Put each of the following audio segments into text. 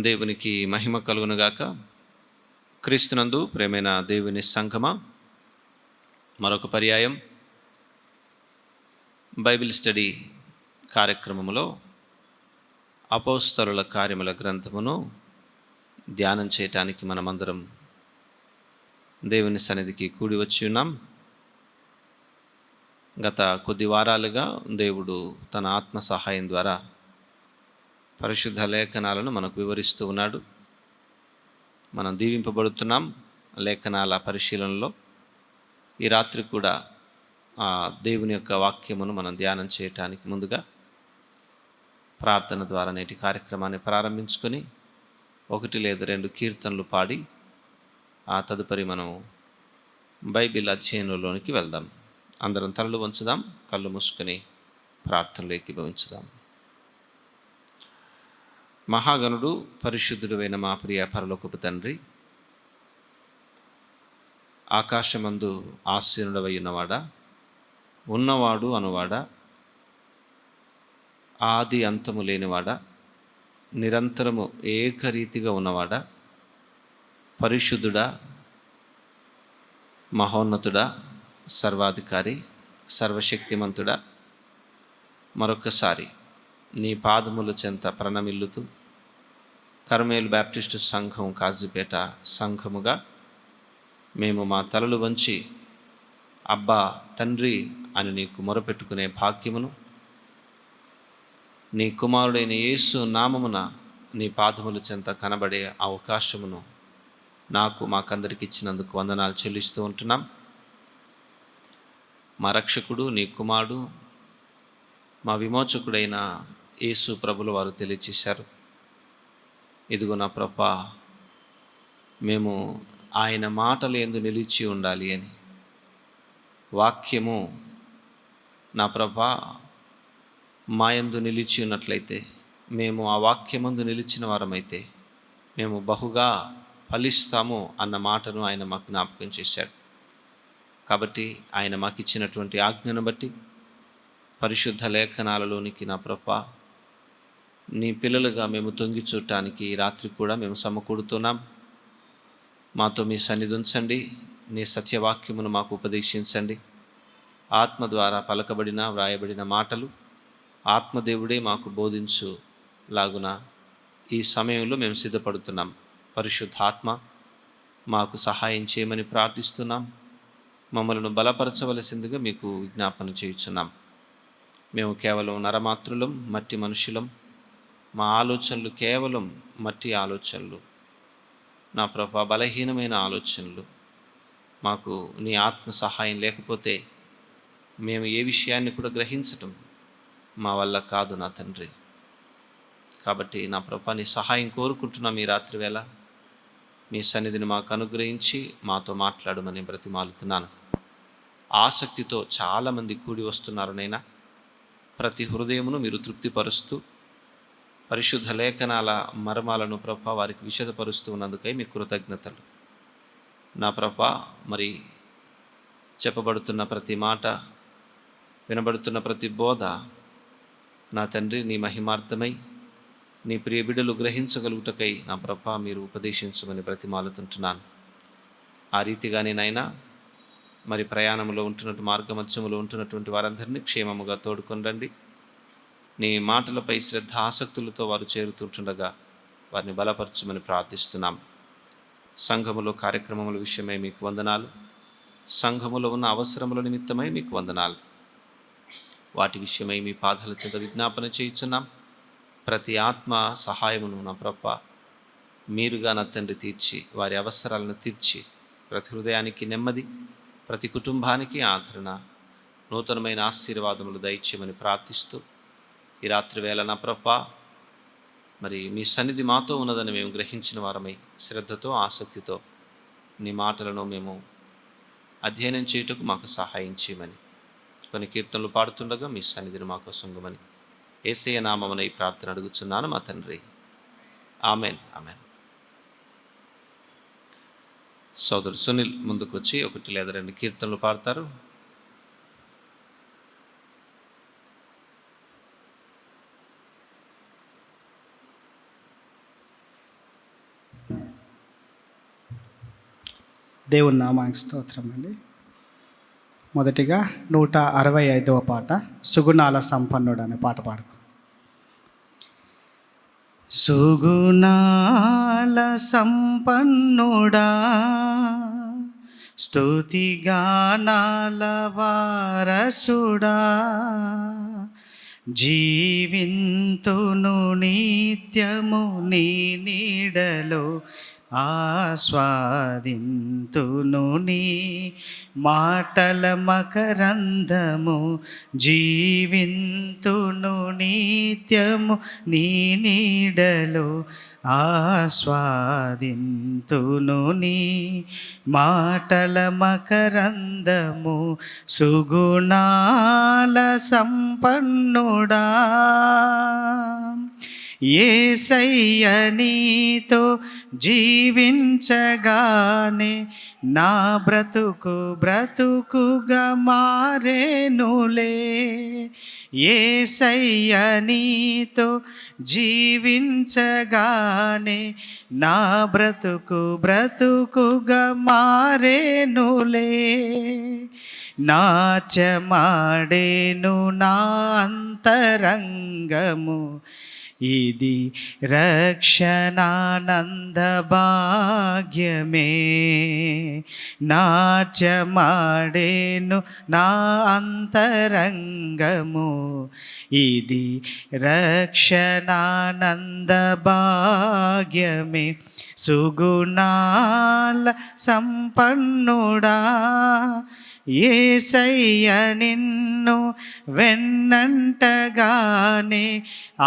దేవునికి మహిమ కలుగునుగాక. క్రీస్తునందు ప్రేమైన దేవుని సంఘమా, మరొక పర్యాయం బైబిల్ స్టడీ కార్యక్రమంలో అపోస్తలుల కార్యముల గ్రంథమును ధ్యానం చేయటానికి మనమందరం దేవుని సన్నిధికి కూడి వచ్చి ఉన్నాం. గత కొద్ది వారాలుగా దేవుడు తన ఆత్మ సహాయం ద్వారా పరిశుద్ధ లేఖనాలను మనకు వివరిస్తూ ఉన్నాడు. మనం దీవింపబడుతున్నాం లేఖనాల పరిశీలనలో. ఈ రాత్రి కూడా దేవుని యొక్క వాక్యమును మనం ధ్యానం చేయటానికి ముందుగా ప్రార్థన ద్వారా నేటి కార్యక్రమాన్ని ప్రారంభించుకొని 1 లేదా 2 కీర్తనలు పాడి ఆ తదుపరి మనం బైబిల్ అధ్యయనంలోనికి వెళ్దాం. అందరం తలలు వంచుదాం, కళ్ళు మూసుకొని ప్రార్థనలో ఏకీభవించుదాం. మహాగణుడు పరిశుద్ధుడైన మా ప్రియ పరలోకపు తండ్రి, ఆకాశమందు ఆసీనుడవై ఉన్నవాడా, ఉన్నవాడు అనువాడా, ఆది అంతము లేనివాడా, నిరంతరము ఏకరీతిగా ఉన్నవాడా, పరిశుద్ధుడా, మహోన్నతుడా, సర్వాధికారి, సర్వశక్తిమంతుడా, మరొకసారి నీ పాదముల చెంత ప్రణమిల్లుతూ కర్మేల్ బ్యాప్టిస్టు సంఘం కాజీపేట సంఘముగా మేము మా తలలు వంచి అబ్బా తండ్రి అని నీకు మొరపెట్టుకునే భాగ్యమును, నీ కుమారుడైన యేసు నామమున నీ పాదముల చెంత కనబడే అవకాశమును నాకు మాకందరికి ఇచ్చినందుకు వందనాలు చెల్లిస్తూ ఉంటున్నాం. మా రక్షకుడు, నీ కుమారుడు, మా విమోచకుడైన యేసు ప్రభులు వారు తెలియచేశారు. ఇదిగో నా ప్రభా, మేము ఆయన మాటలు యందు నిలిచి ఉండాలి అని. వాక్యము నా ప్రభా మా యందు నిలిచి ఉన్నట్లయితే, మేము ఆ వాక్యమందు నిలిచిన వారమైతే మేము బహుగా ఫలిస్తాము అన్న మాటను ఆయన మాకు జ్ఞాపకం చేశాడు. కాబట్టి ఆయన మాకు ఇచ్చినటువంటి ఆజ్ఞను బట్టి పరిశుద్ధ లేఖనాలలోనికి నా ప్రభా నీ పిల్లలుగా మేము తొంగి చూడటానికి ఈ రాత్రి కూడా మేము సమకూడుతున్నాం. మాతో మీ సన్నిధి ఉంచండి, నీ సత్యవాక్యమును మాకు ఉపదేశించండి. ఆత్మ ద్వారా పలకబడిన వ్రాయబడిన మాటలు ఆత్మదేవుడే మాకు బోధించు లాగున ఈ సమయంలో మేము సిద్ధపడుతున్నాం. పరిశుద్ధాత్మ మాకు సహాయం చేయమని ప్రార్థిస్తున్నాం. మమ్మల్ని బలపరచవలసిందిగా మీకు విజ్ఞాపన చేయుచున్నాం. మేము కేవలం నరమాత్రులం, మట్టి మనుషులం. మా ఆలోచనలు కేవలం మట్టి ఆలోచనలు, నా ప్రభా బలహీనమైన ఆలోచనలు. మాకు నీ ఆత్మ సహాయం లేకపోతే మేము ఏ విషయాన్ని కూడా గ్రహించటం మా వల్ల కాదు నా తండ్రి. కాబట్టి నా ప్రభా నీ సహాయం కోరుకుంటున్నాం. ఈ రాత్రి వేళ మీ సన్నిధిని మాకు అనుగ్రహించి మాతో మాట్లాడమని బ్రతిమాలుతున్నాను. ఆసక్తితో చాలామంది కూడి వస్తున్నారు నైనా. ప్రతి హృదయమును మీరు తృప్తిపరుస్తూ పరిశుద్ధ లేఖనాల మర్మాలను ప్రభా వారికి విషదపరుస్తూ ఉన్నందుకై మీ కృతజ్ఞతలు. నా ప్రభా, మరి చెప్పబడుతున్న ప్రతి మాట, వినబడుతున్న ప్రతి బోధ నా తండ్రి నీ మహిమార్థమై నీ ప్రియ బిడ్డలు గ్రహించగలుగుటకై నా ప్రభా మీరు ఉపదేశించమని బ్రతిమాలుతుంటున్నాను. ఆ రీతిగానే నైనా మరి ప్రయాణంలో ఉంటున్నట్టు మార్గమధ్యములో ఉంటున్నటువంటి వారందరినీ క్షేమముగా తోడుకొని రండి. నీ మాటలపై శ్రద్ధ ఆసక్తులతో వారు చేరుతుంటుండగా వారిని బలపరచమని ప్రార్థిస్తున్నాం. సంఘములో కార్యక్రమముల విషయమై మీకు వందనాలు. సంఘములో ఉన్న అవసరముల నిమిత్తమై మీకు వందనాలు. వాటి విషయమై మీ పాదాల చెంత విజ్ఞాపన చేయుచున్నాం. ప్రతి ఆత్మ సహాయమును నా ప్రభా మీరుగా నా తండ్రి తీర్చి, వారి అవసరాలను తీర్చి, ప్రతి హృదయానికి నెమ్మది, ప్రతి కుటుంబానికి ఆదరణ, నూతనమైన ఆశీర్వాదములు దయచేయమని ప్రార్థిస్తూ ఈ రాత్రి వేళ నా ప్రభా మరి మీ సన్నిధి మాతో ఉన్నదని మేము గ్రహించిన వారమై శ్రద్ధతో ఆసక్తితో నీ మాటలను మేము అధ్యయనం చేయుటకు మాకు సహాయం చేయమని కొన్ని కీర్తనలు పాడుతుండగా మీ సన్నిధిని మాకు సొంగమని యేసయ్య నామమున ఈ ప్రార్థన అడుగుచున్నాను మా తండ్రి. Amen, amen. సోదరుడు సునీల్ ముందుకు వచ్చి 1 లేదా 2 కీర్తనలు పాడతారు. దేవుని నామానికి స్తోత్రం అండి. మొదటిగా 165వ పాట సుగుణాల సంపన్నుడు అనే పాట పాడుకో. సుగుణాల సంపన్నుడా, స్తుతిగానాల వారసుడా, జీవింతును నిత్యము నీ నీడలో, ఆస్వాదింతును నీ మాటల మకరందము, జీవింతును నిత్యము నీ నీడలో, ఆస్వాదింతును నీ మాటల మకరందము. సుగుణాల సంపన్నుడా, యేసయ్య నీతో జీవించగానే నా బ్రతుకుగా మారేనులే. యేసయ్య నీతో జీవించగానే నా బ్రతుకుగా మారేనులే. నాట్యమాడేను నా అంతరంగము, ఇది రక్షణానంద భాగ్యమే. నాట్యమాడేను నా అంతరంగము, ఇది రక్షణానంద భాగ్యమే. సుగుణాల సంపన్నుడా, యేసయ్య నిన్ను వెన్నంటగానే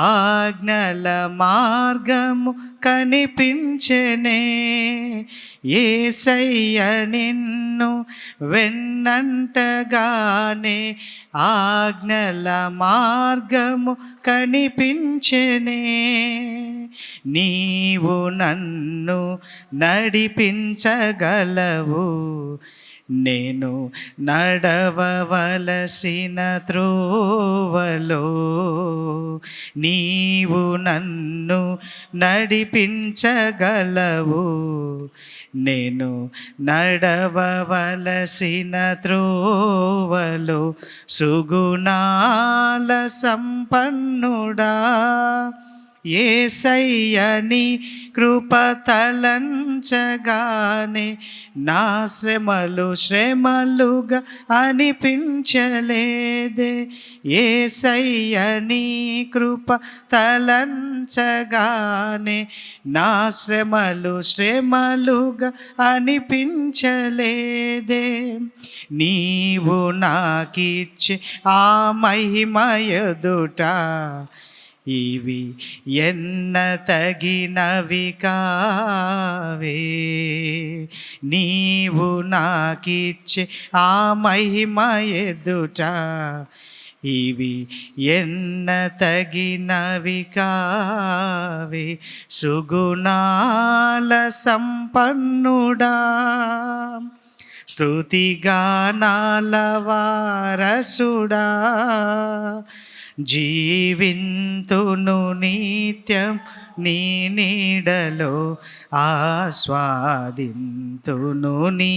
ఆజ్ఞల మార్గము కనిపించెనే. యేసయ్య నిన్ను వెన్నంటగానే ఆజ్ఞల మార్గము కనిపించెనే. నీవు నన్ను నడిపించగలవు, నేను నడవవలసిన త్రోవలో. నీవు నన్ను నడిపించగలవు, నేను నడవవలసిన త్రోవలో. సుగుణాల సంపన్నుడా, యేసయ్య నీ కృప తలంచగానే నా శ్రమలుగా అనిపించలేదే. యేసయ్య నీ కృప తలంచగానే నా శ్రమలుగా అనిపించలేదే. నీవు నాకిచ్చే ఆ మహిమ ఎదుట ఇవి ఎన్న తగినవి కావే. నీవు నాకిచ్చే ఆ మహిమ ఎదుట ఇవి ఎన్న తగినవి కావే. సుగుణాల సంపన్నుడా, స్తుతిగానాల వారసుడా, జీవింతును నిత్యం నీ నీడలో, ఆస్వాదింతును నీ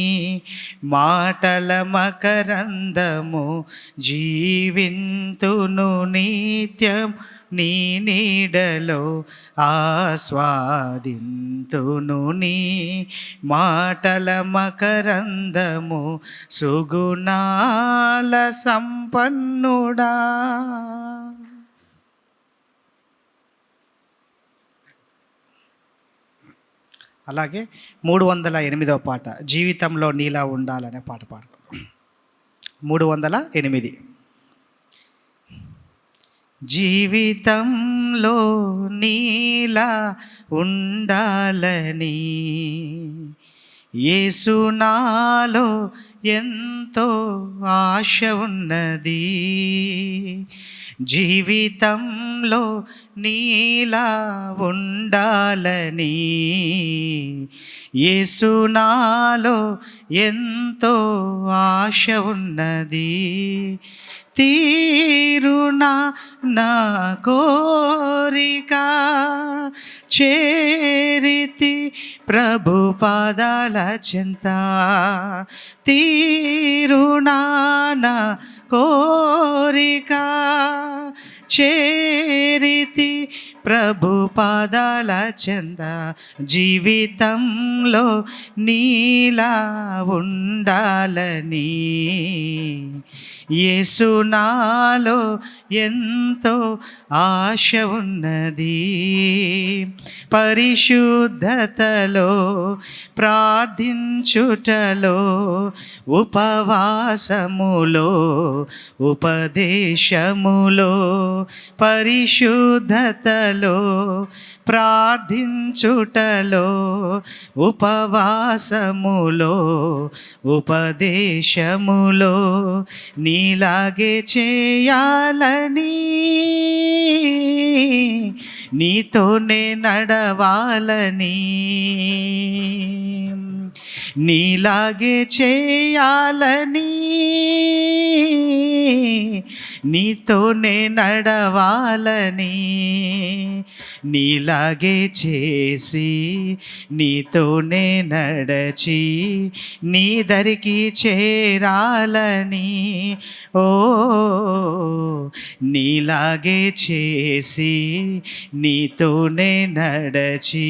మాటల మకరందము. జీవింతును నిత్యం నీ నీడలో, ఆస్వాదింతును నీ మాటల మకరందము. సుగుణాల సంపన్నుడా. అలాగే 308వ పాట జీవితంలో నీలా ఉండాలనే పాట పాడు. 308. జీవితంలో నీలా ఉండాలని యేసు నాలో ఎంతో ఆశ ఉన్నది. జీవితంలో నీలా ఉండాలని యేసు నాలో ఎంతో ఆశ ఉన్నది. తీరునా నా కోరిక చేరితి ప్రభు పాదాల చెంత తీరునానా కోరిక చేరితి ప్రభు పాదాల చెంత జీవితంలో నీలా ఉండాలని యేసు నాలో ఎంతో ఆశ ఉన్నది పరిశుద్ధతలో ప్రార్థించుటలో ఉపవాసములో ఉపదేశములో పరిశుద్ధతలో ప్రార్థించుటలో ఉపవాసములో ఉపదేశములో నీలాగే చేయాలని నీతోనే నడవాలని నీలాగే చేయాలని నీతోనే నడవాలని నీలాగే చేసి నీతోనే నడచి నీ దరికి చేరాలని ఓ నీలాగే చేసి నీతోనే నడచి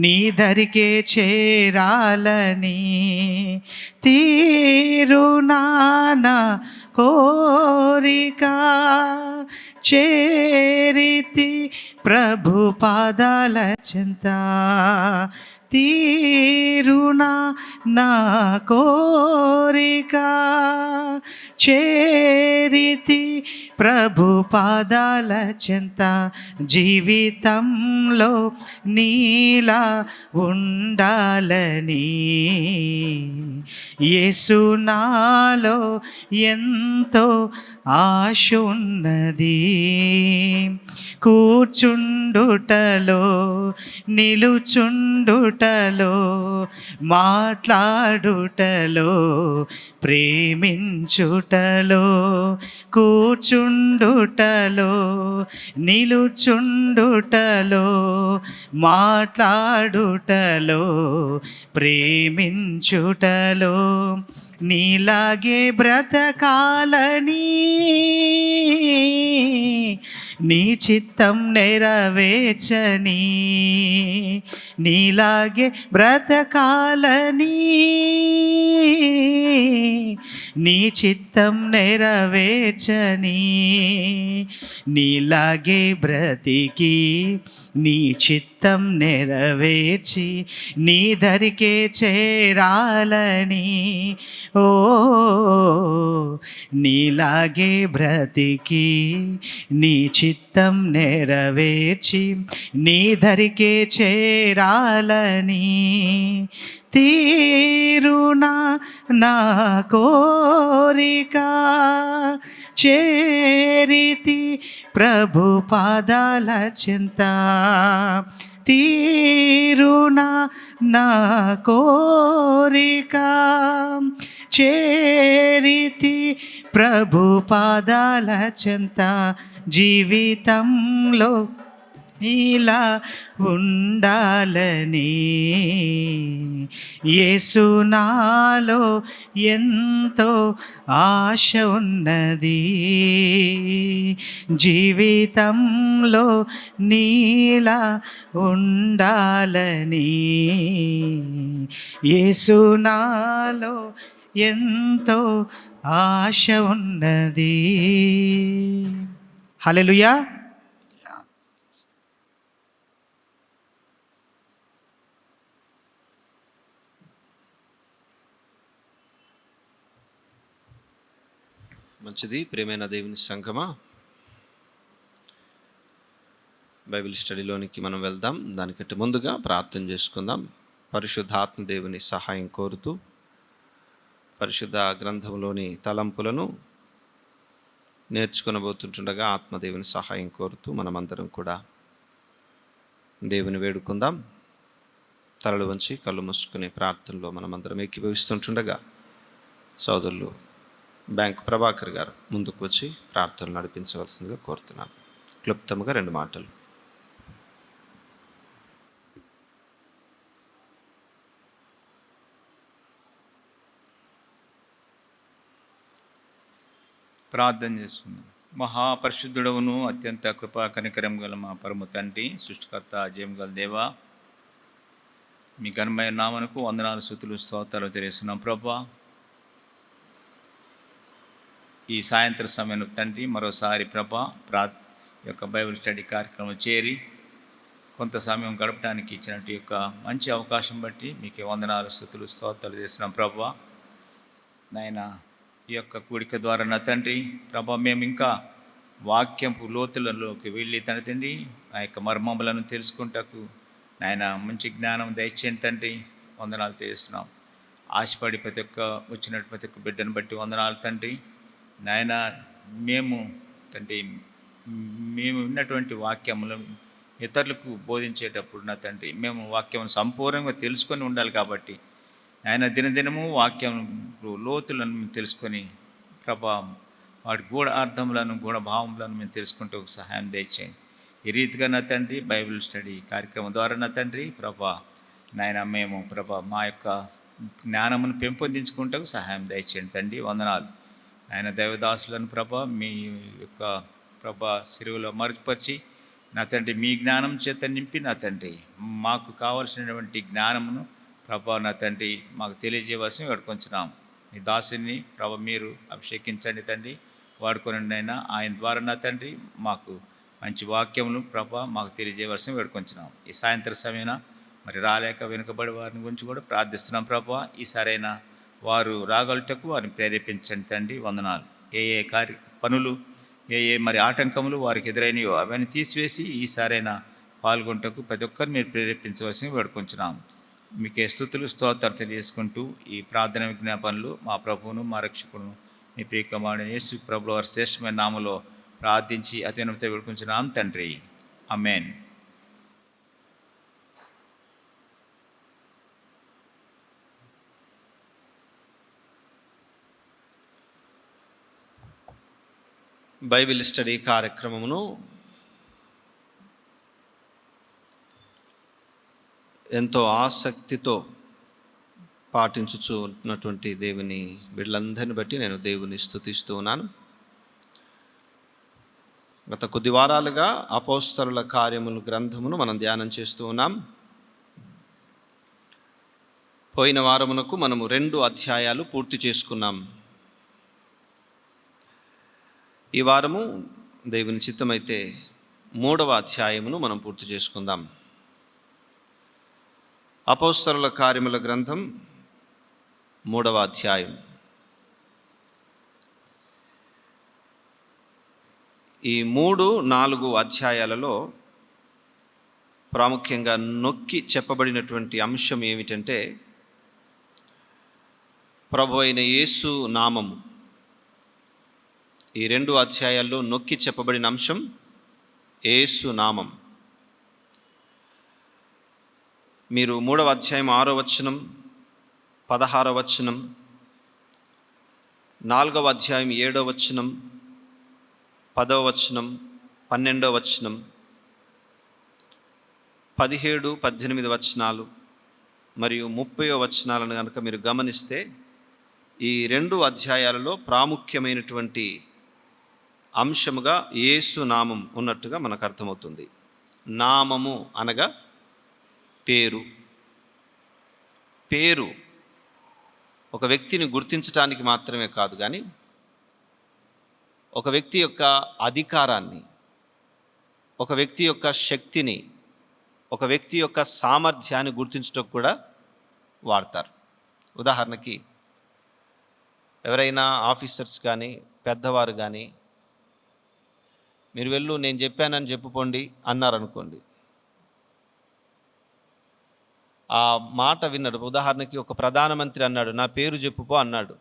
నీ దరికే చేరాలని తీరునానా కోరిక చేరితి ప్రభు పాదాల చెంత తీరునా నా కోరిక చేరితి ప్రభు పాదాల చెంత జీవితంలో నీలా ఉండాలని యేసు నాలో ఎంతో ఆశ ఉన్నది కూర్చుండుటలో నిలుచుండుటలో మాట్లాడుటలో ప్రేమించుటలో కూర్చుండుటలో నిలుచుండుటలో మాట్లాడుటలో ప్రేమించుటలో నీలాగే బ్రతకాలని నీ చిత్తం నెరవేర్చని నీలాగే బ్రతకాలని నీ చిత్తం నెరవేర్చని నీలాగే బ్రతికి నీ చిత్తం నెరవేర్చి నీ దరికే చేరాలని ఓ నీలాగే బ్రతికి నీ చిత్తం నెరవేర్చి నీ దరికే చేరాలని తీరునా నా కోరిక చేరితి ప్రభు పాదాల చెంత తీరునా నా కోరిక చేరితి ప్రభు పాదాల చెంత జీవితంలో ఇలా ఉండాలని యేసు నాలో ఎంతో ఆశ ఉన్నది జీవితంలో నీలా ఉండాలని యేసు నాలో ఎంతో ఆశ ఉన్నది. హల్లెలూయా. మంచిది. ప్రియమైన దేవుని సంఘమా, బైబిల్ స్టడీలోనికి మనం వెళ్దాం. దానికంటే ముందుగా ప్రార్థన చేసుకుందాం. పరిశుద్ధాత్మ దేవుని సహాయం కోరుతూ పరిశుద్ధ గ్రంథంలోని తలంపులను నేర్చుకొనబోతుండగా ఆత్మదేవుని సహాయం కోరుతూ మనమందరం కూడా దేవుని వేడుకుందాం. తలలు వంచి కళ్ళు మూసుకునే ప్రార్థనలో మనమందరం ఏకీభవిస్తుంటుండగా సోదరులు బ్యాంక్ ప్రభాకర్ గారు ముందుకు వచ్చి ప్రార్థనలు నడిపించవలసిందిగా కోరుతున్నాను. క్లుప్తంగా 2 మాటలు. ప్రార్థన చేసుకుందాం. మహాపరిశుద్ధుడవును అత్యంత కృపా కనికరం గల మా పరమ తండ్రి, సృష్టికర్త, జయం గల దేవా, మీ ఘనమైన నామనకు వందనాలు, స్తుతులు, స్తోత్రాలు తెలియజేస్తున్నాం ప్రభా. ఈ సాయంత్రం సమయంలో తండ్రి మరోసారి ప్రభా యొక్క బైబిల్ స్టడీ కార్యక్రమం చేరి కొంత సమయం గడపడానికి ఇచ్చినట్టు యొక్క మంచి అవకాశం బట్టి మీకు వందనాలు, స్తుతులు, స్తోత్రాలు చేస్తున్నాం ప్రభా. నాయన ఈ యొక్క కూడిక ద్వారా నా తండ్రి ప్రభా, మేము ఇంకా వాక్యంపు లోతులలోకి వెళ్ళి తండ్రి ఆ యొక్క మర్మములను తెలుసుకుంటకు నాయన మంచి జ్ఞానం దయచేయండి తండ్రి. వందనాలు తెలుస్తున్నాం. ఆశపడి ప్రతి ఒక్క బిడ్డను బట్టి వందనాలు తండ్రి. నాయన మేము తండ్రి మేము విన్నటువంటి వాక్యములు ఇతరులకు బోధించేటప్పుడు నా తండ్రి మేము వాక్యం సంపూర్ణంగా తెలుసుకొని ఉండాలి కాబట్టి ఆయన దినదినము వాక్యం లోతులను తెలుసుకొని ప్రభా వాటి గూఢ అర్థములను గూఢ భావములను మేము తెలుసుకుంటూ సహాయం దయచేయండి. ఈ రీతిగా నా తండ్రి బైబిల్ స్టడీ కార్యక్రమం ద్వారా నా తండ్రి ప్రభా నాయన మేము ప్రభా మా యొక్క జ్ఞానమును పెంపొందించుకుంటూ సహాయం దయచేయండి తండ్రి. వందనాలు. ఆయన దైవదాసులను ప్రభా మీ యొక్క ప్రభా సిరువులో మరుగుపరిచి నా తండ్రి మీ జ్ఞానం చేత నింపి నా తండ్రి మాకు కావలసినటువంటి జ్ఞానమును ప్రభా నా తండ్రి మాకు తెలియజేయవలసి వేడుకొంచున్నాం. మీ దాసుని ప్రభా మీరు అభిషేకించండి తండ్రి, వాడుకోనండి అయినా ఆయన ద్వారా నా తండ్రి మాకు మంచి వాక్యములు ప్రభా మాకు తెలియజేయవలసి వేడుకొంచున్నాం. ఈ సాయంత్రం సమయన మరి రాలేక వెనుకబడి వారిని గురించి కూడా ప్రార్థిస్తున్నాం ప్రభా. ఈ సరైన వారు రాగలటకు వారిని ప్రేరేపించండి తండ్రి. వందనాలు. ఏ పనులు మరి ఆటంకములు వారికి ఎదురైనయో అవన్నీ తీసివేసి ఈ సరైన పాల్గొంటకు ప్రతి ఒక్కరిని మీరు ప్రేరేపించవలసి వేడుకొంచున్నాం. మీకే స్తుతులు, స్తోత్రాలు తెలియజేసుకుంటూ ఈ ప్రార్థన విజ్ఞాపనలు మా ప్రభువును మా రక్షకుడును మీ ప్రియకుమారుడైన యేసు ప్రభుల వారి శ్రేష్టమైన నామములో ప్రార్థించి అత్యున్నత వేడుకొంచున్నాం తండ్రి. ఆమేన్. బైబిల్ స్టడీ కార్యక్రమమును ఎంతో ఆసక్తితో పాటించుచున్నటువంటి దేవుని బిడ్డలందరిని బట్టి నేను దేవుని స్తుతిస్తూ ఉన్నాను. గత కొద్ది వారాలుగా అపోస్తలుల కార్యముల గ్రంథమును మనం ధ్యానం చేస్తూ ఉన్నాం. పోయిన వారమునకు మనము 2 అధ్యాయాలు పూర్తి చేసుకున్నాం. ఈ వారము దేవుని చిత్తమైతే 3వ అధ్యాయమును మనం పూర్తి చేసుకుందాం. అపోస్తలుల కార్యముల గ్రంథం 3వ అధ్యాయం. ఈ 3-4 అధ్యాయాలలో ప్రాముఖ్యంగా నొక్కి చెప్పబడినటువంటి అంశం ఏమిటంటే ప్రభు అయిన యేసు నామము. ఈ 2 అధ్యాయాల్లో నొక్కి చెప్పబడిన అంశం యేసు నామం. మీరు 3వ అధ్యాయం 6వ వచనం, 16వ వచనం, 4వ అధ్యాయం 7వ వచనం, 10వ వచనం, 12వ వచనం, 17, 18 వచనాలు మరియు 30వ వచనాలను కనుక మీరు గమనిస్తే ఈ 2 అధ్యాయాలలో ప్రాముఖ్యమైనటువంటి అంశముగా యేసు నామం ఉన్నట్టుగా మనకు అర్థమవుతుంది. నామము అనగా పేరు. పేరు ఒక వ్యక్తిని గుర్తించడానికి మాత్రమే కాదు, కానీ ఒక వ్యక్తి యొక్క అధికారాన్ని, ఒక వ్యక్తి యొక్క శక్తిని, ఒక వ్యక్తి యొక్క సామర్థ్యాన్ని గుర్తించడానికి కూడా వాడతారు. ఉదాహరణకి ఎవరైనా ఆఫీసర్స్ కానీ పెద్దవారు కానీ మీరు వెళ్ళు నేను చెప్పానని చెప్పుకోండి అన్నారనుకోండి, ఆ మాట విన్నాడు. ఉదాహరణకి ఒక ప్రధానమంత్రి అన్నాడు నా పేరు చెప్పుపో అన్నాడు,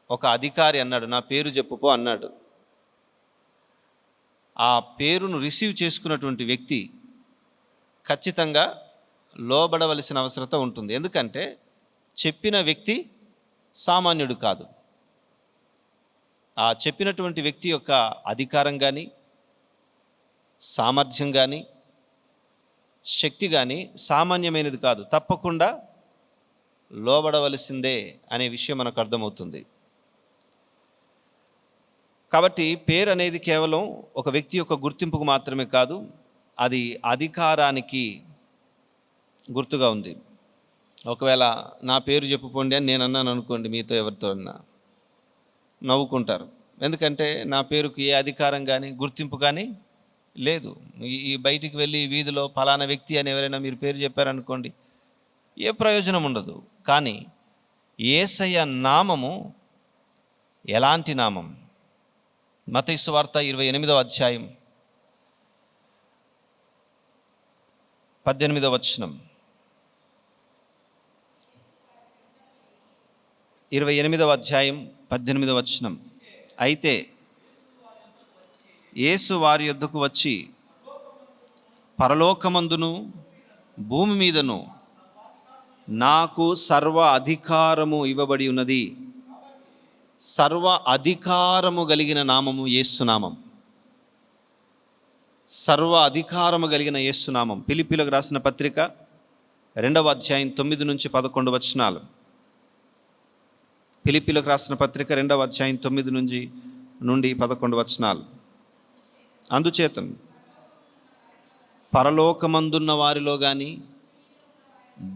ఒక అధికారి అన్నాడు నా పేరు చెప్పుపో అన్నాడు. ఆ పేరును రిసీవ్ చేసుకున్నటువంటి వ్యక్తి ఖచ్చితంగా లోబడవలసిన అవసరత ఉంటుంది. ఎందుకంటే చెప్పిన వ్యక్తి సామాన్యుడు కాదు. ఆ చెప్పినటువంటి వ్యక్తి యొక్క అధికారం కానీ, సామర్థ్యం కానీ, శక్తి కానీ సామాన్యమైనది కాదు. తప్పకుండా లోబడవలసిందే అనే విషయం మనకు అర్థమవుతుంది. కాబట్టి పేరు అనేది కేవలం ఒక వ్యక్తి యొక్క గుర్తింపుకు మాత్రమే కాదు, అది అధికారానికి గుర్తుగా ఉంది. ఒకవేళ నా పేరు చెప్పుకోండి అని నేను అన్నాను అనుకోండి, మీతో ఎవరితో అన్నా నవ్వుకుంటారు. ఎందుకంటే నా పేరుకి ఏ అధికారం కానీ గుర్తింపు కానీ లేదు. ఈ బయటికి వెళ్ళి వీధిలో ఫలానా వ్యక్తి అని ఎవరైనా మీరు పేరు చెప్పారనుకోండి, ఏ ప్రయోజనం ఉండదు. కానీ యేసయ్య నామము ఎలాంటి నామం? మత్తయి సువార్త 28వ అధ్యాయం 18వ వచనం. 28వ అధ్యాయం 18వ వచనం. అయితే యేసు వారి యొద్దకు వచ్చి, పరలోకమందును భూమి మీదను నాకు సర్వ అధికారము ఇవ్వబడి ఉన్నది. సర్వ అధికారము కలిగిన నామము యేసునామం. సర్వ అధికారము కలిగిన యేసునామం. ఫిలిప్పీలకు రాసిన పత్రిక 2వ అధ్యాయం 9 నుంచి 11 వచనాలు. ఫిలిప్పీలకు రాసిన పత్రిక 2వ అధ్యాయం 9 నుండి 11 వచనాలు. అందుచేత పరలోకమందున్న వారిలో కానీ,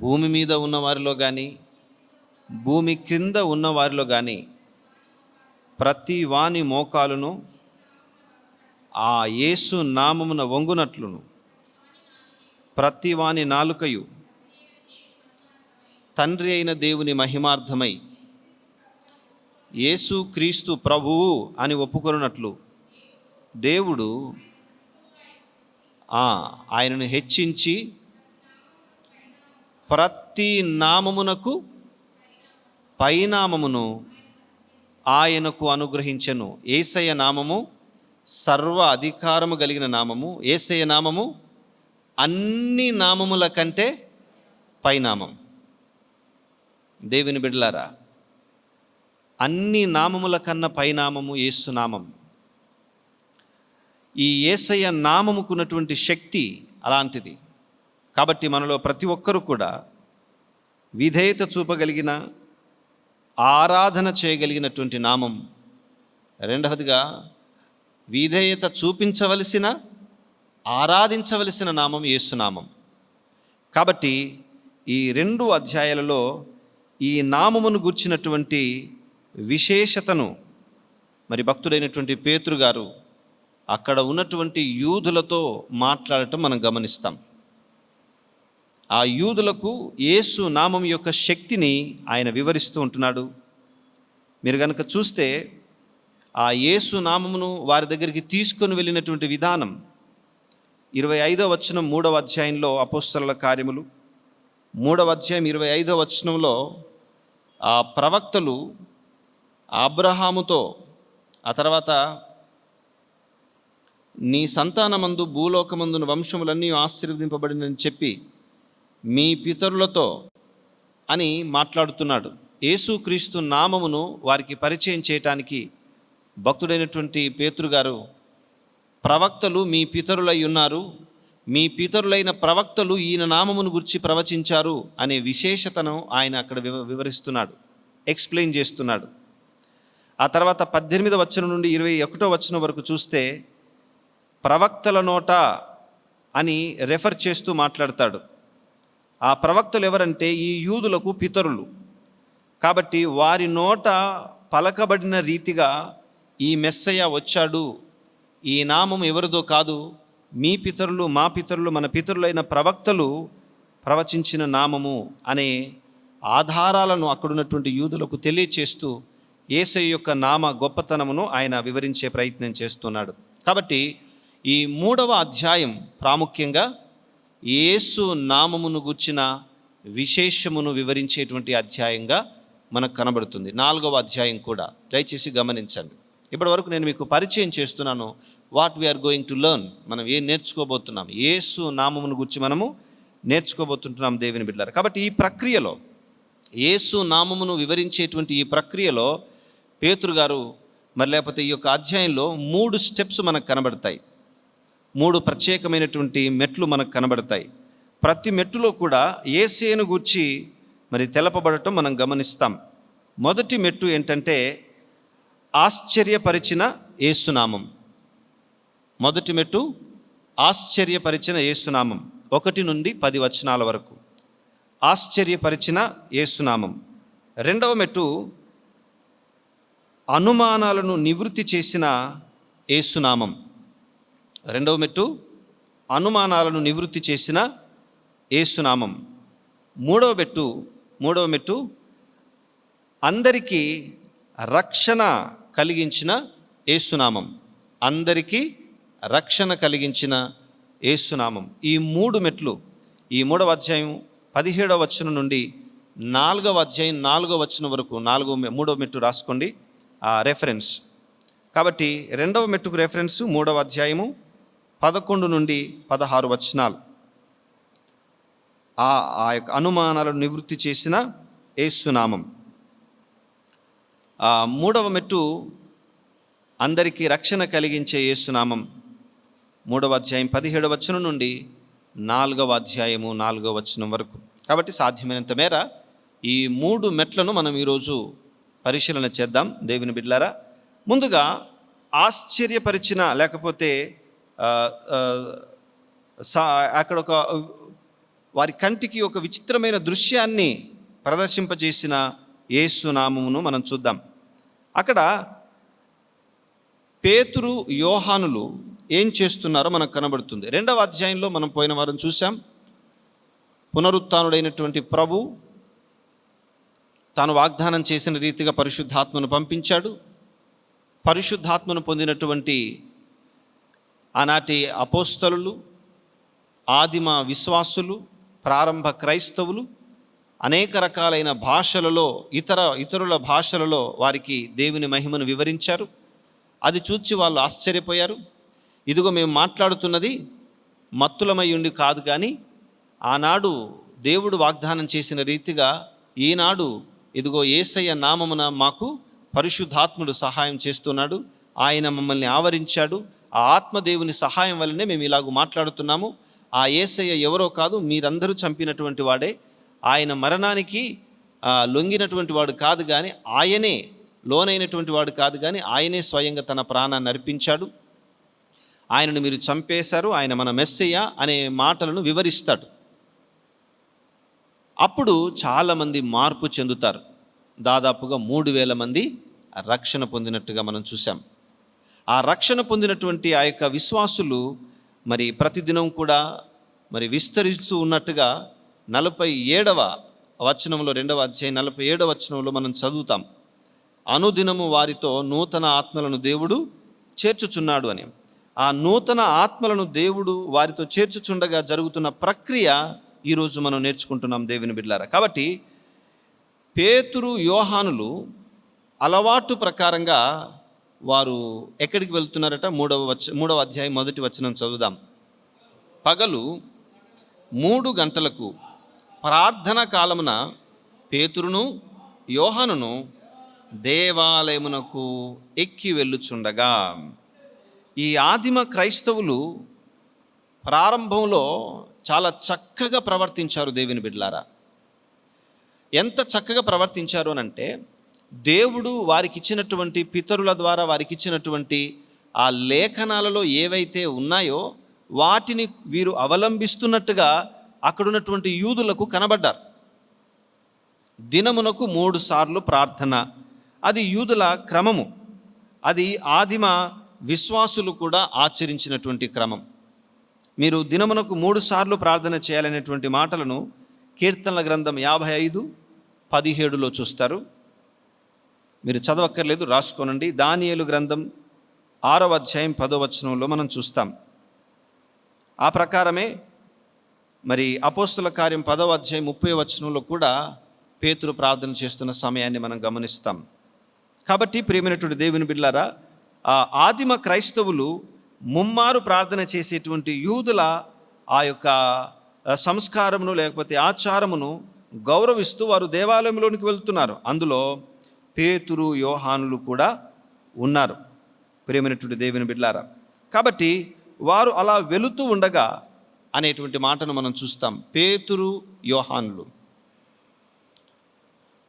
భూమి మీద ఉన్న వారిలో కానీ, భూమి క్రింద ఉన్న వారిలో కానీ ప్రతి వాని మోకాలును ఆ యేసు నామమున వంగునట్లును, ప్రతి వాని నాలుకయు తండ్రి అయిన దేవుని మహిమార్థమై యేసు క్రీస్తు ప్రభువు అని ఒప్పుకొనున్నట్లు దేవుడు ఆయనను హెచ్చించి ప్రతి నామమునకు పైనామమును ఆయనకు అనుగ్రహించెను. యేసయ్య నామము సర్వ అధికారము కలిగిన నామము. యేసయ్య నామము అన్ని నామముల కంటే పైనామం. దేవుని బిడ్డలారా, అన్ని నామముల కన్నా పైనామము యేసు నామం. ఈ యేసయ్య నామముకున్నటువంటి శక్తి అలాంటిది. కాబట్టి మనలో ప్రతి ఒక్కరూ కూడా విధేయత చూపగలిగిన, ఆరాధన చేయగలిగినటువంటి నామం. రెండవదిగా విధేయత చూపించవలసిన, ఆరాధించవలసిన నామం యేసునామం. కాబట్టి ఈ 2 అధ్యాయాలలో ఈ నామమును గూర్చినటువంటి విశేషతను మరి భక్తుడైనటువంటి పేతురు గారు అక్కడ ఉన్నటువంటి యూదులతో మాట్లాడటం మనం గమనిస్తాం. ఆ యూదులకు యేసు నామం యొక్క శక్తిని ఆయన వివరిస్తూ ఉంటున్నాడు. మీరు కనుక చూస్తే ఆ యేసు నామమును వారి దగ్గరికి తీసుకొని వెళ్ళినటువంటి విధానం 25వ వచనం 3వ అధ్యాయంలో, అపోస్తలుల కార్యములు 3వ అధ్యాయం 25వ వచనంలో ఆ ప్రవక్తలు అబ్రహాముతో, ఆ తర్వాత నీ సంతానమందు భూలోకమందున వంశములన్నీ ఆశీర్వదింపబడినని చెప్పి మీ పితరులతో అని మాట్లాడుతున్నాడు. యేసుక్రీస్తు నామమును వారికి పరిచయం చేయటానికి భక్తుడైనటువంటి పేతురు గారు, ప్రవక్తలు మీ పితరులై ఉన్నారు, మీ పితరులైన ప్రవక్తలు ఈయన నామమును గురించి ప్రవచించారు అనే విశేషతను ఆయన అక్కడ వివరిస్తున్నాడు, ఎక్స్ప్లెయిన్ చేస్తున్నాడు. ఆ తర్వాత 18వ వచనం నుండి 21వ వచనం వరకు చూస్తే ప్రవక్తల నోట అని రెఫర్ చేస్తూ మాట్లాడతాడు. ఆ ప్రవక్తలు ఎవరంటే ఈ యూదులకు పితరులు. కాబట్టి వారి నోట పలకబడిన రీతిగా ఈ మెస్సయ్య వచ్చాడు, ఈ నామం ఎవరిదో కాదు, మీ పితరులు, మా పితరులు, మన పితరులైన ప్రవక్తలు ప్రవచించిన నామము అనే ఆధారాలను అక్కడున్నటువంటి యూదులకు తెలియచేస్తూ యేసయ్య యొక్క నామ గొప్పతనమును ఆయన వివరించే ప్రయత్నం చేస్తున్నాడు. కాబట్టి ఈ 3వ అధ్యాయం ప్రాముఖ్యంగా యేసు నామమును గూర్చిన విశేషమును వివరించేటువంటి అధ్యాయంగా మనకు కనబడుతుంది. 4వ అధ్యాయం కూడా దయచేసి గమనించండి. ఇప్పటి వరకు నేను మీకు పరిచయం చేస్తున్నాను, what we are going to learn. మనం ఏం నేర్చుకోబోతున్నాం? యేసు నామమును గురించి మనము నేర్చుకోబోతుంటున్నాం దేవుని బిడ్డలారా. కాబట్టి ఈ ప్రక్రియలో, యేసు నామమును వివరించేటువంటి ఈ ప్రక్రియలో పేతురు గారు మరి లేకపోతే ఈ యొక్క అధ్యాయంలో 3 స్టెప్స్ మనకు కనబడతాయి. 3 ప్రత్యేకమైనటువంటి మెట్లు మనకు కనబడతాయి. ప్రతి మెట్టులో కూడా యేసేను గూర్చి మరి తెలపబడటం మనం గమనిస్తాం. మొదటి మెట్టు ఏంటంటే ఆశ్చర్యపరిచిన యేసునామం. మొదటి మెట్టు ఆశ్చర్యపరిచిన యేసునామం. 1 నుండి 10 వచనాల వరకు ఆశ్చర్యపరిచిన యేసునామం. రెండవ మెట్టు అనుమానాలను నివృత్తి చేసిన యేసునామం. రెండవ మెట్టు అనుమానాలను నివృత్తి చేసిన యేసునామం. మూడవ మెట్టు అందరికీ రక్షణ కలిగించిన యేసునామం. అందరికీ రక్షణ కలిగించిన యేసునామం. ఈ 3 మెట్లు, ఈ 3వ అధ్యాయం 17వ వచనం నుండి 4వ అధ్యాయం 4వ వచనం వరకు 3వ మెట్టు రాసుకోండి రెఫరెన్స్. కాబట్టి 2వ మెట్టుకు రెఫరెన్స్ 3వ అధ్యాయము 11 నుండి 16 వచనాలు. ఆ యొక్క అనుమానాలను నివృత్తి చేసిన యేసునామం. 3వ మెట్టు అందరికీ రక్షణ కలిగించే యేసునామం. 3వ అధ్యాయం 17వ వచనం నుండి 4వ అధ్యాయము 4వ వచనం వరకు. కాబట్టి సాధ్యమైనంత మేర ఈ 3 మెట్లను మనం ఈరోజు పరిశీలన చేద్దాం దేవుని బిడ్డలారా. ముందుగా ఆశ్చర్యపరిచిన, లేకపోతే అక్కడ ఒక వారి కంటికి ఒక విచిత్రమైన దృశ్యాన్ని ప్రదర్శింపజేసిన యేసునామమును మనం చూద్దాం. అక్కడ పేతురు, యోహానులు ఏం చేస్తున్నారో మనకు కనబడుతుంది. 2వ అధ్యాయంలో మనం పోయిన వారం చూసాం. పునరుత్థానుడైనటువంటి ప్రభు తాను వాగ్దానం చేసిన రీతిగా పరిశుద్ధాత్మను పంపించాడు. పరిశుద్ధాత్మను పొందినటువంటి ఆనాటి అపోస్తలులు, ఆదిమ విశ్వాసులు, ప్రారంభ క్రైస్తవులు అనేక రకాలైన భాషలలో, ఇతరుల భాషలలో వారికి దేవుని మహిమను వివరించారు. అది చూచి వాళ్ళు ఆశ్చర్యపోయారు. ఇదిగో మేము మాట్లాడుతున్నది మత్తులమై ఉండి కాదు, కానీ ఆనాడు దేవుడు వాగ్దానం చేసిన రీతిగా ఈనాడు ఇదిగో యేసయ్య నామమున మాకు పరిశుద్ధాత్ముడు సహాయం చేస్తున్నాడు. ఆయన మమ్మల్ని ఆవరించాడు. ఆ ఆత్మదేవుని సహాయం వల్లనే మేము ఇలాగూ మాట్లాడుతున్నాము. ఆ యేసయ్య ఎవరో కాదు, మీరందరూ చంపినటువంటి వాడే. ఆయన మరణానికి లొంగినటువంటి వాడు కాదు, కానీ ఆయనే లోనైనటువంటి వాడు కాదు, కానీ ఆయనే స్వయంగా తన ప్రాణాన్ని అర్పించాడు. ఆయనను మీరు చంపేశారు, ఆయన మన మెస్సయ్య అనే మాటలను వివరిస్తాడు. అప్పుడు చాలామంది మార్పు చెందుతారు. దాదాపుగా 3,000 మంది రక్షణ పొందినట్టుగా మనం చూసాం. ఆ రక్షణ పొందినటువంటి ఆ యొక్క విశ్వాసులు మరి ప్రతిదినం కూడా మరి విస్తరిస్తూ ఉన్నట్టుగా 47వ వచనంలో, 2వ అధ్యాయం 47వ వచనంలో మనం చదువుతాం. అనుదినము వారితో నూతన ఆత్మలను దేవుడు చేర్చుచున్నాడు అని. ఆ నూతన ఆత్మలను దేవుడు వారితో చేర్చుచుండగా జరుగుతున్న ప్రక్రియ ఈరోజు మనం నేర్చుకుంటున్నాం దేవుని బిడ్డలారా. కాబట్టి పేతురు, యోహానులు అలవాటు ప్రకారంగా వారు ఎక్కడికి వెళ్తున్నారట? 3వ అధ్యాయం 1వ వచనం చదువుదాం. పగలు 3 గంటలకు ప్రార్థన కాలమున పేతురును యోహానును దేవాలయమునకు ఎక్కి వెళ్ళుచుండగా. ఈ ఆదిమ క్రైస్తవులు ప్రారంభంలో చాలా చక్కగా ప్రవర్తించారు దేవుని బిడ్డలారా. ఎంత చక్కగా ప్రవర్తించారు అనంటే, దేవుడు వారికి ఇచ్చినటువంటి, పితరుల ద్వారా వారికి ఇచ్చినటువంటి ఆ లేఖనాలలో ఏవైతే ఉన్నాయో వాటిని వీరు అవలంబిస్తున్నట్టుగా అక్కడున్నటువంటి యూదులకు కనబడ్డారు. దినమునకు 3 సార్లు ప్రార్థన, అది యూదుల క్రమము. అది ఆదిమ విశ్వాసులు కూడా ఆచరించినటువంటి క్రమం. మీరు దినమునకు 3 సార్లు ప్రార్థన చేయాలనేటువంటి మాటలను కీర్తనల గ్రంథం 55:17లో చూస్తారు. మీరు చదవక్కర్లేదు, రాసుకోనండి. దానియేలు గ్రంథం 6వ అధ్యాయం 10వ వచనంలో మనం చూస్తాం. ఆ ప్రకారమే మరి అపోస్తుల కార్యం 10వ అధ్యాయం 30వ వచనంలో కూడా పేతురు ప్రార్థన చేస్తున్న సమయాన్ని మనం గమనిస్తాం. కాబట్టి ప్రియమైనటువంటి దేవుని బిడ్డలారా, ఆ ఆదిమ క్రైస్తవులు ముమ్మారు ప్రార్థన చేసేటువంటి యూదుల ఆ యొక్క సంస్కారమును, లేకపోతే ఆచారమును గౌరవిస్తూ వారు దేవాలయంలోనికి వెళ్తున్నారు. అందులో పేతురు, యోహానులు కూడా ఉన్నారు ప్రియమైనటువంటి దేవుని బిడ్డలారా. కాబట్టి వారు అలా వెళుతూ ఉండగా అనేటువంటి మాటను మనం చూస్తాం. పేతురు, యోహానులు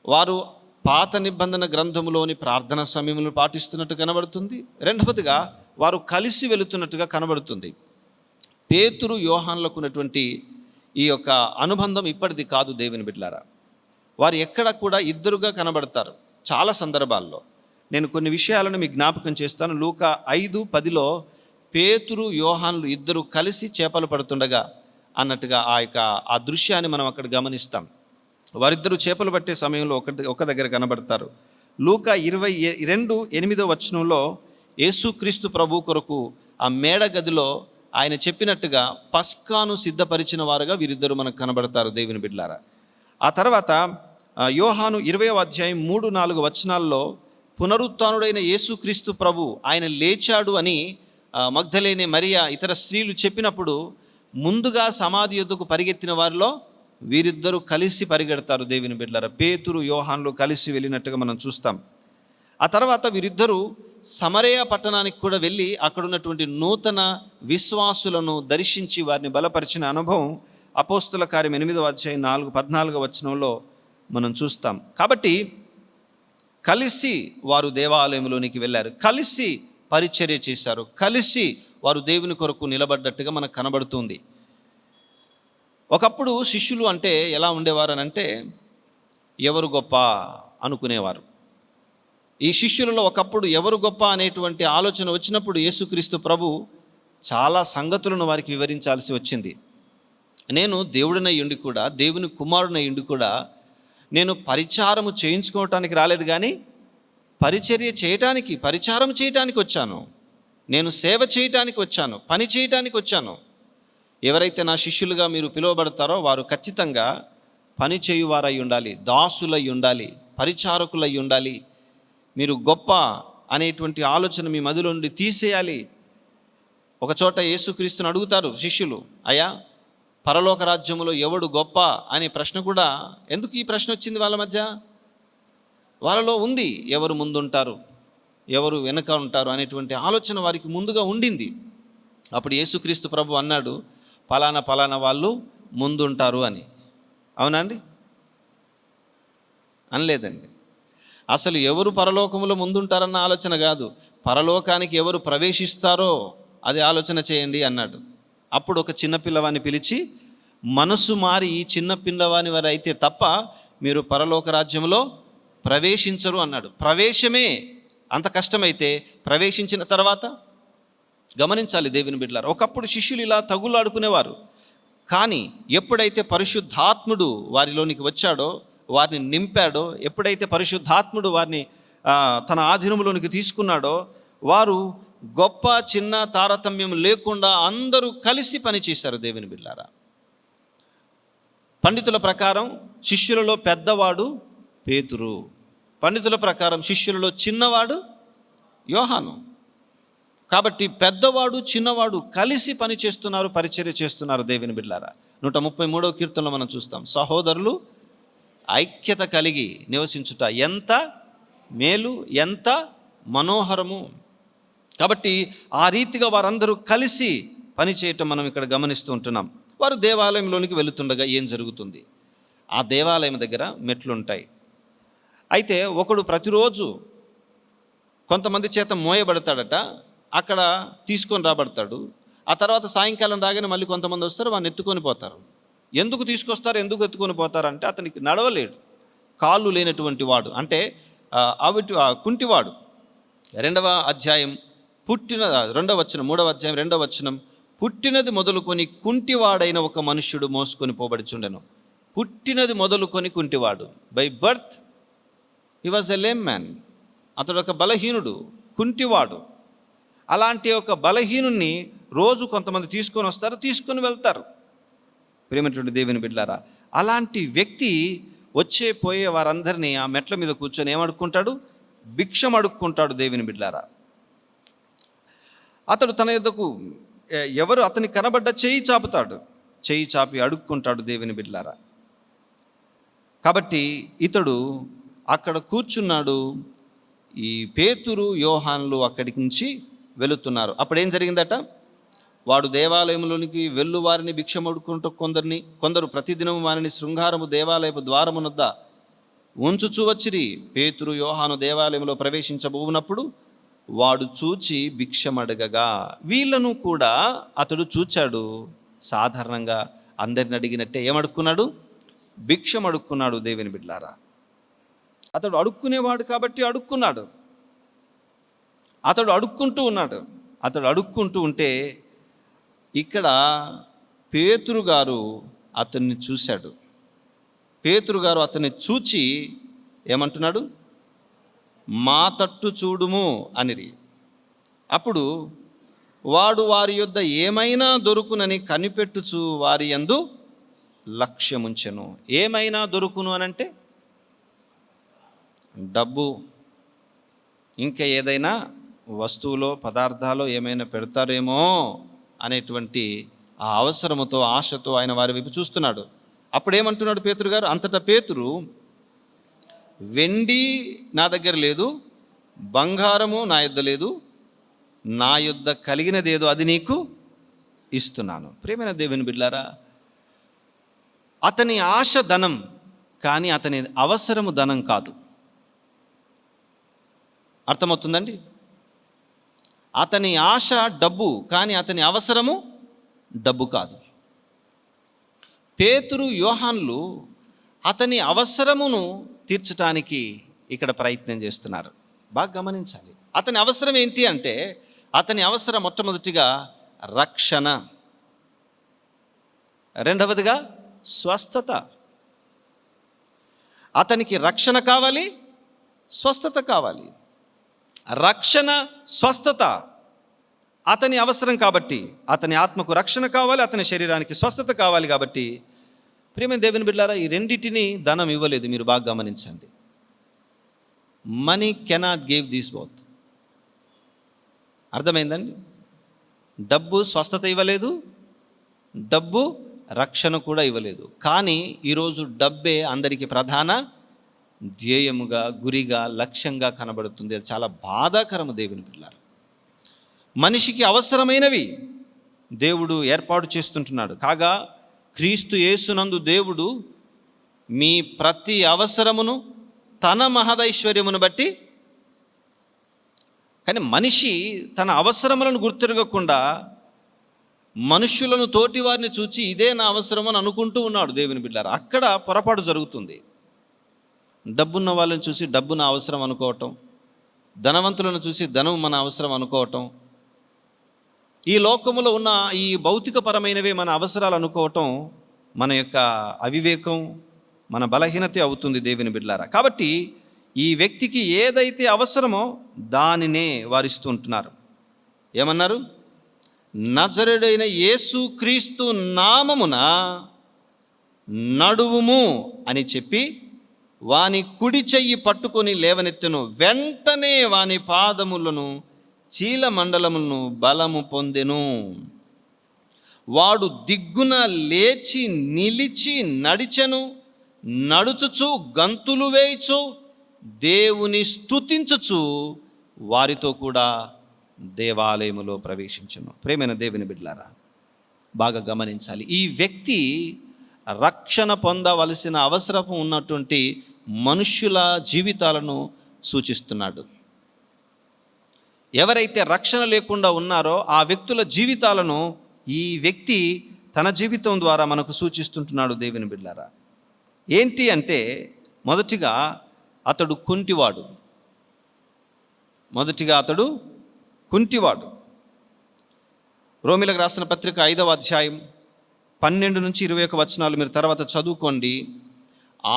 వారు పాత నిబంధన గ్రంథములోని ప్రార్థన సమయములను పాటిస్తున్నట్టు కనబడుతుంది. రెండవదిగా వారు కలిసి వెళుతున్నట్టుగా కనబడుతుంది. పేతురు యోహానులకు ఉన్నటువంటి ఈ యొక్క అనుబంధం ఇప్పటిది కాదు దేవుని బిడ్డలారా. వారు ఎక్కడ కూడా ఇద్దరుగా కనబడతారు. చాలా సందర్భాల్లో నేను కొన్ని విషయాలను మీకు జ్ఞాపకం చేస్తాను. లూకా 5:10 పేతురు యోహానులు ఇద్దరు కలిసి చేపలు పడుతుండగా అన్నట్టుగా ఆ దృశ్యాన్ని మనం అక్కడ గమనిస్తాం. వారిద్దరూ చేపలు పట్టే సమయంలో ఒక దగ్గర కనబడతారు. లూకా 22:8 యేసుక్రీస్తు ప్రభు కొరకు ఆ మేడ గదిలో ఆయన చెప్పినట్టుగా పస్కాను సిద్ధపరిచిన వారుగా వీరిద్దరూ మనకు కనబడతారు దేవుని బిడ్డలారా. ఆ తర్వాత యోహాను 20:3-4 పునరుత్థానుడైన యేసుక్రీస్తు ప్రభు ఆయన లేచాడు అని మగ్దలేనే మరియా ఇతర స్త్రీలు చెప్పినప్పుడు ముందుగా సమాధి యొద్దకు పరిగెత్తిన వారిలో వీరిద్దరూ కలిసి పరిగెడతారు దేవుని బిడ్డలారా. పేతురు యోహానులు కలిసి వెళ్ళినట్టుగా మనం చూస్తాం. ఆ తర్వాత వీరిద్దరూ సమరయ పట్టణానికి కూడా వెళ్ళి అక్కడ ఉన్నటువంటి నూతన విశ్వాసులను దర్శించి వారిని బలపరిచిన అనుభవం అపోస్తుల కార్యం 8:14 మనం చూస్తాం. కాబట్టి కలిసి వారు దేవాలయంలోనికి వెళ్ళారు, కలిసి పరిచర్య చేశారు, కలిసి వారు దేవుని కొరకు నిలబడ్డట్టుగా మనకు కనబడుతుంది. ఒకప్పుడు శిష్యులు అంటే ఎలా ఉండేవారు అంటే ఎవరు గొప్ప అనుకునేవారు. ఈ శిష్యులలో ఒకప్పుడు ఎవరు గొప్ప అనేటువంటి ఆలోచన వచ్చినప్పుడు యేసుక్రీస్తు ప్రభు చాలా సంగతులను వారికి వివరించాల్సి వచ్చింది. నేను దేవుడినై ఉండి కూడా, దేవుని కుమారునై ఉండి కూడా నేను పరిచారము చేయించుకోవటానికి రాలేదు, కానీ పరిచారం చేయటానికి వచ్చాను. నేను సేవ చేయటానికి వచ్చాను, పని చేయటానికి వచ్చాను. ఎవరైతే నా శిష్యులుగా మీరు పిలువబడతారో వారు ఖచ్చితంగా పని చేయువారై ఉండాలి, దాసులై ఉండాలి, పరిచారకులై ఉండాలి. మీరు గొప్ప అనేటువంటి ఆలోచన మీ మదిలో నుండి తీసేయాలి. ఒకచోట యేసుక్రీస్తుని అడుగుతారు శిష్యులు, అయ్యా పరలోక రాజ్యములో ఎవడు గొప్ప అనే ప్రశ్న కూడా, ఎందుకు ఈ ప్రశ్న వచ్చింది వాళ్ళ మధ్య? వాళ్ళలో ఉంది ఎవరు ముందుంటారు, ఎవరు వెనుక ఉంటారు అనేటువంటి ఆలోచన వారికి ముందుగా ఉండింది. అప్పుడు యేసుక్రీస్తు ప్రభు అన్నాడు, పలానా వాళ్ళు ముందుంటారు అని. అవునండి? అనలేదండి. అసలు ఎవరు పరలోకములో ముందుంటారన్న ఆలోచన కాదు, పరలోకానికి ఎవరు ప్రవేశిస్తారో అది ఆలోచన చేయండి అన్నాడు. అప్పుడు ఒక చిన్న పిల్లవాడిని పిలిచి, మనసు మారి ఈ చిన్న పిల్లవాని వారు అయితే తప్ప మీరు పరలోక రాజ్యంలో ప్రవేశించరు అన్నాడు. ప్రవేశమే అంత కష్టమైతే ప్రవేశించిన తర్వాత గమనించాలి దేవుని బిడ్డలారా. ఒకప్పుడు శిష్యులు ఇలా తగులాడుకునేవారు, కానీ ఎప్పుడైతే పరిశుద్ధాత్ముడు వారిలోనికి వచ్చాడో, వారిని నింపాడో, ఎప్పుడైతే పరిశుద్ధాత్ముడు వారిని తన ఆధీనంలోనికి తీసుకున్నాడో, వారు గొప్ప చిన్న తారతమ్యం లేకుండా అందరూ కలిసి పనిచేశారు దేవుని బిడ్డలారా. పండితుల ప్రకారం శిష్యులలో పెద్దవాడు పేతురు, పండితుల ప్రకారం శిష్యులలో చిన్నవాడు యోహాను. కాబట్టి పెద్దవాడు చిన్నవాడు కలిసి పని చేస్తున్నారు, పరిచర్య చేస్తున్నారు దేవుని బిడ్డలారా. 133వ కీర్తనలో మనం చూస్తాం, సహోదరులు ఐక్యత కలిగి నివసించుట ఎంత మేలు, ఎంత మనోహరము. కాబట్టి ఆ రీతిగా వారందరూ కలిసి పనిచేయటం మనం ఇక్కడ గమనిస్తూ ఉంటున్నాం. వారు దేవాలయంలోనికి వెళుతుండగా ఏం జరుగుతుంది? ఆ దేవాలయం దగ్గర మెట్లు ఉంటాయి. అయితే ఒకడు ప్రతిరోజు కొంతమంది చేత మోయబడతాడట, అక్కడ తీసుకొని రాబడతాడు. ఆ తర్వాత సాయంకాలం రాగానే మళ్ళీ కొంతమంది వస్తారు, వాడిని ఎత్తుకొని పోతారు. ఎందుకు తీసుకొస్తారు, ఎందుకు ఎత్తుకొని పోతారంటే అతనికి నడవలేడు, కాళ్ళు లేనటువంటి వాడు, అంటే కుంటివాడు. 2వ అధ్యాయం 3వ వచనం, పుట్టినది మొదలుకొని కుంటివాడైన ఒక మనుష్యుడు మోసుకొని పోబడిచుండెను. పుట్టినది మొదలుకొని కుంటివాడు, by birth he was a lame man. అతడు ఒక బలహీనుడు, కుంటివాడు. అలాంటి ఒక బలహీనుణ్ణి రోజు కొంతమంది తీసుకొని వస్తారు, తీసుకొని వెళ్తారు. ప్రేమటువంటి దేవుని బిడ్డలారా, అలాంటి వ్యక్తి వచ్చే పోయే వారందరినీ ఆ మెట్ల మీద కూర్చొని ఏమడుక్కుంటాడు? భిక్షం అడుక్కుంటాడు దేవుని బిడ్డలారా. అతడు తన యొద్దకు ఎవరు అతని కనబడ్డ చేయి చాపుతాడు, చేయి చాపి అడుక్కుంటాడు దేవుని బిడ్డలారా. కాబట్టి ఇతడు అక్కడ కూర్చున్నాడు. ఈ పేతురు యోహాన్లు అక్కడి నుంచి వెళుతున్నారు. అప్పుడు ఏం జరిగిందట? వాడు దేవాలయంలోనికి వెళ్ళు వారిని భిక్షం అడుక్కుంటూ కొందరు ప్రతిదినం వారిని శృంగారము దేవాలయపు ద్వారమునొద్ద ఉంచుచూ వచ్చిరి. పేతురు యోహాను దేవాలయంలో ప్రవేశించబోనప్పుడు వాడు చూచి భిక్షమడగగా వీళ్ళను కూడా అతడు చూచాడు. సాధారణంగా అందరిని అడిగినట్టే ఏమడుక్కున్నాడు? భిక్షం అడుక్కున్నాడు. దేవుని బిడ్డలారా, అతడు అడుక్కునేవాడు కాబట్టి అడుక్కున్నాడు. అతడు అడుక్కుంటూ ఉన్నాడు. అతడు అడుక్కుంటూ ఉంటే ఇక్కడ పేతురు గారు అతన్ని చూశాడు. పేతురు గారు అతన్ని చూచి ఏమంటున్నాడు? మా తట్టు చూడుము అనిరి. అప్పుడు వాడు వారి యొద్ద ఏమైనా దొరుకునని కనిపెట్టుచు వారి యందు లక్ష్యముంచెను. ఏమైనా దొరుకును అనంటే డబ్బు, ఇంకా ఏదైనా వస్తువులో పదార్థాలు ఏమైనా పెడతారేమో అనేటువంటి ఆ అవసరముతో ఆశతో ఆయన వారి వైపు చూస్తున్నాడు. అప్పుడేమంటున్నాడు పేతురు గారు? అంతటా పేతురు, వెండి నా దగ్గర లేదు, బంగారము నా యొద్ద లేదు, నా యొద్ద కలిగినదేదో అది నీకు ఇస్తున్నాను. ప్రియమైన దేవుని బిడ్డలారా, అతని ఆశ ధనం, కానీ అతని అవసరము ధనం కాదు. అర్థమవుతుందండి? అతని ఆశ డబ్బు, కానీ అతని అవసరము డబ్బు కాదు. పేతురు యోహాన్లు అతని అవసరమును తీర్చడానికి ఇక్కడ ప్రయత్నం చేస్తున్నారు. బాగా గమనించాలి. అతని అవసరం ఏంటి అంటే, అతని అవసరం మొట్టమొదటిగా రక్షణ, రెండవదిగా స్వస్థత. అతనికి రక్షణ కావాలి, స్వస్థత కావాలి. రక్షణ, స్వస్థత అతని అవసరం కాబట్టి, అతని ఆత్మకు రక్షణ కావాలి, అతని శరీరానికి స్వస్థత కావాలి. కాబట్టి ప్రియమైన దేవుని బిడ్డలారా, ఈ రెండింటిని ధనం ఇవ్వలేదు. మీరు బాగా గమనించండి. Money cannot give these both. అర్థమైందండి? డబ్బు స్వస్థత ఇవ్వలేదు, డబ్బు రక్షణ కూడా ఇవ్వలేదు. కానీ ఈరోజు డబ్బే అందరికీ ప్రధాన ధ్యేయముగా, గురిగా, లక్ష్యంగా కనబడుతుంది. అది చాలా బాధాకరము దేవుని బిడ్డలారా. మనిషికి అవసరమైనవి దేవుడు ఏర్పాటు చేస్తుంటున్నాడు. కాగా క్రీస్తు యేసునందు దేవుడు మీ ప్రతి అవసరమును తన మహదైశ్వర్యమును బట్టి, కానీ మనిషి తన అవసరములను గుర్తిరగకుండా మనుష్యులను, తోటి వారిని చూచి ఇదే నా అవసరం అని అనుకుంటూ ఉన్నాడు. దేవుని బిడ్డలారా, అక్కడ పొరపాటు జరుగుతుంది. డబ్బున్న వాళ్ళని చూసి డబ్బు నా అవసరం అనుకోవటం, ధనవంతులను చూసి ధనం మన అవసరం అనుకోవటం, ఈ లోకములో ఉన్న ఈ భౌతికపరమైనవే మన అవసరాలు అనుకోవటం మన యొక్క అవివేకం, మన బలహీనత అవుతుంది దేవుని బిడ్డలారా. కాబట్టి ఈ వ్యక్తికి ఏదైతే అవసరమో దానినే వారిస్తూ ఉంటున్నారు. ఏమన్నారు? నజరేయుడైన యేసు క్రీస్తు నామమున నడువుము అని చెప్పి వాని కుడి చెయ్యి పట్టుకొని లేవనెత్తెను. వెంటనే వాని పాదములను చీల మండలములను బలము పొందెను. వాడు దిగ్గున లేచి నిలిచి నడిచెను. నడుచుచు గంతులు వేయిచు దేవుని స్తుతించుచు వారితో కూడా దేవాలయములో ప్రవేశించెను. ప్రేమైన దేవుని బిడ్డలారా, బాగా గమనించాలి. ఈ వ్యక్తి రక్షణ పొందవలసిన అవసరం ఉన్నటువంటి మనుష్యుల జీవితాలను సూచిస్తున్నాడు. ఎవరైతే రక్షణ లేకుండా ఉన్నారో ఆ వ్యక్తుల జీవితాలను ఈ వ్యక్తి తన జీవితం ద్వారా మనకు సూచిస్తుంటున్నాడు. దేవుని బిడ్డలారా, ఏంటి అంటే, మొదటిగా అతడు కుంటివాడు. రోమీలకు రాసిన పత్రిక 5వ అధ్యాయం 12 నుంచి 21 వచనాలు మీరు తర్వాత చదువుకోండి.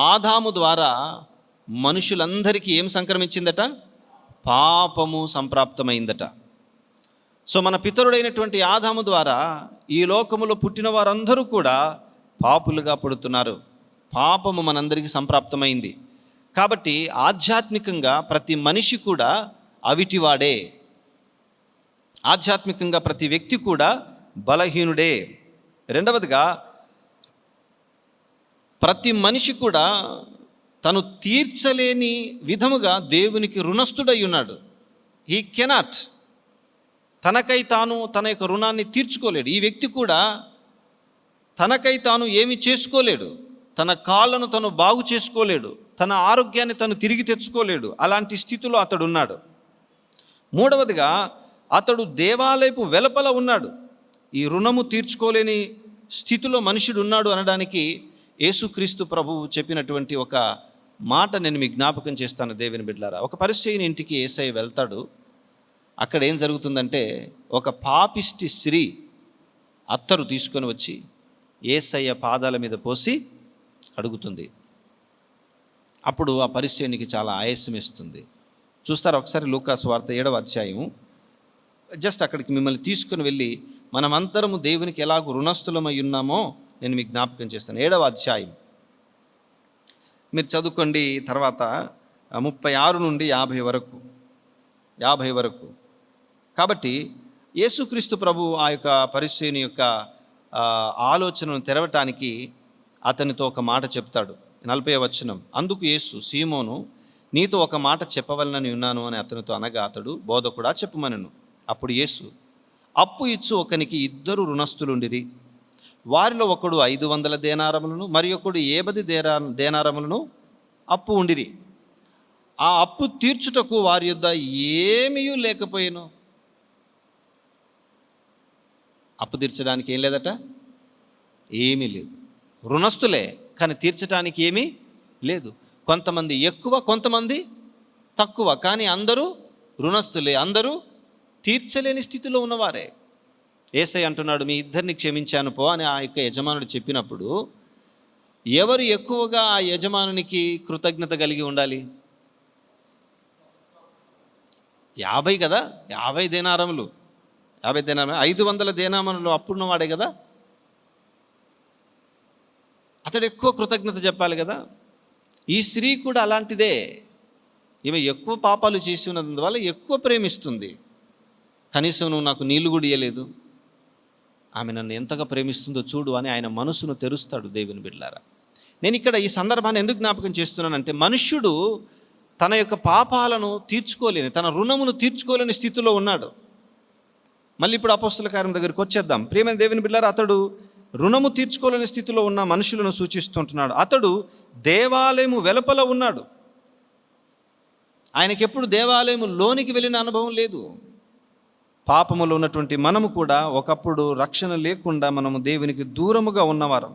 ఆదాము ద్వారా మనుషులందరికీ ఏం సంక్రమించిందట? పాపము సంప్రాప్తమైందట. సో మన పితరుడైనటువంటి ఆదాము ద్వారా ఈ లోకములో పుట్టిన వారందరూ కూడా పాపులుగా పుడుతున్నారు. పాపము మనందరికీ సంప్రాప్తమైంది. కాబట్టి ఆధ్యాత్మికంగా ప్రతి మనిషి కూడా అవిటివాడే. ఆధ్యాత్మికంగా ప్రతి వ్యక్తి కూడా బలహీనుడే. రెండవదిగా, ప్రతి మనిషి కూడా తను తీర్చలేని విధముగా దేవునికి రుణస్థుడై ఉన్నాడు. హీ కెనాట్, తనకై తాను తన యొక్క రుణాన్ని తీర్చుకోలేడు. ఈ వ్యక్తి కూడా తనకై తాను ఏమి చేసుకోలేడు. తన కాళ్ళను తను బాగు చేసుకోలేడు, తన ఆరోగ్యాన్ని తను తిరిగి తెచ్చుకోలేడు. అలాంటి స్థితిలో అతడు ఉన్నాడు. మూడవదిగా, అతడు దేవాలయపు వెలుపల ఉన్నాడు. ఈ రుణము తీర్చుకోలేని స్థితిలో మనుషుడు ఉన్నాడు అనడానికి యేసుక్రీస్తు ప్రభువు చెప్పినటువంటి ఒక మాట నేను మీకు జ్ఞాపకం చేస్తాను దేవుని బిడ్డలారా. ఒక పరిసయ్యుని ఇంటికి యేసయ్య వెళ్తాడు. అక్కడ ఏం జరుగుతుందంటే, ఒక పాపిష్టి స్త్రీ అత్తరు తీసుకొని వచ్చి యేసయ్య పాదాల మీద పోసి కడుగుతుంది. అప్పుడు ఆ పరిసయ్యునికి చాలా ఆయాసం వేస్తుంది. చూస్తారు ఒకసారి లూకా సువార్త 7వ అధ్యాయము. జస్ట్ అక్కడికి మిమ్మల్ని తీసుకుని వెళ్ళి మనమంతరము దేవునికి ఎలాగో రుణస్థులమై ఉన్నామో నేను మీకు జ్ఞాపకం చేస్తాను. 7వ అధ్యాయం మీరు చదువుకోండి. తర్వాత 36 నుండి 50 వరకు. కాబట్టి యేసుక్రీస్తు ప్రభు ఆ యొక్క పరిసయ్యుని యొక్క ఆలోచనను తెరవటానికి అతనితో ఒక మాట చెప్తాడు. 40వ వచనం. అందుకు యేసు, సీమోను, నీతో ఒక మాట చెప్పవలనని ఉన్నాను అని అతనితో అనగా, అతడు, బోధకుడా చెప్పుమనెను. అప్పుడు యేసు, అప్పు ఇచ్చు ఒకనికి 2 రుణస్థులుండిరి. వారిలో ఒకడు 500 దేనారములను మరి ఒకడు 50 దేనారములను అప్పు ఉండిరి. ఆ అప్పు తీర్చుటకు వారి యొద్ద ఏమీ లేకపోయాను. అప్పు తీర్చడానికి ఏం లేదట, ఏమీ లేదు. రుణస్థులే, కానీ తీర్చడానికి ఏమీ లేదు. కొంతమంది ఎక్కువ, కొంతమంది తక్కువ, కానీ అందరూ రుణస్థులే, అందరూ తీర్చలేని స్థితిలో ఉన్నవారే. యేసయ్య అంటున్నాడు, మీ ఇద్దరిని క్షమించాను పో అని ఆ యొక్క యజమానుడు చెప్పినప్పుడు ఎవరు ఎక్కువగా ఆ యజమానునికి కృతజ్ఞత కలిగి ఉండాలి? 50 కదా, 50 దేనారములు, 500 దేనారములు అప్పుడున్నవాడే కదా, అతడు ఎక్కువ కృతజ్ఞత చెప్పాలి కదా. ఈ స్త్రీ కూడా అలాంటిదే. ఈమె ఎక్కువ పాపాలు చేసి ఉన్నందువల్ల ఎక్కువ ప్రేమిస్తుంది. కనీసం నువ్వు నాకు నీళ్లు కూడా ఇయ్యలేదు, ఆమె నన్ను ఎంతగా ప్రేమిస్తుందో చూడు అని ఆయన మనసును తెరుస్తాడు దేవుని బిడ్డలారా. నేను ఇక్కడ ఈ సందర్భాన్ని ఎందుకు జ్ఞాపకం చేస్తున్నానంటే, మనుష్యుడు తన యొక్క పాపాలను తీర్చుకోలేని, తన రుణమును తీర్చుకోలేని స్థితిలో ఉన్నాడు. మళ్ళీ ఇప్పుడు అపోస్తల కార్యం దగ్గరికి వచ్చేద్దాం. ప్రియమైన దేవుని బిడ్డలారా, అతడు రుణము తీర్చుకోలేని స్థితిలో ఉన్న మనుషులను సూచిస్తుంటున్నాడు. అతడు దేవాలయము వెలుపల ఉన్నాడు. ఆయనకెప్పుడు దేవాలయము లోనికి వెళ్ళిన అనుభవం లేదు. పాపములో ఉన్నటువంటి మనము కూడా ఒకప్పుడు రక్షణ లేకుండా మనము దేవునికి దూరముగా ఉన్నవారం,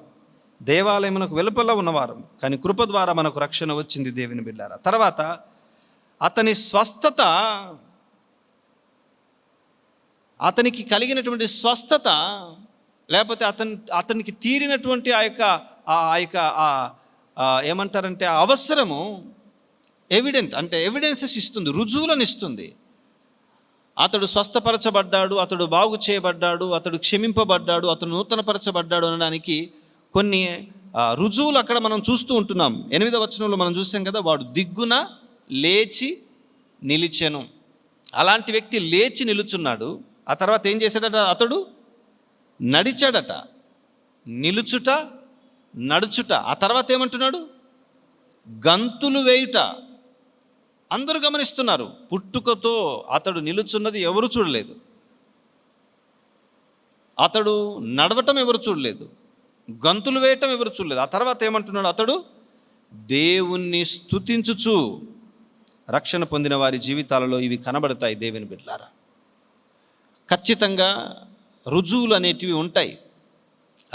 దేవాలయమునకు వెలుపల ఉన్నవారం. కానీ కృప ద్వారా మనకు రక్షణ వచ్చింది దేవుని బిడ్డారా. తర్వాత అతని స్వస్థత, అతనికి కలిగినటువంటి స్వస్థత, లేకపోతే అతనికి తీరినటువంటి ఆ యొక్క ఏమంటారంటే ఆ అవసరము ఎవిడెన్సెస్ ఇస్తుంది, రుజువులను ఇస్తుంది. అతడు స్వస్థపరచబడ్డాడు, అతడు బాగు చేయబడ్డాడు, అతడు క్షమింపబడ్డాడు, అతడు నూతనపరచబడ్డాడు అనడానికి కొన్ని రుజువులు అక్కడ మనం చూస్తూ ఉంటున్నాం. 8వ వచనంలో మనం చూసాం కదా, వాడు దిగ్గున లేచి నిలిచెను. అలాంటి వ్యక్తి లేచి నిలుచున్నాడు. ఆ తర్వాత ఏం చేశాడట? అతడు నడిచాడట. నిలుచుట, నడుచుట. ఆ తర్వాత ఏమంటున్నాడు? గంతులు వేయుట. అందరూ గమనిస్తున్నారు. పుట్టుకతో అతడు నిలుచున్నది ఎవరు చూడలేదు, అతడు నడవటం ఎవరు చూడలేదు, గంతులు వేయటం ఎవరు చూడలేదు. ఆ తర్వాత ఏమంటున్నాడు? అతడు దేవుణ్ణి స్తుతించుచు. రక్షణ పొందిన వారి జీవితాలలో ఇవి కనబడతాయి దేవుని బిడ్డలారా. ఖచ్చితంగా రుజువులు అనేటివి ఉంటాయి.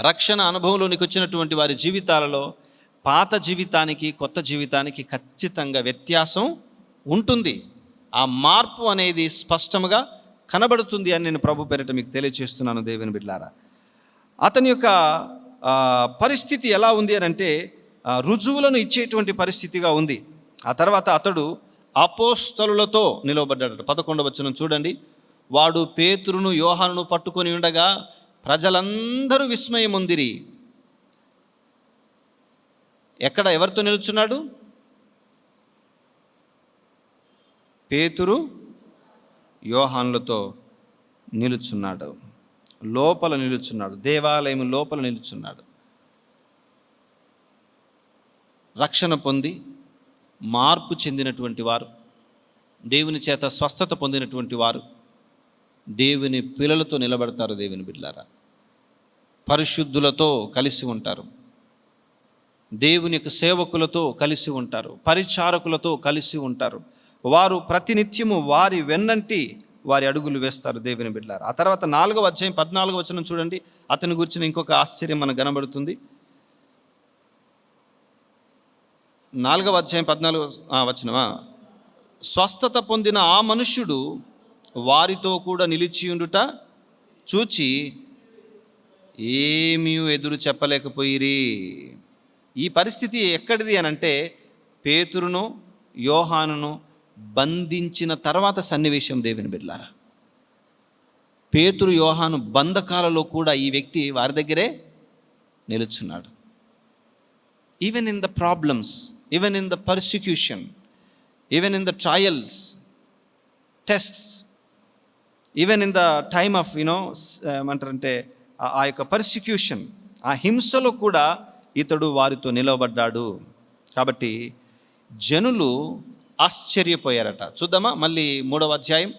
రక్షణ అనుభవంలోనికి వచ్చినటువంటి వారి జీవితాలలో పాత జీవితానికి కొత్త జీవితానికి ఖచ్చితంగా వ్యత్యాసం ఉంటుంది. ఆ మార్పు అనేది స్పష్టంగా కనబడుతుంది అని నేను ప్రభు పేరిట మీకు తెలియజేస్తున్నాను దేవుని బిడ్డలారా. అతని యొక్క పరిస్థితి ఎలా ఉంది అని అంటే, రుజువులను ఇచ్చేటువంటి పరిస్థితిగా ఉంది. ఆ తర్వాత అతడు అపోస్తలులతో నిలవబడ్డాడు. 11వ వచనం చూడండి. వాడు పేతురును యోహానును పట్టుకొని ఉండగా ప్రజలందరూ విస్మయముందిరి. ఎక్కడ ఎవరితో నిలుచున్నాడు? పేతురు యోహానులతో నిలుచున్నాడు. లోపల నిలుచున్నాడు, దేవాలయం లోపల నిలుచున్నాడు. రక్షణ పొంది మార్పు చెందినటువంటి వారు, దేవుని చేత స్వస్థత పొందినటువంటి వారు దేవుని పిల్లలతో నిలబడతారు. దేవుని బిడ్డలారా, పరిశుద్ధులతో కలిసి ఉంటారు. దేవుని యొక్క సేవకులతో కలిసి ఉంటారు, పరిచారకులతో కలిసి ఉంటారు. వారు ప్రతినిత్యము వారి వెన్నంటి వారి అడుగులు వేస్తారు దేవుని బిడ్డలారా. ఆ తర్వాత 4వ అధ్యాయం 14వ వచనం చూడండి. అతని గురించిన ఇంకొక ఆశ్చర్యం మనకు కనబడుతుంది. 4వ అధ్యాయం 14వ వచనమా, స్వస్థత పొందిన ఆ మనుష్యుడు వారితో కూడా నిలిచియుండుట చూచి ఏమీ ఎదురు చెప్పలేకపోయిరి. ఈ పరిస్థితి ఎక్కడిది అని అంటే పేతురును యోహానును బంధించిన తర్వాత సన్నివేశం దేవుని బిడ్డలారా. పేతురు యోహాను బంధకాలలో కూడా ఈ వ్యక్తి వారి దగ్గరే నిలుచున్నాడు. Even in the problems, even in the persecution, even in the trials, tests, even in the time of ఏమంటారంటే ఆ యొక్క పర్సిక్యూషన్, ఆ హింసలో కూడా ఇతడు వారితో నిలవబడ్డాడు. కాబట్టి జనులు ఆశ్చర్యపోయారట. చూద్దామా మళ్ళీ 3వ అధ్యాయం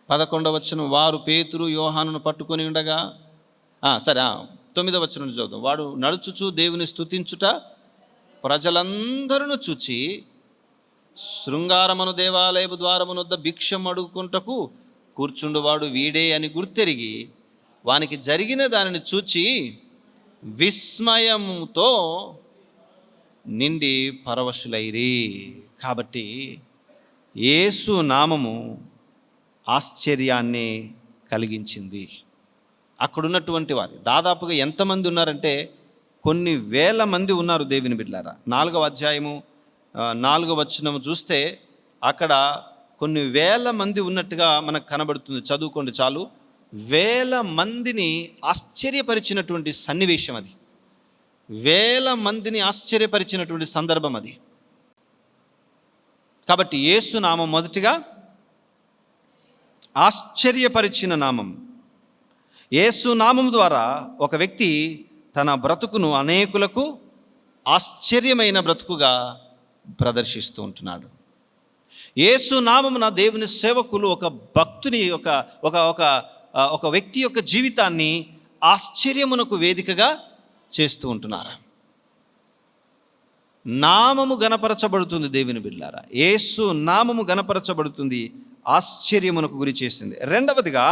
11వ వచనం. వారు పేతురు యోహానును పట్టుకొని ఉండగా, 9వ వచనం చూద్దాం. వాడు నడుచుచు దేవుని స్తుతించుట ప్రజలందరూ చూచి శృంగారమును దేవాలయపు ద్వారమునొద్ద భిక్షం అడుగుకుంటకు కూర్చుండువాడు వీడే అని గుర్తెరిగి వానికి జరిగిన దానిని చూచి విస్మయముతో నిండి పరవశులైరి. కాబట్టి యేసు నామము ఆశ్చర్యాన్ని కలిగించింది. అక్కడున్నటువంటి వారు దాదాపుగా ఎంతమంది ఉన్నారంటే కొన్ని వేల మంది ఉన్నారు దేవుని బిడ్డలారా. 4వ అధ్యాయము 4వ వచనము చూస్తే అక్కడ కొన్ని వేల మంది ఉన్నట్టుగా మనకు కనబడుతుంది. చదువుకోండి చాలు. వేల మందిని ఆశ్చర్యపరిచినటువంటి సన్నివేశం అది, వేల మందిని ఆశ్చర్యపరిచినటువంటి సందర్భం అది. కాబట్టి యేసు నామం మొదటిగా ఆశ్చర్యపరిచిన నామం. యేసు నామం ద్వారా ఒక వ్యక్తి తన బ్రతుకును అనేకులకు ఆశ్చర్యమైన బ్రతుకుగా ప్రదర్శిస్తూ ఉంటున్నాడు. యేసు నామమున దేవుని సేవకులు ఒక భక్తుని ఒక వ్యక్తి యొక్క జీవితాన్ని ఆశ్చర్యమునకు వేదికగా చేస్తూ ఉంటున్నారు. నామము గణపరచబడుతుంది దేవుని బిడ్డలారా. యేసు నామము గణపరచబడుతుంది, ఆశ్చర్యమునకు గురి చేసింది. రెండవదిగా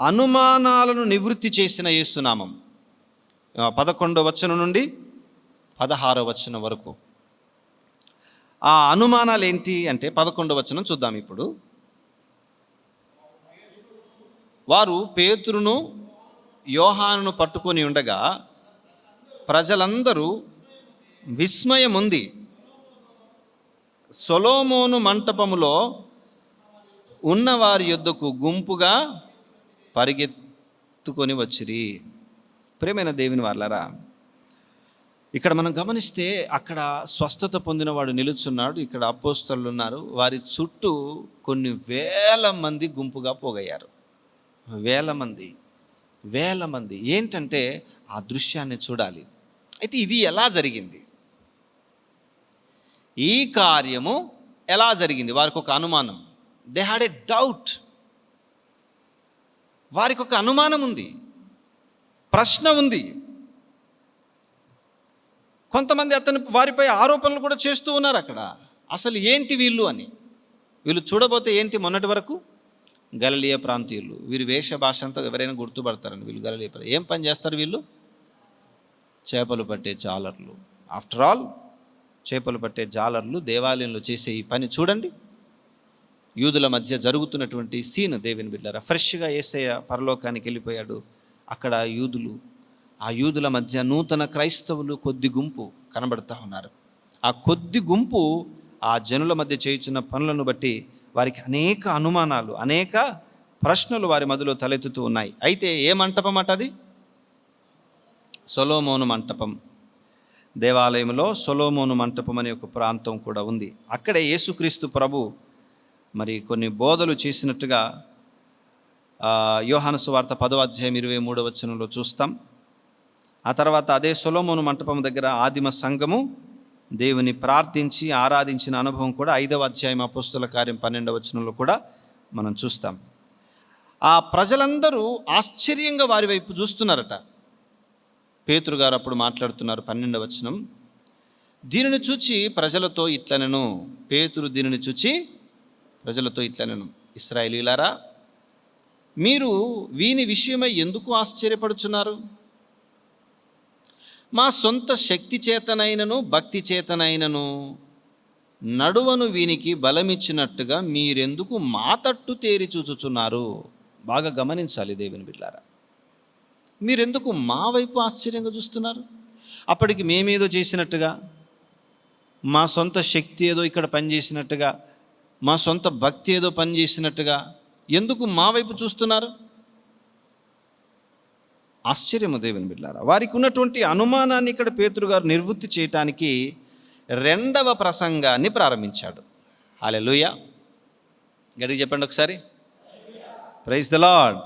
అనుమానాలను నివృత్తి చేసిన యేసు నామం. 11వ వచనం నుండి 16వ వచనం వరకు ఆ అనుమానాలు ఏంటి అంటే 11వ వచనం చూద్దాం ఇప్పుడు. వారు పేతురును యోహానును పట్టుకొని ఉండగా ప్రజలందరూ విస్మయముంది సొలొమోను మంటపములో ఉన్నవారి యొద్దకు గుంపుగా పరిగెత్తుకొని వచ్చిరి. ప్రియమైన దేవుని వాళ్ళారా, ఇక్కడ మనం గమనిస్తే అక్కడ స్వస్థత పొందినవాడు నిలుచున్నాడు, ఇక్కడ అపోస్తలులు ఉన్నారు. వారి చుట్టూ కొన్ని వేల మంది గుంపుగా పోగయ్యారు. వేల మంది ఏంటంటే ఆ దృశ్యాన్ని చూడాలి. అయితే ఇది ఎలా జరిగింది, ఈ కార్యము ఎలా జరిగింది? వారికి ఒక అనుమానం. They had a doubt. వారికి ఒక అనుమానం ఉంది, ప్రశ్న ఉంది. కొంతమంది వారిపై ఆరోపణలు కూడా చేస్తూ ఉన్నారు. అక్కడ అసలు ఏంటి వీళ్ళు అని. వీళ్ళు చూడబోతే ఏంటి, మొన్నటి వరకు గలిలయ ప్రాంతీయులు. వీరి వేష భాష అంతా ఎవరైనా గుర్తుపడతారండి. వీళ్ళు గలిలయ ఏం పని చేస్తారు వీళ్ళు? చేపలు పట్టే జాలర్లు. ఆఫ్టర్ ఆల్ చేపలు పట్టే జాలర్లు దేవాలయంలో చేసే ఈ పని చూడండి. యూదుల మధ్య జరుగుతున్నటువంటి సీన్ దేవుని బిడ్డలారా. ఫ్రెష్గా యేసయ్య పరలోకానికి వెళ్ళిపోయాడు. అక్కడ ఆ యూదుల మధ్య నూతన క్రైస్తవులు కొద్ది గుంపు కనబడుతూ ఉన్నారు. ఆ కొద్ది గుంపు ఆ జనుల మధ్య చేయుచున్న పనులను బట్టి వారికి అనేక అనుమానాలు, అనేక ప్రశ్నలు వారి మధ్యలో తలెత్తుతూ ఉన్నాయి. అయితే ఏ మంటపం అట అది? సొలొమోను మంటపం. దేవాలయంలో సొలొమోను మంటపం అనే ఒక ప్రాంతం కూడా ఉంది. అక్కడే యేసుక్రీస్తు ప్రభు మరి కొన్ని బోధలు చేసినట్టుగా యోహాను సువార్త 10వ అధ్యాయం 23వ వచనంలో చూస్తాం. ఆ తర్వాత అదే సొలొమోను మంటపం దగ్గర ఆదిమ సంఘము దేవుని ప్రార్థించి ఆరాధించిన అనుభవం కూడా 5వ అధ్యాయం అపోస్తల కార్యం 12వ వచనంలో కూడా మనం చూస్తాం. ఆ ప్రజలందరూ ఆశ్చర్యంగా వారి వైపు చూస్తున్నారట. పేతురు గారు అప్పుడు మాట్లాడుతున్నారు 12వ వచనం. దీనిని చూచి ప్రజలతో ఇట్లనెను, పేతురు దీనిని చూచి ప్రజలతో ఇట్లనెను, ఇశ్రాయేలీయులారా, మీరు వీని విషయమై ఎందుకు ఆశ్చర్యపడుచున్నారు? మా సొంత శక్తి చేతనైనను భక్తి చేతనైనను నడువను వీనికి బలమిచ్చినట్టుగా మీరెందుకు మా తట్టు తేరి చూచుచున్నారు? బాగా గమనించాలి దేవుని బిడ్డలారా. మీరెందుకు మా వైపు ఆశ్చర్యంగా చూస్తున్నారు? అప్పటికి మేమేదో చేసినట్టుగా, మా సొంత శక్తి ఏదో ఇక్కడ పనిచేసినట్టుగా, మా సొంత భక్తి ఏదో పనిచేసినట్టుగా ఎందుకు మా వైపు చూస్తున్నారు? ఆశ్చర్యము దేవుని బిడ్డలారా. వారికి ఉన్నటువంటి అనుమానాన్ని ఇక్కడ పేతురు గారు నిర్వృత్తి చేయటానికి 2వ ప్రసంగాన్ని ప్రారంభించాడు. హల్లెలూయా. గట్టిగా చెప్పండి ఒకసారి, ప్రైజ్ ద లార్డ్.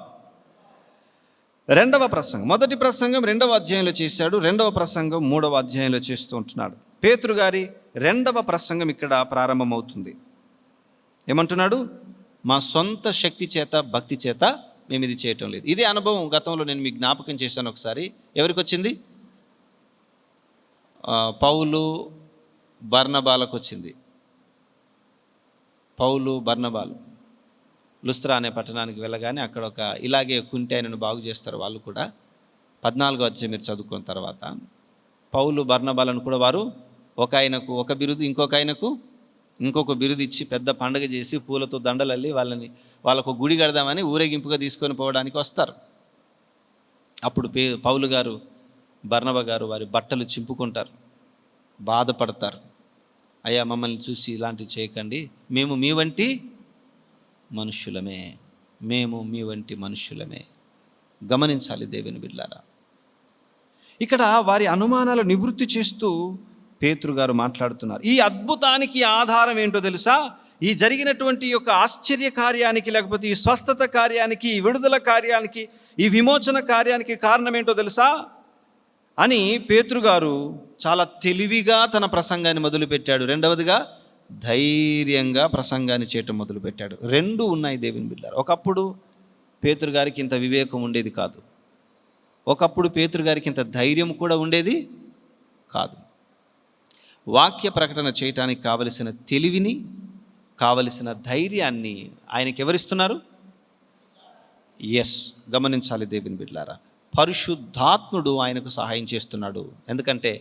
2వ ప్రసంగం, మొదటి ప్రసంగం 2వ అధ్యాయంలో చేశాడు, 2వ ప్రసంగం 3వ అధ్యాయంలో చేస్తూ ఉంటున్నాడు. పేతురు గారి 2వ ప్రసంగం ఇక్కడ ప్రారంభమవుతుంది. ఏమంటున్నాడు? మా సొంత శక్తి చేత భక్తి చేత మేము ఇది చేయటం లేదు. ఇదే అనుభవం గతంలో నేను మీకు జ్ఞాపకం చేశాను ఒకసారి. ఎవరికి వచ్చింది? పౌలు బర్నబాలకు వచ్చింది. పౌలు బర్నబాలు లుస్త్రా అనే పట్టణానికి వెళ్ళగానే అక్కడ ఒక ఇలాగే కుంటి ఆయనను బాగు చేస్తారు వాళ్ళు కూడా. 14వ అధ్యాయం మీరు చదువుకున్న తర్వాత పౌలు బర్నబాలను కూడా వారు ఒక ఆయనకు ఒక బిరుదు, ఇంకొక ఆయనకు ఇంకొక బిరుదు ఇచ్చి పెద్ద పండుగ చేసి పూలతో దండలల్లి వాళ్ళకు గుడి కడదామని ఊరేగింపుగా తీసుకొని పోవడానికి వస్తారు. అప్పుడు పౌలు గారు బర్నబా గారు వారి బట్టలు చింపుకుంటారు, బాధపడతారు. అయ్యా, మమ్మల్ని చూసి ఇలాంటివి చేయకండి, మేము మీ వంటి మనుష్యులమే, మేము మీ వంటి మనుష్యులమే. గమనించాలి దేవుని బిడ్డలారా. ఇక్కడ వారి అనుమానాలు నివృత్తి చేస్తూ పేతురు గారు మాట్లాడుతున్నారు. ఈ అద్భుతానికి ఆధారం ఏంటో తెలుసా? ఈ జరిగినటువంటి యొక్క ఆశ్చర్య కార్యానికి, లేకపోతే ఈ స్వస్థత కార్యానికి, ఈ విడుదల కార్యానికి, ఈ విమోచన కార్యానికి కారణం ఏంటో తెలుసా అని పేతురు గారు చాలా తెలివిగా తన ప్రసంగాన్ని మొదలుపెట్టాడు. 2వదిగా ధైర్యంగా ప్రసంగాన్ని చేయటం మొదలుపెట్టాడు. 2 ఉన్నాయి దేవుని బిడ్డలారా. ఒకప్పుడు పేతురు గారికి ఇంత వివేకం ఉండేది కాదు, ఒకప్పుడు పేతురు గారికి ఇంత ధైర్యం కూడా ఉండేది కాదు. వాక్య ప్రకటన చేయటానికి కావలసిన తెలివిని, కావలసిన ధైర్యాన్ని ఆయనకి ఎవరిస్తున్నారు? గమనించాలి దేవుని బిడ్డలారా. పరిశుద్ధాత్ముడు ఆయనకు సహాయం చేస్తున్నాడు. ఎందుకంటే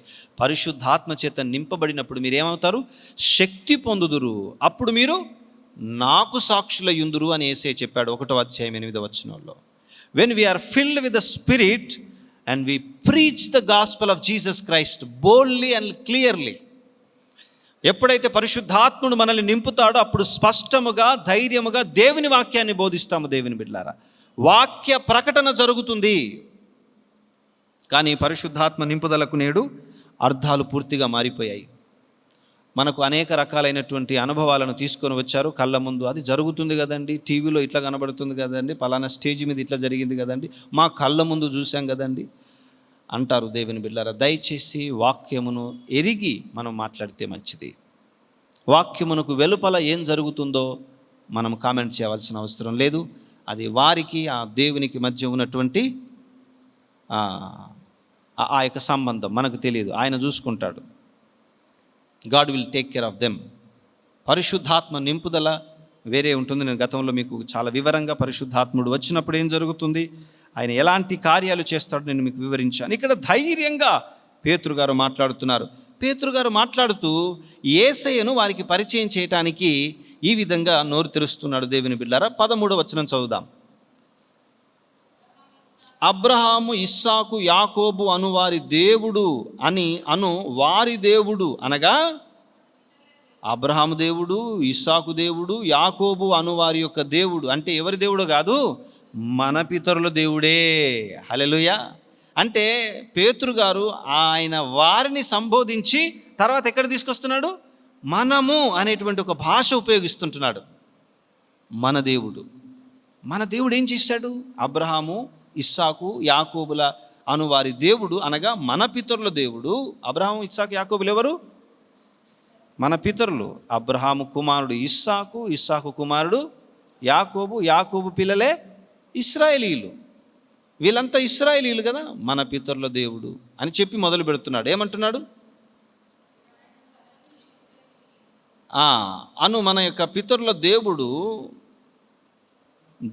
పరిశుద్ధాత్మ చేత నింపబడినప్పుడు మీరేమవుతారు? శక్తి పొందుదురు, అప్పుడు మీరు నాకు సాక్షులయ్యుందురు అని యేసయ్య చెప్పాడు 1వ అధ్యాయం 8వ వచనంలో. When we are filled with the Spirit and we preach the gospel of Jesus Christ boldly and clearly, ఎప్పుడైతే పరిశుద్ధాత్ముడు మనల్ని నింపుతాడో అప్పుడు స్పష్టముగా, ధైర్యముగా దేవుని వాక్యాన్ని బోధిస్తాము. దేవుని బిడ్డలారా, వాక్య ప్రకటన జరుగుతుంది. కానీ పరిశుద్ధాత్మ నింపుదలకు నేడు అర్థాలు పూర్తిగా మారిపోయాయి. మనకు అనేక రకాలైనటువంటి అనుభవాలను తీసుకొని వచ్చారు కళ్ళ ముందు. అది జరుగుతుంది కదండి, టీవీలో ఇట్లా కనబడుతుంది కదండి, పలానా స్టేజ్ మీద ఇట్లా జరిగింది కదండి, మా కళ్ళ ముందు చూసాం కదండి అంటారు. దేవుని బిడ్డలారా, దయచేసి వాక్యమును ఎరిగి మనం మాట్లాడితే మంచిది. వాక్యమునకు వెలుపల ఏం జరుగుతుందో మనం కామెంట్ చేయవలసిన అవసరం లేదు. అది వారికి ఆ దేవునికి మధ్య ఉన్నటువంటి ఆ యొక్క సంబంధం మనకు తెలియదు, ఆయన చూసుకుంటాడు. God will take care of them. పరిశుద్ధాత్మ నింపుదల వేరే ఉంటుంది. నేను గతంలో మీకు చాలా వివరంగా పరిశుద్ధాత్ముడు వచ్చినప్పుడు ఏం జరుగుతుంది, ఆయన ఎలాంటి కార్యాలు చేస్తాడో నేను మీకు వివరించాను. ఇక్కడ ధైర్యంగా పేతురు గారు మాట్లాడుతున్నారు. పేతురు గారు మాట్లాడుతూ యేసయ్యను వారికి పరిచయం చేయటానికి ఈ విధంగా నోరు తెరుస్తున్నాడు. దేవుని బిడ్డలారా, 13వ వచనం చదువుదాం. అబ్రహాము, ఇస్సాకు, యాకోబు అనువారి దేవుడు వారి దేవుడు అనగా అబ్రహాము దేవుడు, ఇస్సాకు దేవుడు, యాకోబు అనువారి యొక్క దేవుడు అంటే ఎవరి దేవుడు కాదు, మన పితరుల దేవుడే. హల్లెలూయా. అంటే పేతురు గారు ఆయన వారిని సంబోధించి తర్వాత ఎక్కడ తీసుకొస్తున్నాడు? మనము అనేటువంటి ఒక భాష ఉపయోగిస్తుంటున్నాడు. మన దేవుడు ఏం చేశాడు? అబ్రహాము, ఇస్సాకు, యాకోబుల అనువారి దేవుడు అనగా మన పితరుల దేవుడు. అబ్రహాము, ఇస్సాకు, యాకోబులు ఎవరు? మన పితరులు. అబ్రహాము కుమారుడు ఇస్సాకు, ఇస్సాకు కుమారుడు యాకోబు, యాకోబు పిల్లలే ఇశ్రాయేలీయులు. వీళ్ళంతా ఇశ్రాయేలీయులు కదా. మన పితరుల దేవుడు అని చెప్పి మొదలు పెడుతున్నాడు. ఏమంటున్నాడు? మన యొక్క పితరుల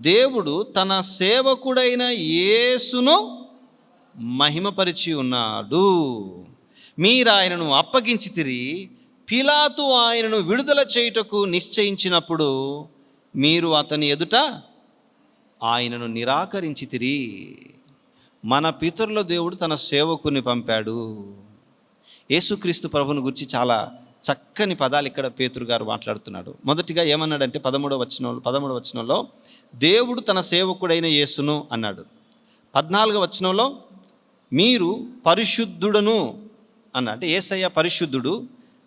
దేవుడు తన సేవకుడైన యేసును మహిమపరిచి ఉన్నాడు. మీరు ఆయనను అప్పగించితిరి. పిలాతు ఆయనను విడుదల చేయుటకు నిశ్చయించినప్పుడు మీరు అతని ఎదుట ఆయనను నిరాకరించితిరి. మన పితరుల దేవుడు తన సేవకుని పంపాడు. యేసుక్రీస్తు ప్రభుని గురించి చాలా చక్కని పదాలు ఇక్కడ పేతురు గారు మాట్లాడుతున్నాడు. మొదటిగా ఏమన్నాడంటే 13వ వచనంలో దేవుడు తన సేవకుడైన యేసును అన్నాడు. 14వ వచనంలో మీరు పరిశుద్ధుడను అన్న, అంటే యేసయ్య పరిశుద్ధుడు.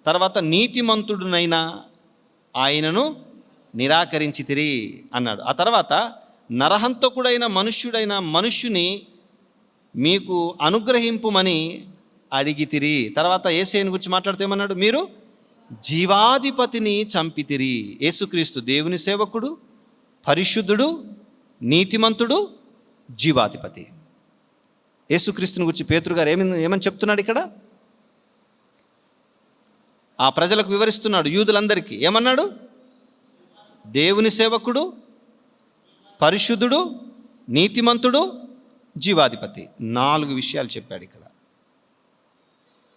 తర్వాత నీతిమంతుడునైన ఆయనను నిరాకరించితిరి అన్నాడు. ఆ తర్వాత నరహంతకుడైన మనుష్యుని మీకు అనుగ్రహింపుమని అడిగితిరి. తర్వాత యేసయ్యను గురించి మాట్లాడుతూ ఏమన్నాడు? మీరు జీవాధిపతిని చంపితిరి. యేసుక్రీస్తు దేవుని సేవకుడు, పరిశుద్ధుడు, నీతిమంతుడు, జీవాధిపతి. యేసుక్రీస్తుని గురించి పేతురు గారు ఏమని చెప్తున్నాడు ఇక్కడ? ఆ ప్రజలకు వివరిస్తున్నాడు, యూదులందరికీ. ఏమన్నాడు? దేవుని సేవకుడు, పరిశుద్ధుడు, నీతిమంతుడు, జీవాధిపతి. 4 విషయాలు చెప్పాడు ఇక్కడ.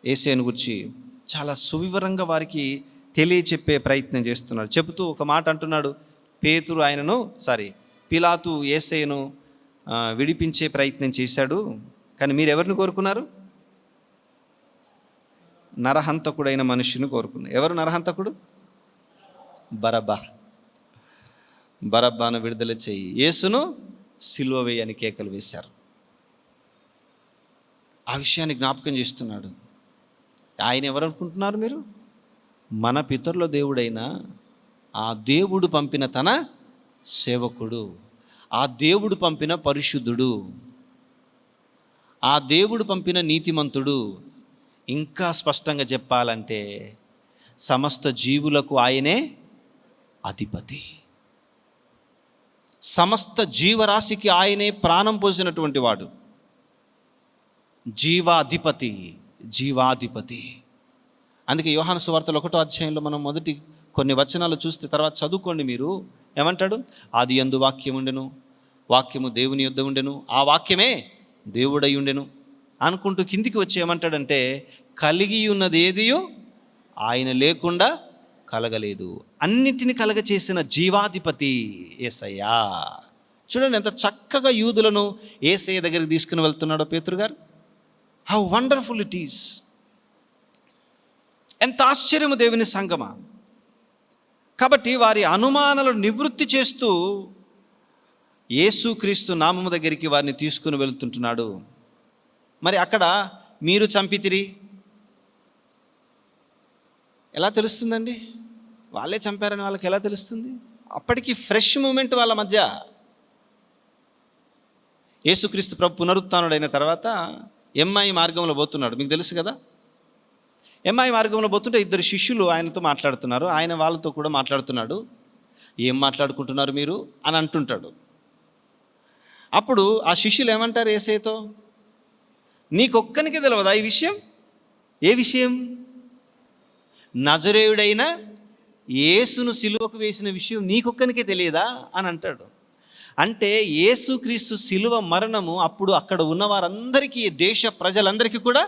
యేసయ్యను గురించి చాలా సువివరంగా వారికి తెలియచెప్పే ప్రయత్నం చేస్తున్నాడు. చెబుతూ ఒక మాట అంటున్నాడు, పిలాతు యేసయ్యను విడిపించే ప్రయత్నం చేశాడు, కానీ మీరు ఎవరిని కోరుకున్నారు? నరహంతకుడైన మనుష్యుని కోరుకున్నారు. ఎవరు నరహంతకుడు? బరబ్బాను విడుదల చేయి, యేసును సిలువ వేయని కేకలు వేశారు. ఆ విషయాన్ని జ్ఞాపకం చేస్తున్నాడు. ఆయన ఎవరు అనుకుంటున్నారు మీరు? మన పితరుల దేవుడైన ఆ దేవుడు పంపిన తన సేవకుడు, ఆ దేవుడు పంపిన పరిశుద్ధుడు, ఆ దేవుడు పంపిన నీతిమంతుడు. ఇంకా స్పష్టంగా చెప్పాలంటే సమస్త జీవులకు ఆయనే అధిపతి. సమస్త జీవరాశికి ఆయనే ప్రాణం పోసినటువంటి వాడు. జీవాధిపతి. అందుకే యోహాను సువార్తలో 1వ అధ్యాయంలో మనం మొదటి కొన్ని వచనాలు చూస్తే తర్వాత చదువుకోండి మీరు. ఏమంటాడు? ఆది యందు వాక్యం ఉండెను, వాక్యము దేవుని యొద్ద ఉండెను, ఆ వాక్యమే దేవుడై ఉండెను అనుకుంటూ కిందికి వచ్చి ఏమంటాడంటే, కలిగి ఉన్నది ఏదియో ఆయన లేకుండా కలగలేదు. అన్నిటిని కలగచేసిన జీవాధిపతి యేసయ్య. చూడండి ఎంత చక్కగా యూదులను యేసయ్య దగ్గరికి తీసుకుని వెళ్తున్నాడో పేతురు గారు. How wonderful it is. ఎంత ఆశ్చర్యము దేవుని సంగమా. కాబట్టి వారి అనుమానాలను నివృత్తి చేస్తూ యేసుక్రీస్తు నామము దగ్గరికి వారిని తీసుకుని వెళ్తుంటున్నాడు. మరి అక్కడ మీరు చంపితిరి ఎలా తెలుస్తుందండి? వాళ్ళే చంపారని వాళ్ళకి ఎలా తెలుస్తుంది? అప్పటికి ఫ్రెష్ మూమెంట్ వాళ్ళ మధ్య. యేసుక్రీస్తు ప్రభు పునరుత్థానుడైన తర్వాత ఎమ్మాయి మార్గంలో పోతున్నాడు, మీకు తెలుసు కదా. ఎమ్మాయి మార్గంలో పోతుంటే 2 శిష్యులు ఆయనతో మాట్లాడుతున్నారు. ఆయన వాళ్ళతో కూడా మాట్లాడుతున్నాడు. ఏం మాట్లాడుకుంటున్నారు మీరు అని అంటుంటాడు. అప్పుడు ఆ శిష్యులు ఏమంటారు యేసయ్యతో? నీకొక్కనికి తెలియదా ఈ విషయం? ఏ విషయం? నజరేయుడైన యేసును సిలువకు వేసిన విషయం నీకొక్కనికే తెలియదా అని అంటాడు. అంటే యేసుక్రీస్తు సిలువ మరణము అప్పుడు అక్కడ ఉన్న వారందరికీ, దేశ ప్రజలందరికీ కూడా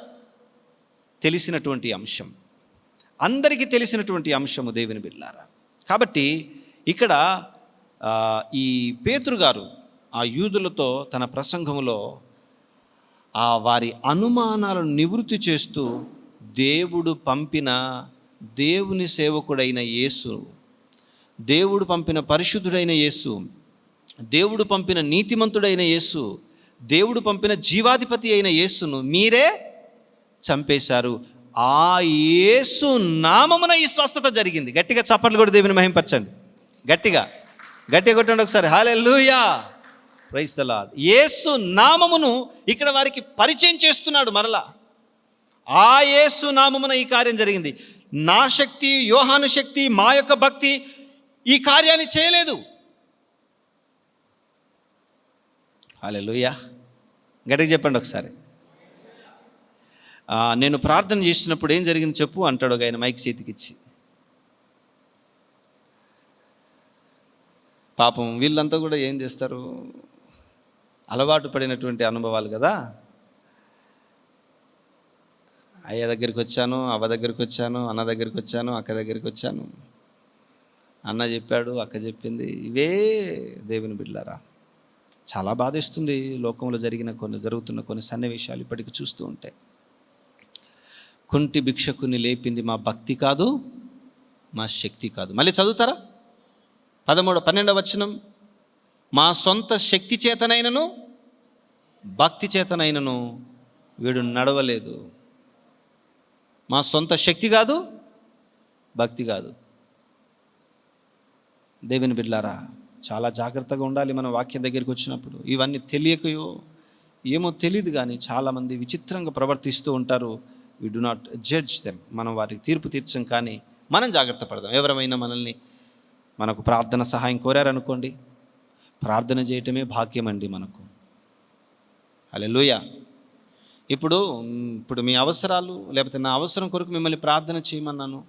తెలిసినటువంటి అంశం. అందరికీ తెలిసినటువంటి అంశము దేవుని బిడ్డలారా. కాబట్టి ఇక్కడ ఈ పేతురు గారు ఆ యూదులతో తన ప్రసంగంలో ఆ వారి అనుమానాలను నివృత్తి చేస్తూ దేవుడు పంపిన దేవుని సేవకుడైన యేసు, దేవుడు పంపిన పరిశుద్ధుడైన యేసు, దేవుడు పంపిన నీతిమంతుడైన యేసు, దేవుడు పంపిన జీవాధిపతి అయిన యేసును మీరే చంపేశారు. ఆ యేసు నామమున ఈ స్వస్థత జరిగింది. గట్టిగా చప్పట్లు కూడా దేవుని మహింపరచండి. గట్టిగా కొట్టండి ఒకసారి. హల్లెలూయా, ప్రైజ్ ది లార్డ్. యేసు నామమును ఇక్కడ వారికి పరిచయం చేస్తున్నాడు మరలా. ఆ యేసు నామమున ఈ కార్యం జరిగింది. నా శక్తి, యోహాను శక్తి, మా యొక్క భక్తి ఈ కార్యాన్ని చేయలేదు. హల్లెలూయా, గట్టిగా చెప్పండి ఒకసారి. నేను ప్రార్థన చేసినప్పుడు ఏం జరిగింది చెప్పు అంటాడు ఒక ఆయన మైక్ చేతికిచ్చి. పాపం వీళ్ళంతా కూడా ఏం చేస్తారు, అలవాటు పడినటువంటి అనుభవాలు కదా. అయ్య దగ్గరికి వచ్చాను, అవ్వ దగ్గరికి వచ్చాను, అన్న దగ్గరికి వచ్చాను, అక్క దగ్గరికి వచ్చాను, అన్న చెప్పాడు, అక్క చెప్పింది, ఇవే దేవుని బిడ్డలారా. చాలా బాధేస్తుంది లోకంలో జరుగుతున్న కొన్ని సన్నివేశాలు ఇప్పటికి చూస్తూ ఉంటాయి. కుంటి భిక్షకుని లేపింది మా భక్తి కాదు, మా శక్తి కాదు. మళ్ళీ చదువుతారా 12వ వచనం, మా సొంత శక్తి చేతనైనను భక్తి చేతనైనను వీడు నడవలేదు. మా సొంత శక్తి కాదు, భక్తి కాదు. దేవుని బిడ్డలారా, చాలా జాగ్రత్తగా ఉండాలి మనం వాక్యం దగ్గరికి వచ్చినప్పుడు. ఇవన్నీ తెలియకయో ఏమో తెలియదు కానీ చాలామంది విచిత్రంగా ప్రవర్తిస్తూ ఉంటారు. We do not judge them. మనం వారికి తీర్పు తీర్చం, కానీ మనం జాగ్రత్త పడదాం. ఎవరైనా మనకు ప్రార్థన సహాయం కోరారనుకోండి, ప్రార్థన చేయటమే భాగ్యం అండి మనకు. హల్లెలూయా. ఇప్పుడు మీ అవసరాలు, లేకపోతే నా అవసరం కొరకు మిమ్మల్ని ప్రార్థన చేయమన్నాను,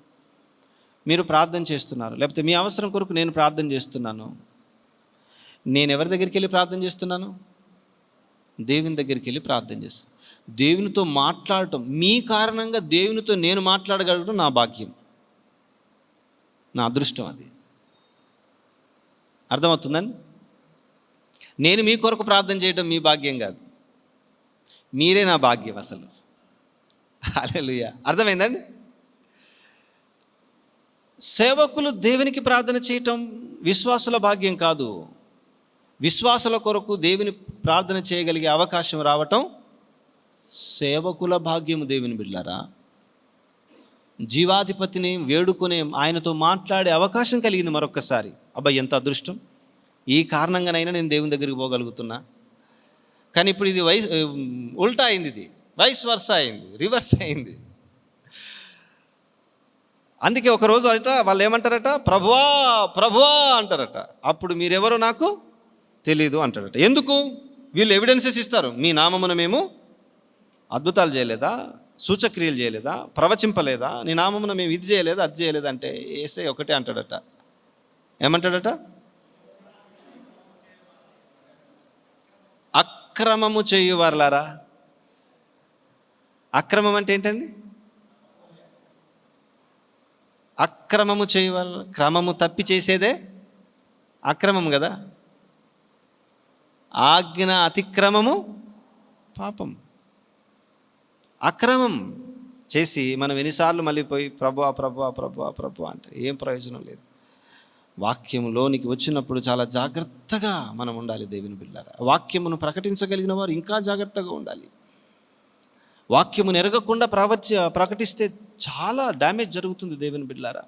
మీరు ప్రార్థన చేస్తున్నారు. లేకపోతే మీ అవసరం కొరకు నేను ప్రార్థన చేస్తున్నాను. నేను ఎవరి దగ్గరికి వెళ్ళి ప్రార్థన చేస్తున్నాను? దేవుని దగ్గరికి వెళ్ళి ప్రార్థన చేస్తాను. దేవునితో మాట్లాడటం, మీ కారణంగా దేవునితో నేను మాట్లాడగలగడం నా భాగ్యం, నా అదృష్టం. అది అర్థమవుతుందండి? నేను మీ కొరకు ప్రార్థన చేయడం మీ భాగ్యం కాదు, మీరే నా భాగ్యం అసలు. హల్లెలూయా. అర్థమైందండి? సేవకులు దేవునికి ప్రార్థన చేయటం విశ్వాసుల భాగ్యం కాదు. విశ్వాసుల కొరకు దేవుని ప్రార్థన చేయగలిగే అవకాశం రావటం సేవకుల భాగ్యము. దేవుని బిడ్డలారా, జీవాధిపతిని వేడుకునే, ఆయనతో మాట్లాడే అవకాశం కలిగింది మరొక్కసారి. అబ్బాయి ఎంత అదృష్టం! ఈ కారణంగానైనా నేను దేవుని దగ్గరికి పోగలుగుతున్నా. కానీ ఇప్పుడు ఇది ఉల్టా అయింది, ఇది వైస్ వర్స అయింది, రివర్స్ అయింది. అందుకే ఒకరోజు వాళ్ళు ఏమంటారట, ప్రభువా ప్రభువా అంటారట. అప్పుడు మీరెవరో నాకు తెలీదు అంటారట. ఎందుకు? వీళ్ళు ఎవిడెన్సెస్ ఇస్తారు. మీ నామమున మేము అద్భుతాలు చేయలేదా, సూచక్రియలు చేయలేదా, ప్రవచింపలేదా, నీ నామమున మేము ఇది చేయలేదా, అది చేయలేదా అంటే యేసయ్య ఒకటే అంటాడట. ఏమంటాడట? అక్రమము చేయువారులారా. అక్రమం అంటే ఏంటండి? అక్రమము చేయవాళ్ళు, క్రమము తప్పి చేసేదే అక్రమం కదా. ఆజ్ఞ అతిక్రమము పాపం. అక్రమం చేసి మనం ఎన్నిసార్లు మళ్ళీ పోయి ప్రభువా ప్రభువా ప్రభువా ప్రభువా అంటే ఏం ప్రయోజనం లేదు. వాక్యంలోనికి వచ్చినప్పుడు చాలా జాగ్రత్తగా మనం ఉండాలి. దేవుని బిడ్డలారా, వాక్యమును ప్రకటించగలిగిన వారు ఇంకా జాగ్రత్తగా ఉండాలి. వాక్యమును ఎరగకుండా ప్రకటిస్తే చాలా డ్యామేజ్ జరుగుతుంది. దేవుని బిడ్డలారా,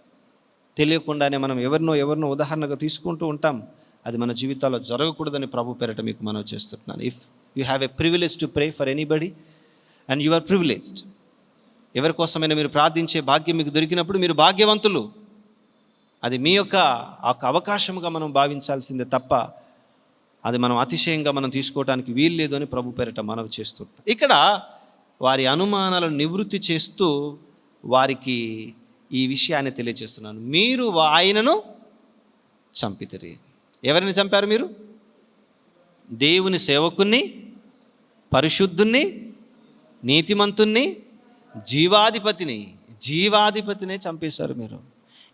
తెలియకుండానే మనం ఎవరినో ఉదాహరణగా తీసుకుంటూ ఉంటాం. అది మన జీవితాల్లో జరగకూడదని ప్రభు పేరట మీకు మనవి చేస్తున్నాను. If you have a privilege to pray for anybody and you are privileged, ఎవరి కోసమైనా మీరు ప్రార్థించే భాగ్యం మీకు దొరికినప్పుడు మీరు భాగ్యవంతులు. అది మీ యొక్క అవకాశంగా మనం భావించాల్సిందే తప్ప అది మనం అతిశయంగా మనం తీసుకోవడానికి వీలు లేదు అని ప్రభు పేరట మనవి చేస్తున్నాం. ఇక్కడ వారి అనుమానాలను నివృత్తి చేస్తూ వారికి ఈ విషయాన్ని తెలియజేస్తున్నాను. మీరు ఆయనను చంపితిరి. ఎవరిని చంపారు మీరు? దేవుని సేవకుణ్ణి, పరిశుద్ధుణ్ణి, నీతిమంతుణ్ణి, జీవాధిపతినే చంపేశారు మీరు.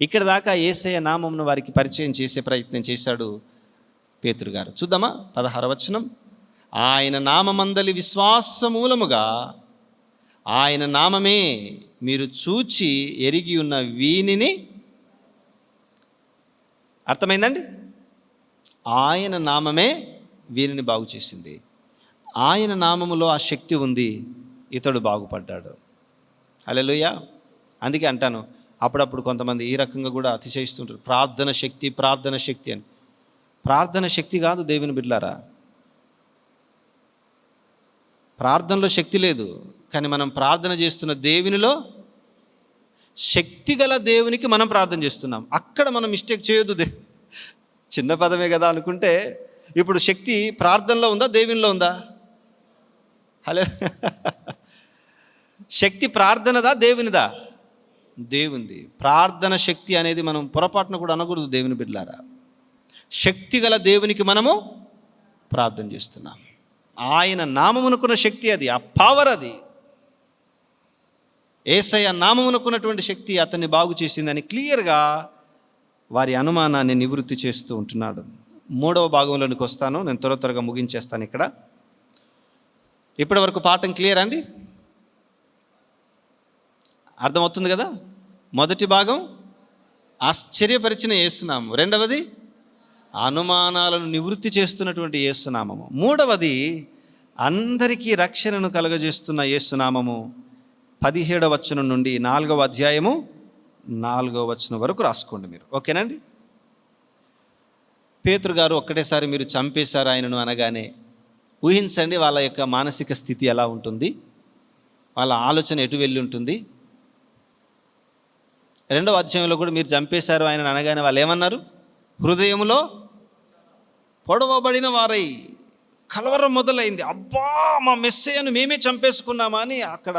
ఇక్కడ దాకా యేసయ్య నామమును వారికి పరిచయం చేసే ప్రయత్నం చేశాడు పేతురు గారు. చూద్దామా 16వ వచనం. ఆయన నామమందలి విశ్వాసమూలముగా ఆయన నామమే మీరు చూచి ఎరిగి ఉన్న వీనిని. అర్థమైందండి? ఆయన నామమే వీరిని బాగు చేసింది. ఆయన నామములో ఆ శక్తి ఉంది. ఇతడు బాగుపడ్డాడు. హల్లెలూయా. అందుకే అంటాను, అప్పుడప్పుడు కొంతమంది ఈ రకంగా కూడా అతిశయిస్తుంటారు, ప్రార్థన శక్తి అని. ప్రార్థన శక్తి కాదు దేవుని బిడ్డలారా. ప్రార్థనలో శక్తి లేదు, కానీ మనం ప్రార్థన చేస్తున్న దేవునిలో శక్తి గల దేవునికి మనం ప్రార్థన చేస్తున్నాం. అక్కడ మనం మిస్టేక్ చేయొద్దు. చిన్న పదమే కదా అనుకుంటే, ఇప్పుడు శక్తి ప్రార్థనలో ఉందా, దేవునిలో ఉందా? హలో, శక్తి ప్రార్థనదా దేవునిదా? దేవునిది. ప్రార్థన శక్తి అనేది మనం పొరపాటున కూడా అనకూడదు దేవుని బిడ్డలారా. శక్తి గల దేవునికి మనము ప్రార్థన చేస్తున్నాం. ఆయన నామమునకున్న శక్తి అది, ఆ పవర్ అది. యేసయ్య నామమునకున్నటువంటి శక్తి అతన్ని బాగు చేసిందని క్లియర్గా వారి అనుమానాన్ని నివృత్తి చేస్తూ ఉంటున్నాడు. 3వ భాగంలోనికి వస్తాను, నేను త్వరగా ముగించేస్తాను. ఇక్కడ ఇప్పటి వరకు పాఠం క్లియర్ అండి? అర్థమవుతుంది కదా? మొదటి భాగం ఆశ్చర్యపరిచిన యేసునామం, రెండవది అనుమానాలను నివృత్తి చేస్తున్నటువంటి యేసునామము, మూడవది అందరికీ రక్షణను కలుగజేస్తున్న యేసునామము. 17వ వచనం నుండి 4వ అధ్యాయము 4వ వచనం వరకు రాసుకోండి మీరు, ఓకేనండి? పేతురు గారు ఒక్కటేసారి మీరు చంపేశారు ఆయనను అనగానే ఊహించండి వాళ్ళ యొక్క మానసిక స్థితి ఎలా ఉంటుంది, వాళ్ళ ఆలోచన ఎటు వెళ్ళి ఉంటుంది. 2వ అధ్యాయంలో కూడా మీరు చంపేశారు ఆయన అనగానే వాళ్ళు ఏమన్నారు? హృదయంలో పొడవబడిన వారై కలవరం మొదలైంది. అబ్బా, మా మెస్సేయను మేమే చంపేసుకున్నామా అని అక్కడ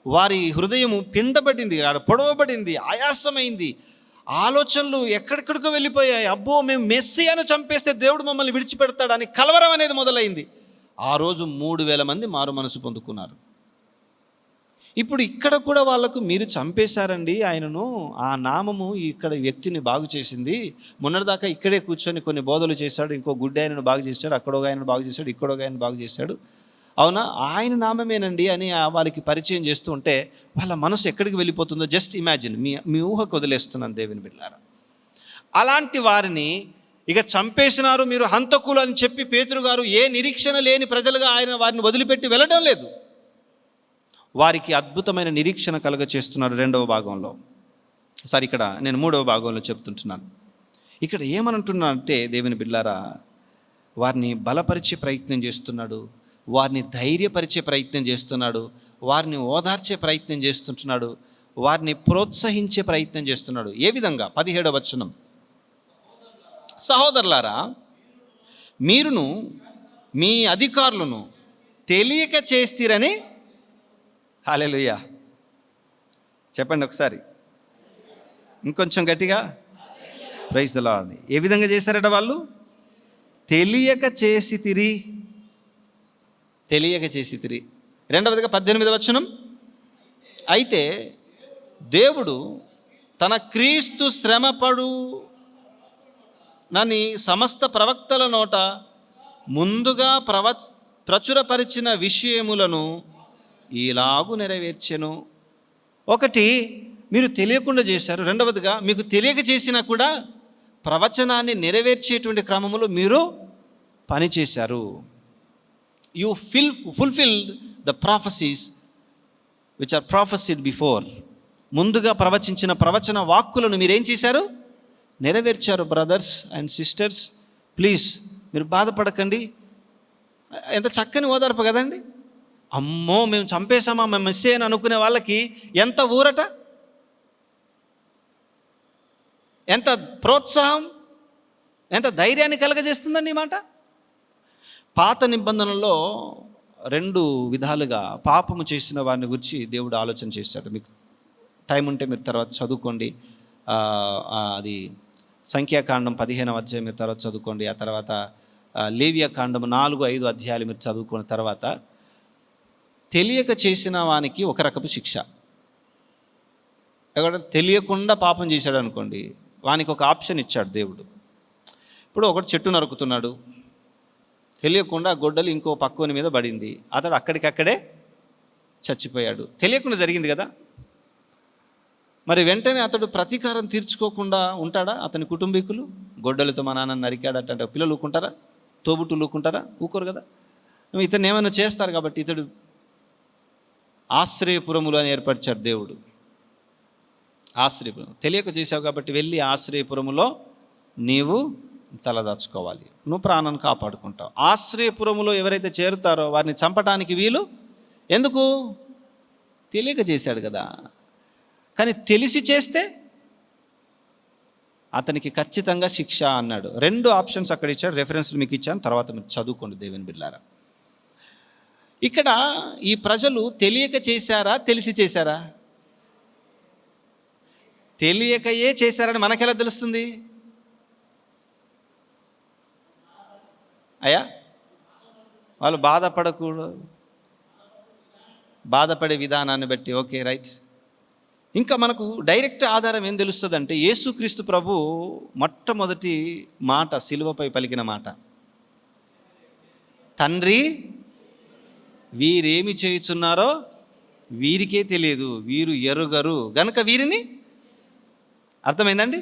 వారి హృదయము పిండబడింది, పొడవబడింది, ఆయాసమైంది, ఆలోచనలు ఎక్కడెక్కడికో వెళ్ళిపోయాయి. అబ్బో, మేము మెస్సేయను చంపేస్తే దేవుడు మమ్మల్ని విడిచిపెడతాడని కలవరం అనేది మొదలైంది. ఆ రోజు 3000 మంది మారు మనసు పొందుకున్నారు. ఇప్పుడు ఇక్కడ కూడా వాళ్ళకు మీరు చంపేశారండి ఆయనను, ఆ నామము ఇక్కడ వ్యక్తిని బాగు చేసింది. మొన్నటిదాకా ఇక్కడే కూర్చొని కొన్ని బోధలు చేశాడు, ఇంకో గుడ్డి ఆయనను బాగు చేశాడు, అక్కడొక ఆయనను బాగు చేశాడు, ఇక్కడొక ఆయన బాగు చేశాడు, అవునా ఆయన నామమేనండి అని వాళ్ళకి పరిచయం చేస్తూ ఉంటే వాళ్ళ మనసు ఎక్కడికి వెళ్ళిపోతుందో జస్ట్ ఇమాజిన్. మీ ఊహకు వదిలేస్తున్నాను దేవుని బిడ్డలారా. అలాంటి వారిని ఇక చంపేసినారు మీరు హంతకులు అని చెప్పి పేతురు గారు ఏ నిరీక్షణ లేని ప్రజలుగా ఆయన వారిని వదిలిపెట్టి వెళ్ళడం లేదు. వారికి అద్భుతమైన నిరీక్షణ కలుగ చేస్తున్నారు 2వ భాగంలో. సారీ, ఇక్కడ నేను 3వ భాగంలో చెప్తుంటున్నాను. ఇక్కడ ఏమనంటున్నానంటే దేవుని బిడ్డలారా, వారిని బలపరిచే ప్రయత్నం చేస్తున్నాడు, వారిని ధైర్యపరిచే ప్రయత్నం చేస్తున్నాడు, వారిని ఓదార్చే ప్రయత్నం చేస్తుంటున్నాడు, వారిని ప్రోత్సహించే ప్రయత్నం చేస్తున్నాడు. ఏ విధంగా? 17వ వచనం, సహోదరులారా మీరును మీ అధికారులను తెలియక చేస్తీరని. హల్లెలూయా చెప్పండి ఒకసారి, ఇంకొంచెం గట్టిగా. Praise the lord. ఏ విధంగా చేశారట వాళ్ళు? తెలియక చేసితిరి. రెండవదిగా 18వ వచనం, అయితే దేవుడు తన క్రీస్తు శ్రమపడు నని సమస్త ప్రవక్తల నోట ముందుగా ప్రచురపరిచిన విషయములను ఇలాగు నెరవేర్చెను. ఒకటి, మీరు తెలియకుండా చేశారు. రెండవదిగా, మీకు తెలియక చేసినా కూడా ప్రవచనాన్ని నెరవేర్చేటువంటి క్రమంలో మీరు పనిచేశారు. You fulfilled the prophecies which are prophesied before. ముందుగా ప్రవచించిన ప్రవచన వాక్కులను మీరేం చేశారు? నెరవేర్చారు. బ్రదర్స్ అండ్ సిస్టర్స్, ప్లీజ్ మీరు బాధపడకండి. ఎంత చక్కని ఓదార్పు కదండి. అమ్మో, మేము చంపేశామా, మేము మిస్ అయ్యాను అనుకునే వాళ్ళకి ఎంత ఊరట, ఎంత ప్రోత్సాహం, ఎంత ధైర్యాన్ని కలగజేస్తుందండి ఈ మాట. పాత నిబంధనలో 2 విధాలుగా పాపము చేసిన వారిని గురించి దేవుడు ఆలోచన చేశాడు. మీకు టైం ఉంటే మీరు తర్వాత చదువుకోండి. అది సంఖ్యాకాండం 15వ అధ్యాయం మీరు తర్వాత చదువుకోండి. ఆ తర్వాత లేవియాకాండం 4-5 అధ్యాయాలు మీరు చదువుకున్న తర్వాత తెలియక చేసిన వానికి ఒక రకపు శిక్ష. ఎవడ తెలియకుండా పాపం చేశాడు అనుకోండి, వానికి ఒక ఆప్షన్ ఇచ్చాడు దేవుడు. ఇప్పుడు ఒకటి చెట్టు నరుకుతున్నాడు, తెలియకుండా గొడ్డలు ఇంకో పక్కని మీద పడింది, అతడు అక్కడికక్కడే చచ్చిపోయాడు. తెలియకుండా జరిగింది కదా. మరి వెంటనే అతడు ప్రతీకారం తీర్చుకోకుండా ఉంటాడా? అతని కుటుంబీకులు గొడ్డలతో మా నాన్న నరికాడట పిల్లలు ఊకుంటారా? తోబుట్టులు ఊకుంటారా? ఊకోరు కదా. ఇతను ఏమైనా చేస్తారు కాబట్టి ఇతడు ఆశ్రయపురములు అని ఏర్పరిచాడు దేవుడు. ఆశ్రయపురం తెలియక చేసావు కాబట్టి వెళ్ళి ఆశ్రయపురములో నీవు తలదాచుకోవాలి, నువ్వు ప్రాణాన్ని కాపాడుకుంటావు. ఆశ్రయపురములో ఎవరైతే చేరుతారో వారిని చంపడానికి వీలు. ఎందుకు? తెలియక చేశాడు కదా. కానీ తెలిసి చేస్తే అతనికి ఖచ్చితంగా శిక్ష అన్నాడు. 2 ఆప్షన్స్ అక్కడ ఇచ్చాడు, రెఫరెన్స్లు మీకు ఇచ్చాను, తర్వాత మీరు చదువుకోండి దేవుని బిడ్డలారా. ఇక్కడ ఈ ప్రజలు తెలియక చేశారా, తెలిసి చేశారా? తెలియకయే చేశారని మనకెలా తెలుస్తుంది? అయ్యా, వాళ్ళు బాధపడే విధానాన్ని బట్టి ఓకే రైట్. ఇంకా మనకు డైరెక్ట్ ఆధారం ఏం తెలుస్తుంది అంటే, యేసుక్రీస్తు ప్రభు మొట్టమొదటి మాట సిలువపై పలికిన మాట, తండ్రి వీరేమి చేయుచున్నారో వీరికే తెలియదు, వీరు ఎరుగరు గనుక వీరిని. అర్థమైందండి?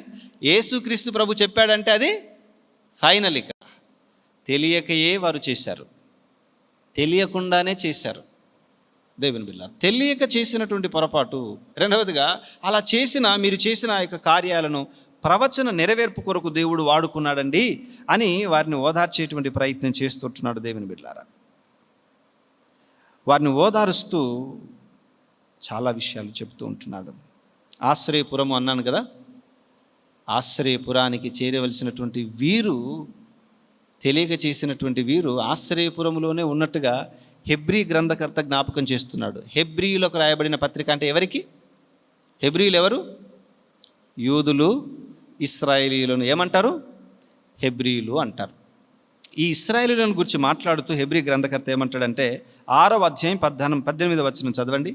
యేసుక్రీస్తు ప్రభు చెప్పాడంటే అది ఫైనల్. ఇక తెలియకయే వారు చేశారు, తెలియకుండానే చేశారు. దేవుని బిడ్డ, తెలియక చేసినటువంటి పొరపాటు. రెండవదిగా, అలా మీరు చేసిన ఆ యొక్క కార్యాలను ప్రవచన నెరవేర్పు కొరకు దేవుడు వాడుకున్నాడండి అని వారిని ఓదార్చేటువంటి ప్రయత్నం చేస్తుంటున్నాడు. దేవుని బిడ్డలారా, వారిని ఓదారుస్తూ చాలా విషయాలు చెప్తూ ఉంటున్నాడు. ఆశ్రయపురము అన్నాను కదా, ఆశ్రయపురానికి చేరవలసినటువంటి వీరు, తెలియక చేసినటువంటి వీరు ఆశ్రయపురంలోనే ఉన్నట్టుగా హెబ్రీ గ్రంథకర్త జ్ఞాపకం చేస్తున్నాడు. హెబ్రీయులకు రాయబడిన పత్రిక అంటే ఎవరికి? హెబ్రీయులు ఎవరు? యూదులు, ఇశ్రాయేలీయులను ఏమంటారు? హెబ్రీయులు అంటారు. ఈ ఇశ్రాయేలీయులను గురించి మాట్లాడుతూ హెబ్రీ గ్రంథకర్త ఏమంటాడంటే, 6వ అధ్యాయం 18వ వచనం చదవండి.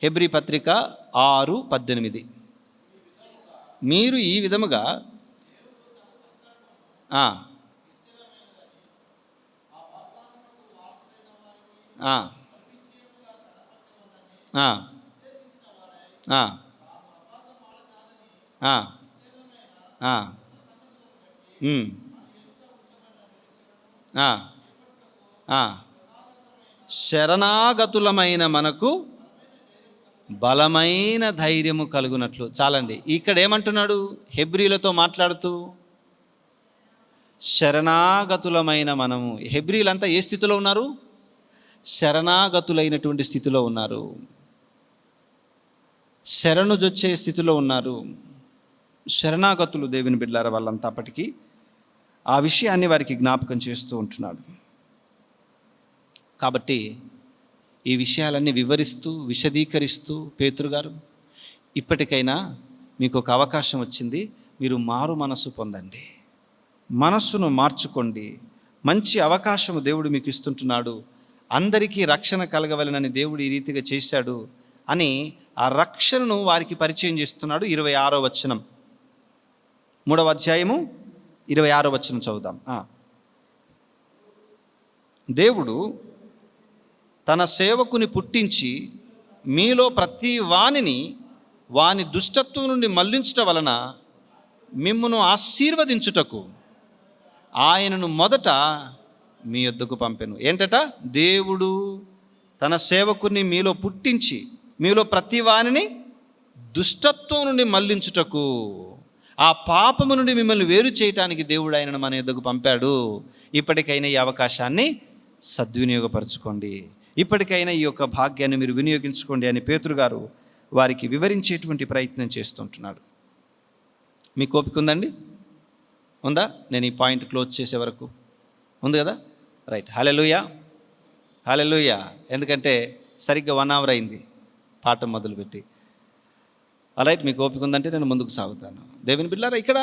హెబ్రీ పత్రిక 6:18. మీరు ఈ విధముగా శరణాగతులమైన మనకు బలమైన ధైర్యము కలుగునట్లు. చాలండి. ఇక్కడ ఏమంటున్నాడు హెబ్రీలతో మాట్లాడుతూ? శరణాగతులమైన మనము. హెబ్రీలంతా ఏ స్థితిలో ఉన్నారు? శరణాగతులైనటువంటి స్థితిలో ఉన్నారు, శరణుజొచ్చే స్థితిలో ఉన్నారు. శరణాగతులు దేవుని బిడ్డలారా వాళ్ళంతా. అప్పటికీ ఆ విషయాన్ని వారికి జ్ఞాపకం చేస్తూ ఉంటున్నాడు. కాబట్టి ఈ విషయాలన్నీ విశదీకరిస్తూ పేతురు గారు, ఇప్పటికైనా మీకు ఒక అవకాశం వచ్చింది, మీరు మారు మనస్సు పొందండి, మనస్సును మార్చుకోండి, మంచి అవకాశము దేవుడు మీకు ఇస్తుంటున్నాడు, అందరికీ రక్షణ కలగవలనని దేవుడు ఈ రీతిగా చేశాడు అని ఆ రక్షణను వారికి పరిచయం చేస్తున్నాడు. 26వ వచనం, 3వ అధ్యాయము 26వ వచనం చదువుదాం. దేవుడు తన సేవకుని పుట్టించి మీలో ప్రతి వాని దుష్టత్వం నుండి మళ్లించటం వలన మిమ్మును ఆశీర్వదించుటకు ఆయనను మొదట మీ యొద్దకు పంపెను. ఏంటట? దేవుడు తన సేవకుని మీలో పుట్టించి మీలో ప్రతి వానిని దుష్టత్వం నుండి మళ్లించుటకు, ఆ పాపము నుండి మిమ్మల్ని వేరు చేయటానికి దేవుడు ఆయనను మన యొద్దకు పంపాడు. ఇప్పటికైనా ఈ అవకాశాన్ని సద్వినియోగపరచుకోండి, ఇప్పటికైనా ఈ యొక్క భాగ్యాన్ని మీరు వినియోగించుకోండి అని పేతురు గారు వారికి వివరించేటువంటి ప్రయత్నం చేస్తుంటున్నాడు. మీకు ఓపిక ఉందండి? ఉందా? నేను ఈ పాయింట్ క్లోజ్ చేసే వరకు ఉంది కదా? రైట్. హల్లెలూయా, హల్లెలూయా. ఎందుకంటే సరిగ్గా 1 hour అయింది పాఠం మొదలుపెట్టి. రైట్, మీకు ఓపిక ఉందంటే నేను ముందుకు సాగుతాను. దేవుని బిడ్డలారా, ఇక్కడ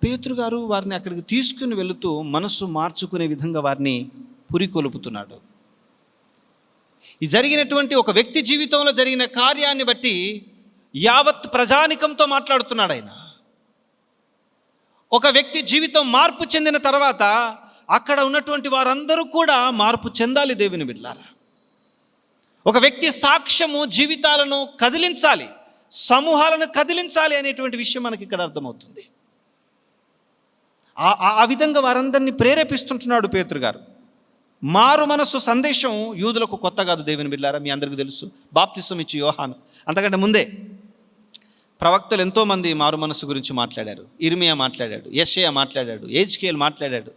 పేతురు గారు వారిని అక్కడికి తీసుకుని వెళుతూ మనసు మార్చుకునే విధంగా వారిని పురికొలుపుతున్నాడు. ఈ జరిగినటువంటి ఒక వ్యక్తి జీవితంలో జరిగిన కార్యాన్ని బట్టి యావత్ ప్రజానికంతో మాట్లాడుతున్నాడు ఆయన. ఒక వ్యక్తి జీవితం మార్పు చెందిన తర్వాత అక్కడ ఉన్నటువంటి వారందరూ కూడా మార్పు చెందాలి. దేవుని బిడ్డలారా, ఒక వ్యక్తి సాక్ష్యము జీవితాలను కదిలించాలి, సమూహాలను కదిలించాలి అనేటువంటి విషయం మనకి ఇక్కడ అర్థమవుతుంది. ఆ విధంగా వారందరినీ ప్రేరేపిస్తుంటున్నాడు పేతురు గారు. మారు మనస్సు సందేశం యూదులకు కొత్త కాదు. దేవుని బిడ్డలారా, మీ అందరికీ తెలుసు, బాప్తిసం ఇచ్చి యోహాను. అంతకంటే ముందే ప్రవక్తలు ఎంతోమంది మారు మనస్సు గురించి మాట్లాడారు. ఇర్మియా మాట్లాడాడు, యెషయా మాట్లాడాడు, హెజ్కేల్ మాట్లాడాడు.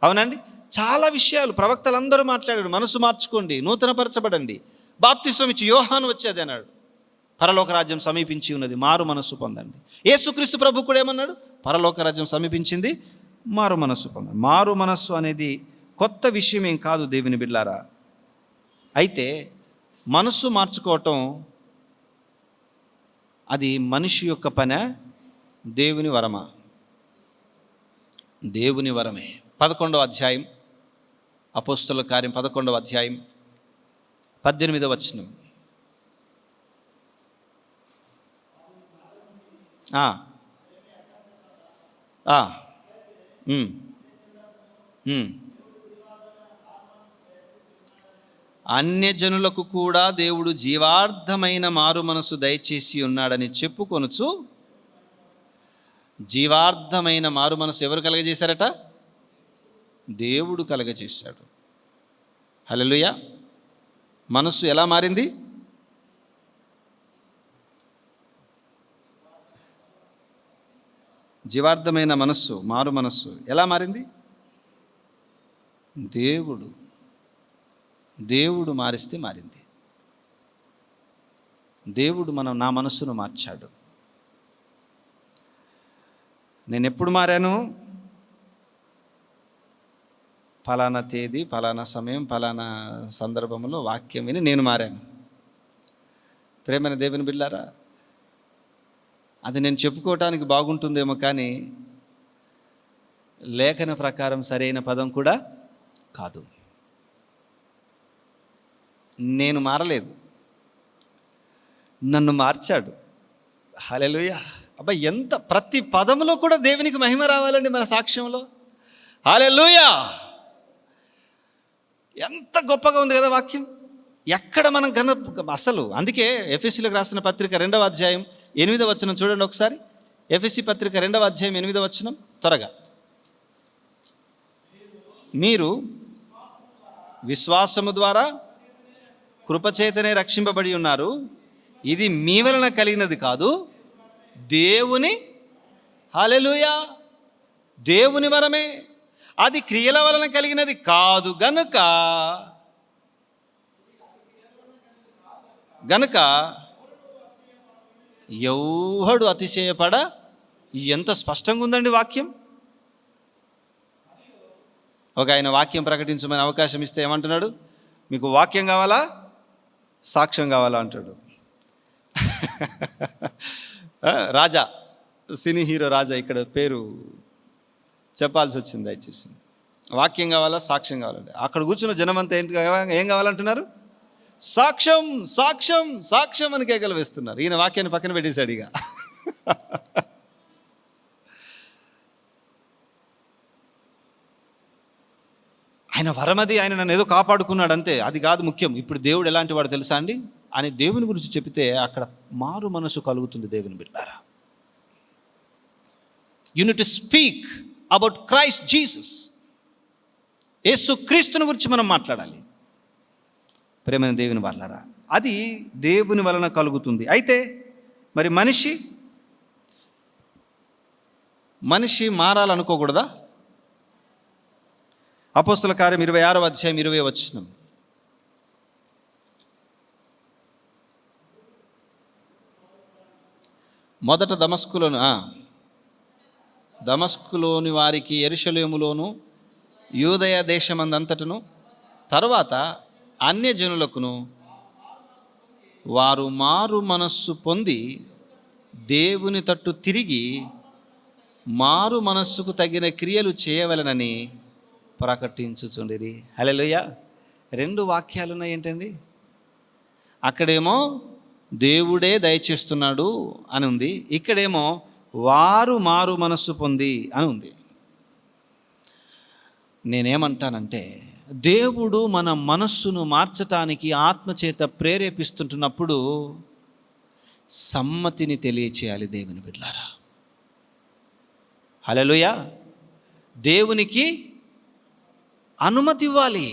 అవునండి, చాలా విషయాలు ప్రవక్తలందరూ మాట్లాడారు. మనసు మార్చుకోండి, నూతనపరచబడండి. బాప్తిసం ఇచ్చి యోహాను వచ్చేది అన్నాడు, పరలోక రాజ్యం సమీపించి ఉన్నది, మారు మనస్సు పొందండి. యేసుక్రీస్తు ప్రభు కూడా ఏమన్నాడు? పరలోక రాజ్యం సమీపించింది, మారు మనస్సు పొందండి. మారు మనస్సు అనేది కొత్త విషయం ఏం కాదు దేవుని బిడ్డలారా. అయితే మనస్సు మార్చుకోవటం అది మనిషి యొక్క పనే, దేవుని వరమా? దేవుని వరమే. 11వ అధ్యాయం, అపోస్తలుల కార్యం 11వ అధ్యాయం 18వ వచనం. అన్యజనులకు కూడా దేవుడు జీవార్థమైన మారు మనసు దయచేసి ఉన్నాడని చెప్పుకొనుచు, జీవార్థమైన మారు మనసు ఎవరు కలగజేశారట? దేవుడు కలగజేశాడు. హల్లెలూయా. మనస్సు ఎలా మారింది? జీవార్థమైన మనస్సు, మారు మనస్సు ఎలా మారింది? దేవుడు మారిస్తే మారింది. దేవుడు నా మనస్సును మార్చాడు. నేను ఎప్పుడు మారాను? ఫలానా తేదీ, ఫలానా సమయం, ఫలానా సందర్భంలో వాక్యం విని నేను మారాను. ప్రేమైన దేవుని బిడ్డలారా, అది నేను చెప్పుకోవటానికి బాగుంటుందేమో, కానీ లేఖన ప్రకారం సరైన పదం కూడా కాదు. నేను మారలేదు, నన్ను మార్చాడు. హల్లెలూయా. అబ్బా, ఎంత ప్రతి పదములో కూడా దేవునికి మహిమ రావాలండి మన సాక్ష్యంలో. హల్లెలూయా. ఎంత గొప్పగా ఉంది కదా వాక్యం. ఎక్కడ మనం అసలు అందుకే ఎఫెసీలకు రాసిన పత్రిక 2వ అధ్యాయం 8వ వచనం చూడండి ఒకసారి. ఎఫెసీ పత్రిక 2వ అధ్యాయం 8వ వచనం త్వరగా. మీరు విశ్వాసము ద్వారా కృపచేతనే రక్షింపబడి ఉన్నారు. ఇది మీ వలన కలిగినది కాదు, దేవుని, హల్లెలూయా, దేవుని వరమే. అది క్రియల వలన కలిగినది కాదు గనుక ఎవడు అతిశయపడ. ఎంత స్పష్టంగా ఉందండి వాక్యం. ఒక ఆయన వాక్యం ప్రకటించమని అవకాశం ఇస్తే ఏమంటున్నాడు? మీకు వాక్యం కావాలా, సాక్ష్యం కావాలా అంటాడు. రాజా, సినీ హీరో రాజా ఇక్కడ పేరు చెప్పాల్సి వచ్చింది. దయచేసి వాక్యం కావాలా, సాక్ష్యం కావాలంటే అక్కడ కూర్చున్న జనమంతా ఏం కావాలంటున్నారు? సాక్ష్యం, సాక్ష్యం, సాక్ష్యం అని కేకలు వేస్తున్నారు. ఈయన వాక్యాన్ని పక్కన పెట్టేశాడు. ఇక ఆయన వరమది, ఆయన నన్ను ఏదో కాపాడుకున్నాడు అంతే, అది కాదు ముఖ్యం. ఇప్పుడు దేవుడు ఎలాంటి వాడు తెలుసా అండి అని దేవుని గురించి చెప్తే అక్కడ మారు మనసు కలుగుతుంది. దేవుని బిడ్డారా, you need to speak about Christ Jesus. యేసు క్రీస్తుని గురించి మనం మాట్లాడాలి. ప్రేమైన దేవుని వాళ్ళారా, అది దేవుని వలన కలుగుతుంది. అయితే మరి మనిషి మారాలనుకోకూడదా? అపోస్తలుల కార్యం 26వ అధ్యాయం 20వ వచనం. మొదట దమస్కులోని వారికి యెరూషలేములోను యూదయ దేశమందంతటను తరువాత అన్యజనులకును వారు మారు మనస్సు పొంది దేవుని తట్టు తిరిగి మారు మనస్సుకు తగిన క్రియలు చేయవలెనని ప్రకటించుచుండిరి. హల్లెలూయా. 2 వాక్యాలు ఉన్నాయి ఏంటండి? అక్కడేమో దేవుడే దయచేస్తున్నాడు అని ఉంది, ఇక్కడేమో వారు మారు మనస్సు పొంది అని ఉంది. నేనేమంటానంటే, దేవుడు మన మనస్సును మార్చటానికి ఆత్మచేత ప్రేరేపిస్తుంటున్నప్పుడు సమ్మతిని తెలియచేయాలి దేవుని బిడ్డలారా. హల్లెలూయా. దేవునికి అనుమతి ఇవ్వాలి.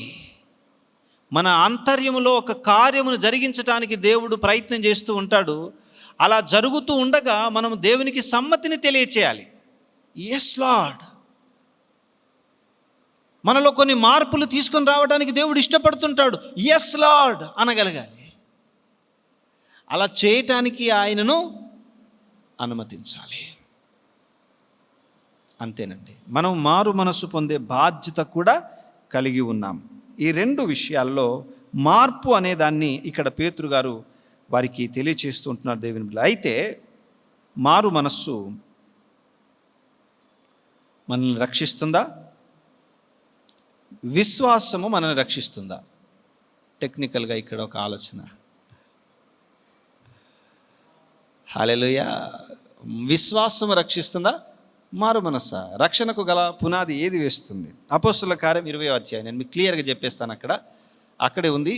మన ఆంతర్యములో ఒక కార్యమును జరిగించటానికి దేవుడు ప్రయత్నం చేస్తూ ఉంటాడు. అలా జరుగుతూ ఉండగా మనం దేవునికి సమ్మతిని తెలియచేయాలి. ఎస్ లార్డ్, మనలో కొన్ని మార్పులు తీసుకొని రావడానికి దేవుడు ఇష్టపడుతుంటాడు. Yes lord అనగలగాలి. అలా చేయటానికి ఆయనను అనుమతించాలి. అంతేనండి. మనం మారు మనస్సు పొందే బాధ్యత కూడా కలిగి ఉన్నాం. ఈ 2 విషయాల్లో మార్పు అనే దాన్ని ఇక్కడ పేతురు గారు వారికి తెలియచేస్తూ ఉంటున్నారు దేవుని బిడ్డలు. అయితే మారు మనస్సు మనల్ని రక్షిస్తుందా? విశ్వాసము మనల్ని రక్షిస్తుందా? టెక్నికల్గా ఇక్కడ ఒక ఆలోచన. హల్లెలూయా. విశ్వాసము రక్షిస్తుందా? మారు మనస్సా? రక్షణకు గల పునాది ఏది వేస్తుంది? అపోస్తుల కార్యం 20వ అధ్యాయం, నేను మీకు క్లియర్గా చెప్పేస్తాను, అక్కడే ఉంది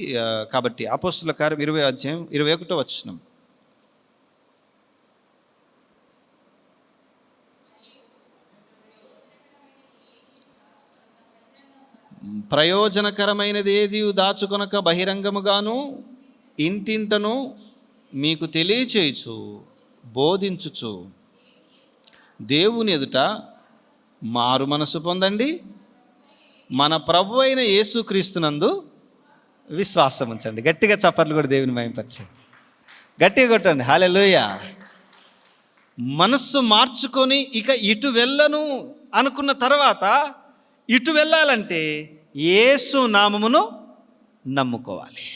కాబట్టి. అపోస్తుల కార్యం 20వ అధ్యాయం 21వ వచనం. ప్రయోజనకరమైనది ఏది దాచుకొనక బహిరంగముగాను ఇంటింటను మీకు తెలియచేయుచు బోధించుచు దేవుని ఎదుట మారు మనసు పొందండి, మన ప్రభు అయిన యేసుక్రీస్తునందు విశ్వాసం ఉంచండి. గట్టిగా చప్పట్లు కూడా దేవుని మహిమపరచండి, గట్టిగా కొట్టండి. హల్లెలూయా. మనస్సు మార్చుకొని ఇక ఇటు వెళ్ళను అనుకున్న తర్వాత ఇటు వెళ్ళాలంటే యేసు నామమును నమ్ముకోవాలి.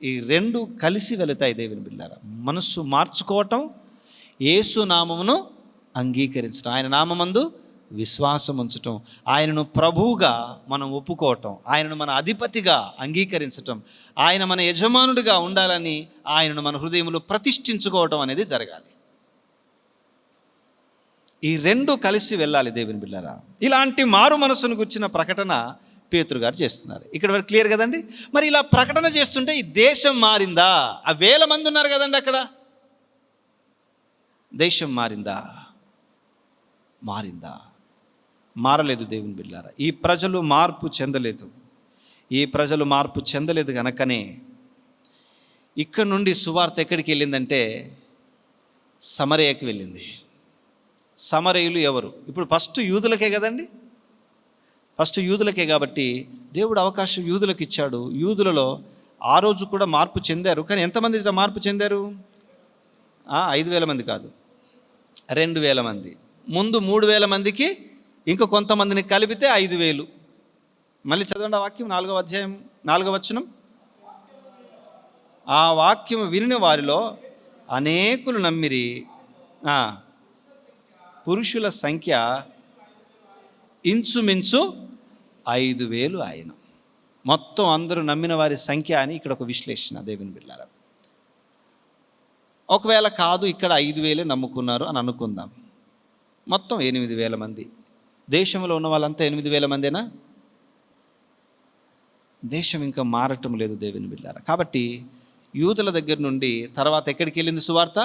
ఈ రెండు కలిసి వెళతాయి దేవుని బిడ్డలారా. మనస్సు మార్చుకోవటం, యేసు నామమును అంగీకరించడం, ఆయన నామమందు విశ్వాసం ఉంచటం, ఆయనను ప్రభువుగా మనం ఒప్పుకోవటం, ఆయనను మన అధిపతిగా అంగీకరించటం, ఆయన మన యజమానుడిగా ఉండాలని ఆయనను మన హృదయంలో ప్రతిష్ఠించుకోవటం అనేది జరగాలి. ఈ రెండు కలిసి వెళ్ళాలి దేవుని బిడ్డలారా. ఇలాంటి మారు మనసును గుర్చిన ప్రకటన పేతురు గారు చేస్తున్నారు. ఇక్కడ వరకు క్లియర్ కదండి. మరి ఇలా ప్రకటన చేస్తుంటే ఈ దేశం మారిందా? ఆ 1000 మంది ఉన్నారు కదండి అక్కడ. దేశం మారిందా? మారలేదు దేవుని బిడ్డలారా. ఈ ప్రజలు మార్పు చెందలేదు గనకనే ఇక్కడ నుండి సువార్త ఎక్కడికి వెళ్ళిందంటే సమరయకి వెళ్ళింది. సమరయులు ఎవరు? ఇప్పుడు ఫస్ట్ యూదులకే కదండి, కాబట్టి దేవుడు అవకాశం యూదులకు ఇచ్చాడు. యూదులలో ఆ రోజు కూడా మార్పు చెందారు. కానీ ఎంతమంది మార్పు చెందారు? 5,000 మంది కాదు, 2,000 మంది. ముందు 3,000 మందికి ఇంకో కొంతమందిని కలిపితే 5,000. మళ్ళీ చదవండి ఆ వాక్యం, 4వ అధ్యాయం 4వ వచనం. ఆ వాక్యం వినిన వారిలో అనేకులు నమ్మిరి. పురుషుల సంఖ్య ఇంచుమించు 5,000 ఆయన. మొత్తం అందరూ నమ్మిన వారి సంఖ్య అని ఇక్కడ ఒక విశ్లేషణ దేవుని బిడ్డలారా. ఒకవేళ కాదు, ఇక్కడ 5,000 నమ్ముకున్నారు అని అనుకుందాం. మొత్తం 8,000 మంది. దేశంలో ఉన్న వాళ్ళంతా 8,000 మందేనా? దేశం ఇంకా మారటం లేదు దేవుని బిడ్డలారా. కాబట్టి యూదుల దగ్గర నుండి తర్వాత ఎక్కడికి వెళ్ళింది సువార్త?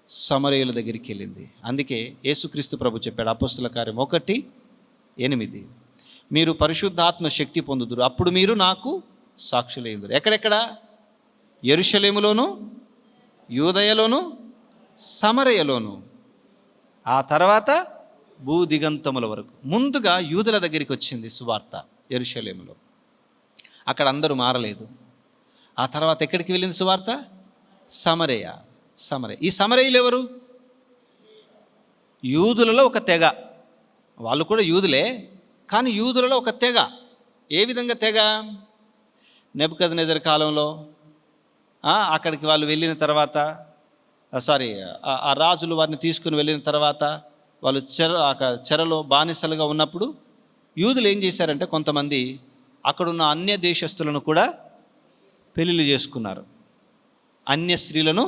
సమరయుల దగ్గరికి వెళ్ళింది. అందుకే యేసుక్రీస్తు ప్రభు చెప్పాడు అపోస్తుల కార్యం 1:8, మీరు పరిశుద్ధాత్మ శక్తి పొందుదురు, అప్పుడు మీరు నాకు సాక్షులయ్యుదురు. ఎక్కడెక్కడ? యెరూషలేములోను, యూదయలోను, సమరయలోను, ఆ తర్వాత భూదిగంతముల వరకు. ముందుగా యూదుల దగ్గరికి వచ్చింది సువార్త యెరూషలేములో. అక్కడ అందరూ మారలేదు. ఆ తర్వాత ఎక్కడికి వెళ్ళింది సువార్త? సమరయ. ఈ సమరయులు ఎవరు? యూదులలో ఒక తెగ. వాళ్ళు కూడా యూదులే, కానీ యూదులలో ఒక తెగ. ఏ విధంగా తెగ? నెబుకద్నెజర్ కాలంలో అక్కడికి వాళ్ళు వెళ్ళిన తర్వాత, ఆ రాజులు వారిని తీసుకుని వెళ్ళిన తర్వాత వాళ్ళు చెరలో బానిసలుగా ఉన్నప్పుడు యూదులు ఏం చేశారంటే కొంతమంది అక్కడున్న అన్య దేశస్తులను కూడా పెళ్ళిళ్ళు చేసుకున్నారు. అన్య స్త్రీలను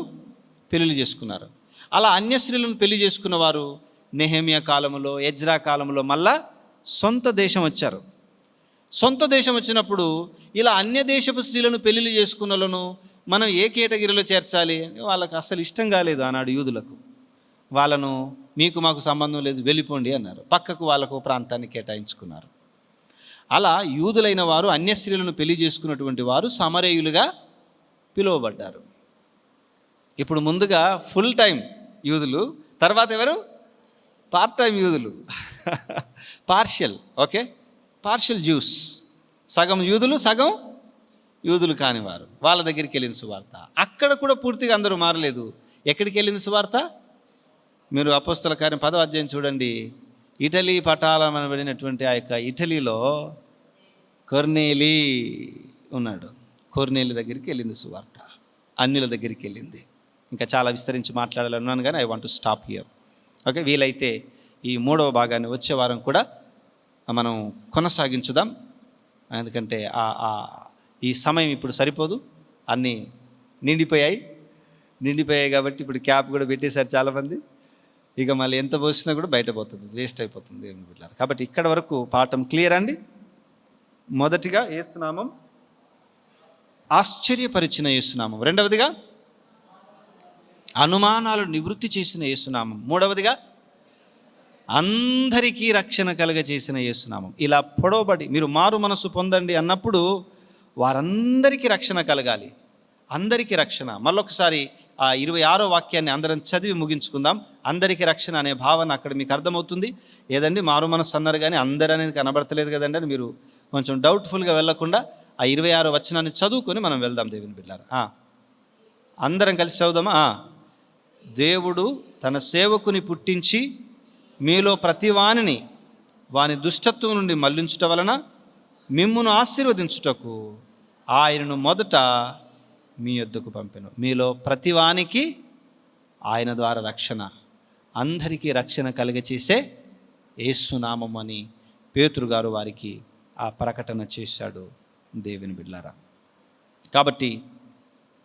పెళ్ళిళ్ళు చేసుకున్నారు. అలా అన్య స్త్రీలను పెళ్లి చేసుకున్న వారు నెహెమియా కాలంలో, ఎజ్రా కాలంలో మళ్ళా సొంత దేశం వచ్చారు. సొంత దేశం వచ్చినప్పుడు ఇలా అన్య దేశపు స్త్రీలను పెళ్ళిళ్ళు చేసుకున్న వాళ్ళను మనం ఏ కేటగిరీలో చేర్చాలి? వాళ్ళకు అసలు ఇష్టం కాలేదు ఆనాడు యూదులకు. వాళ్ళను మీకు మాకు సంబంధం లేదు, వెళ్ళిపోండి అన్నారు. పక్కకు వాళ్ళకు ప్రాంతాన్ని కేటాయించుకున్నారు. అలా యూదులైన వారు అన్య స్త్రీలను పెళ్లి చేసుకున్నటువంటి వారు సమరయులుగా పిలువబడ్డారు. ఇప్పుడు ముందుగా ఫుల్ టైం యూదులు, తర్వాత ఎవరు? పార్ట్ టైం యూదులు, పార్షియల్ జ్యూస్. సగం యూదులు, సగం యూదులు కానివారు. వాళ్ళ దగ్గరికి వెళ్ళిన సువార్త. అక్కడ కూడా పూర్తిగా అందరూ మారలేదు. ఎక్కడికి వెళ్ళిన సువార్త? మీరు అపోస్తల కార్యం 10వ అధ్యాయం చూడండి. ఇటలీ పటాలమనబడినటువంటి ఆ యొక్క ఇటలీలో కొర్నేలి ఉన్నాడు. కొర్నేలు దగ్గరికి వెళ్ళింది సువార్త, అన్యుల దగ్గరికి వెళ్ళింది. ఇంకా చాలా విస్తరించి మాట్లాడాలన్నాను కానీ I want to stop here. Okay, వీలైతే ఈ 3వ భాగాన్ని వచ్చే వారం కూడా మనం కొనసాగించుదాం. ఎందుకంటే ఈ సమయం ఇప్పుడు సరిపోదు, అన్నీ నిండిపోయాయి కాబట్టి ఇప్పుడు క్యాప్ కూడా పెట్టేశారు చాలామంది. ఇక మళ్ళీ ఎంత పోసినా కూడా బయట పోతుంది, వేస్ట్ అయిపోతుంది ఏమి బిడ్డలారా. కాబట్టి ఇక్కడ వరకు పాఠం క్లియర్ అండి. మొదటిగా యేసునామం ఆశ్చర్యపరిచిన యేసునామం, రెండవదిగా అనుమానాలు నివృత్తి చేసిన యేసునామం, మూడవదిగా అందరికీ రక్షణ కలుగజేసిన యేసునామం. ఇలా పొడవబడి మీరు మారు మనసు పొందండి అన్నప్పుడు వారందరికీ రక్షణ కలగాలి, అందరికీ రక్షణ. మళ్ళొకసారి ఆ 26వ వాక్యాన్ని అందరం చదివి ముగించుకుందాం. అందరికీ రక్షణ అనే భావన అక్కడ మీకు అర్థమవుతుంది. ఏదండి మారు మనసు అన్నారు కానీ అందరూ అనేది కనబడతలేదు కదండి అని మీరు కొంచెం డౌట్ఫుల్గా వెళ్ళకుండా ఆ 26వ వచనాన్ని చదువుకొని మనం వెళ్దాం దేవుని బిడ్డలారా. అందరం కలిసి చదువుదామా? దేవుడు తన సేవకుని పుట్టించి మీలో ప్రతి వాని దుష్టత్వం నుండి మళ్లించుట వలన మిమ్మును ఆశీర్వదించుటకు ఆయనను మొదట మీ యొద్దకు పంపెను. మీలో ప్రతివానికి ఆయన ద్వారా రక్షణ, అందరికీ రక్షణ కలుగచేసే యేసునామం అని పేతురు గారు వారికి ఆ ప్రకటన చేశాడు దేవుని బిడ్డలారా. కాబట్టి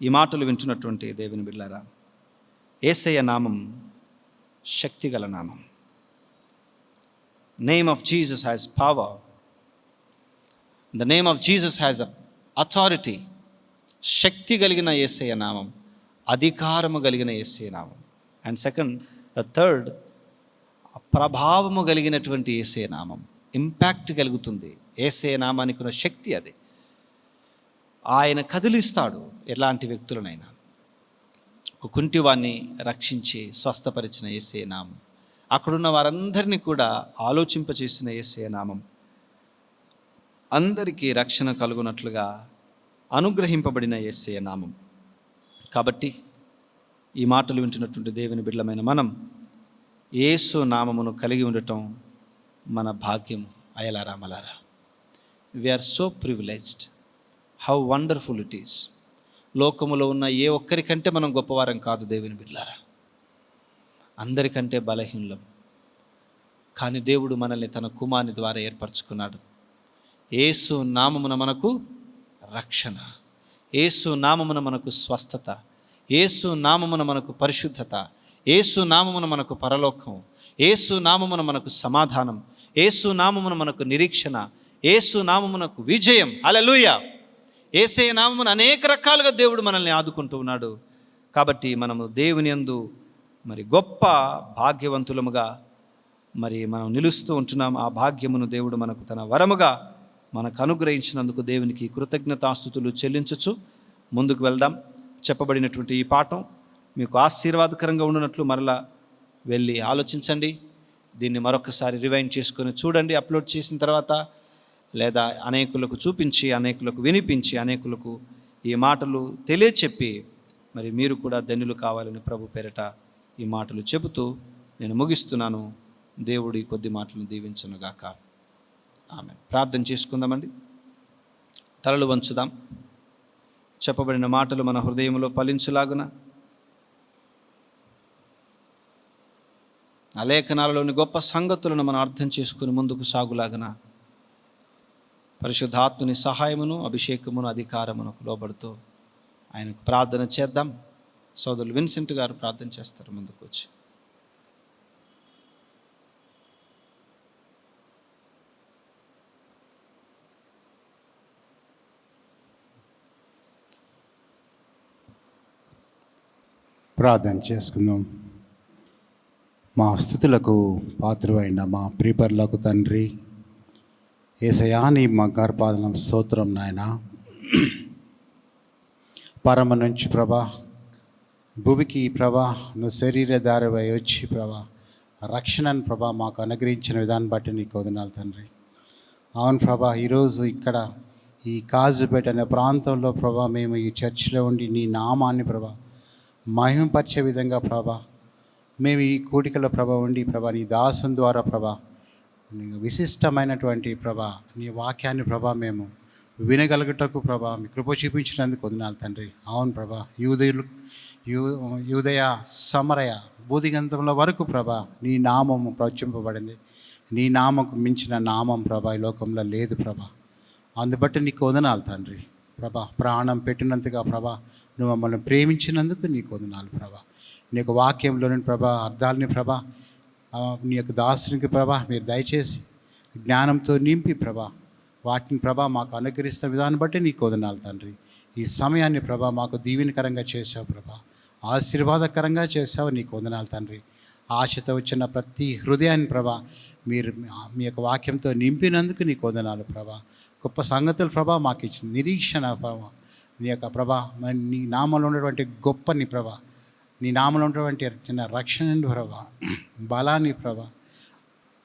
ఈ మాటలు వింటున్నటువంటి దేవుని బిడ్డలారా, యేసయ్య నామం శక్తిగల నామం. Name of Jesus has power. The name of Jesus has authority. శక్తి కలిగిన యేసయ్య నామం, అధికారము కలిగిన యేసయ్య నామం. అండ్ థర్డ్ ప్రభావము కలిగినటువంటి యేసయ్య నామం, ఇంపాక్ట్ కలుగుతుంది. యేసయ్య నామానికి ఉన్న శక్తి అది. ఆయన కదిలిస్తాడు ఎలాంటి వ్యక్తులనైనా. ఒక కుంటివాన్ని రక్షించి స్వస్థపరిచిన యేసయ్య నామం, అక్కడున్న వారందరినీ కూడా ఆలోచింపచేసిన యేసయ్య నామం, అందరికీ రక్షణ కలుగునట్లుగా అనుగ్రహింపబడిన యేసయ్య నామం. కాబట్టి ఈ మాటలు వింటున్నటువంటి దేవుని బిడ్డలమైన మనం యేసు నామమును కలిగి ఉండటం మన భాగ్యము. అయలారా మలారా, we are so privileged. How wonderful it is. లోకములో ఉన్న ఏ ఒక్కరికంటే మనం గొప్పవారం కాదు దేవుని బిడ్డలారా, అందరికంటే బలహీనులం. కానీ దేవుడు మనల్ని తన కుమారుని ద్వారా ఏర్పరచుకున్నాడు. యేసు నామమున మనకు రక్షణ, యేసు నామమున మనకు స్వస్థత, యేసు నామమున మనకు పరిశుద్ధత, యేసు నామమున మనకు పరలోకం, యేసు నామమున మనకు సమాధానం, యేసు నామమున మనకు నిరీక్షణ, యేసు నామమునకు విజయం. హల్లెలూయా. యేసయ్య నామమున అనేక రకాలుగా దేవుడు మనల్ని ఆదుకుంటూ ఉన్నాడు. కాబట్టి మనము దేవుని యందు మరి గొప్ప భాగ్యవంతులముగా మరి మనం నిలుస్తూ ఉంటున్నాం. ఆ భాగ్యమును దేవుడు మనకు తన వరముగా మనకు అనుగ్రహించినందుకు దేవునికి కృతజ్ఞతాస్తుతులు చెల్లించచ్చు ముందుకు వెళ్దాం. చెప్పబడినటువంటి ఈ పాఠం మీకు ఆశీర్వాదకరంగా ఉండినట్లు మరలా వెళ్ళి ఆలోచించండి. దీన్ని మరొకసారి రివైండ్ చేసుకొని చూడండి అప్లోడ్ చేసిన తర్వాత, లేదా అనేకులకు చూపించి, అనేకులకు వినిపించి, అనేకులకు ఈ మాటలు తెలియచెప్పి మరి మీరు కూడా ధన్యులు కావాలని ప్రభు పేరట ఈ మాటలు చెబుతూ నేను ముగిస్తున్నాను. దేవుడి కొద్ది మాటలను దీవించునుగాక. ఆమె. ప్రార్థన చేసుకుందామండి. తలలు వంచుదాం. చెప్పబడిన మాటలు మన హృదయంలో ఫలించులాగున, ఆ లేఖనాలలోని గొప్ప సంగతులను మనం అర్థం చేసుకుని ముందుకు సాగులాగన పరిశుద్ధాత్మని సహాయమును, అభిషేకమును, అధికారమునకు లోబడుతూ ఆయనకు ప్రార్థన చేద్దాం. సోదరులు విన్సెంట్ గారు ప్రార్థన చేస్తారు. ముందుకు వచ్చి. ప్రార్థన చేసుకుందాం. మా స్తుతులకు పాత్రువైన మా ప్రియపరులకు తండ్రి యేసయ్యా, నీ మా గర్భాదనం స్తోత్రం నాయన. పరమ నుంచి ప్రభా భూమికి ప్రభా నువ్వు శరీరధారివై వచ్చి ప్రభా రక్షణను ప్రభా మాకు అనుగ్రహించిన విధానం బట్టి నీకు వదనాలు తండ్రి. అవును ప్రభా, ఈరోజు ఇక్కడ ఈ కాజుపేట అనే ప్రాంతంలో ప్రభా మేము ఈ చర్చిలో ఉండి నీ నామాన్ని ప్రభా మహిమపరిచే విధంగా ప్రభా మేము ఈ కూడికలో ప్రభా ఉండి ప్రభా నీ దాసం ద్వారా ప్రభా విశిష్టమైనటువంటి ప్రభా నీ వాక్యాన్ని ప్రభా మేము వినగలుగుటకు ప్రభా మీ కృప చూపించినందుకు వందనాలు తండ్రి. అవును ప్రభా, యూదయ సమరయ బూదిగంధముల వరకు ప్రభా నీ నామము ప్రచురింపబడింది. నీ నామకు మించిన నామం ప్రభా ఈ లోకంలో లేదు ప్రభా. అందుబట్టి నీకు వందనాలు తండ్రి. ప్రభా ప్రాణం పెట్టినంతగా ప్రభా నువ్వు మమ్మల్ని ప్రేమించినందుకు నీకు వందనాలు ప్రభా. నీ యొక్క వాక్యంలోని ప్రభా అర్థాలని ప్రభా నీ యొక్క దాసునికి ప్రభా మీరు దయచేసి జ్ఞానంతో నింపి ప్రభా వాటిని ప్రభా మాకు అనుకరిస్తున్న విధానం బట్టి నీకు వందనాలు తండ్రి. ఈ సమయాన్ని ప్రభా మాకు దీవెనకరంగా చేసావు ప్రభా, ఆశీర్వాదకరంగా చేసావు, నీకు వందనాలు తండ్రి. ఆశతో వచ్చిన ప్రతి హృదయాన్ని ప్రభా మీరు మీ యొక్క వాక్యంతో నింపినందుకు నీకు వందనాలు ప్రభా. గొప్ప సంగతులు ప్రభా మాకు ఇచ్చిన నిరీక్షణ ప్రభా నీ యొక్క ప్రభా నీ నామంలో ఉన్నటువంటి గొప్పని ప్రభా నీ నామంలో ఉన్నటువంటి చిన్న రక్షణ ప్రభా బలాన్ని ప్రభా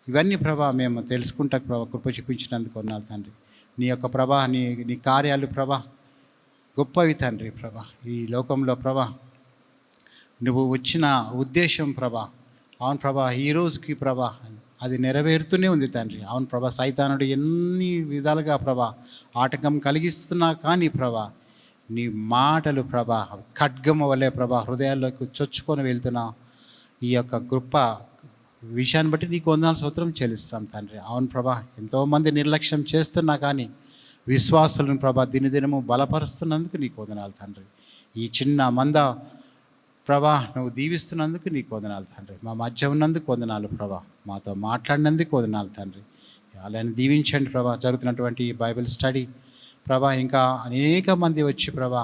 ఇవన్నీ ప్రభా మేము తెలుసుకుంటా ప్రభా కృప చూపించినందుకు వందనాలు తండ్రి. నీ యొక్క ప్రభా నీ కార్యాలు ప్రభా గొప్పవి తండ్రి. ప్రభా ఈ లోకంలో ప్రభా నువ్వు వచ్చిన ఉద్దేశం ప్రభా అవును ప్రభా ఈ రోజుకి ప్రభా అది నెరవేరుతూనే ఉంది తండ్రి. అవును ప్రభా సైతానుడు ఎన్ని విధాలుగా ప్రభా ఆటంకం కలిగిస్తున్నా కానీ ప్రభా నీ మాటలు ప్రభా ఖడ్గము వలె ప్రభా హృదయాల్లోకి చొచ్చుకొని వెళ్తున్న ఈ యొక్క గొప్ప విషయాన్ని బట్టి నీకు వందనాలు స్తోత్రం చెల్లిస్తాం తండ్రి. అవును ప్రభా ఎంతోమంది నిర్లక్ష్యం చేస్తున్నా కానీ విశ్వాసులను ప్రభా దినదినము బలపరుస్తున్నందుకు నీకు వందనాలు తండ్రి. ఈ చిన్న మంద ప్రభా నువ్వు దీవిస్తున్నందుకు నీకు వందనాలు తండ్రి. మా మధ్య ఉన్నందుకు వందనాలు ప్రభా, మాతో మాట్లాడినందుకు వందనాలు తండ్రి. అలాని దీవించండి ప్రభా. జరుగుతున్నటువంటి ఈ బైబిల్ స్టడీ ప్రభా ఇంకా అనేక మంది వచ్చి ప్రభా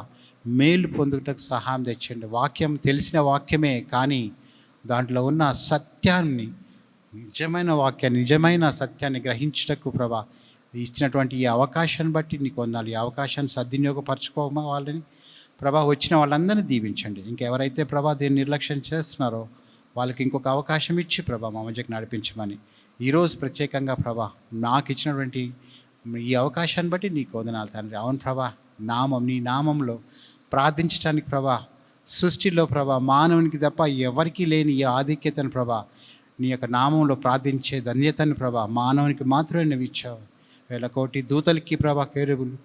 మేలు పొందుటకు సహాయం తెచ్చండి. వాక్యం తెలిసిన వాక్యమే కానీ దాంట్లో ఉన్న సత్యాన్ని నిజమైన వాక్యాన్ని నిజమైన సత్యాన్ని గ్రహించుటకు ప్రభా ఇచ్చినటువంటి ఈ అవకాశాన్ని బట్టి నీకు వందనాలు. ఈ అవకాశాన్ని సద్వినియోగపరచుకోవాలని ప్రభా వచ్చిన వాళ్ళందరినీ దీవించండి. ఇంకెవరైతే ప్రభా దీన్ని నిర్లక్ష్యం చేస్తున్నారో వాళ్ళకి ఇంకొక అవకాశం ఇచ్చి ప్రభా మా మధ్యకి నడిపించమని ఈరోజు ప్రత్యేకంగా ప్రభా నాకు ఇచ్చినటువంటి ఈ అవకాశాన్ని బట్టి నీకు వందనాలు తండ్రి. అవును ప్రభా నీ నామంలో ప్రార్థించడానికి ప్రభా సృష్టిలో ప్రభా మానవునికి తప్ప ఎవరికీ లేని ఈ ఆధిక్యతను ప్రభా నీ యొక్క నామంలో ప్రార్థించే ధన్యతను ప్రభా మానవునికి మాత్రమే నువ్వు ఇచ్చావు. 1,000 కోటి దూతలకి ప్రభా కేరుబులు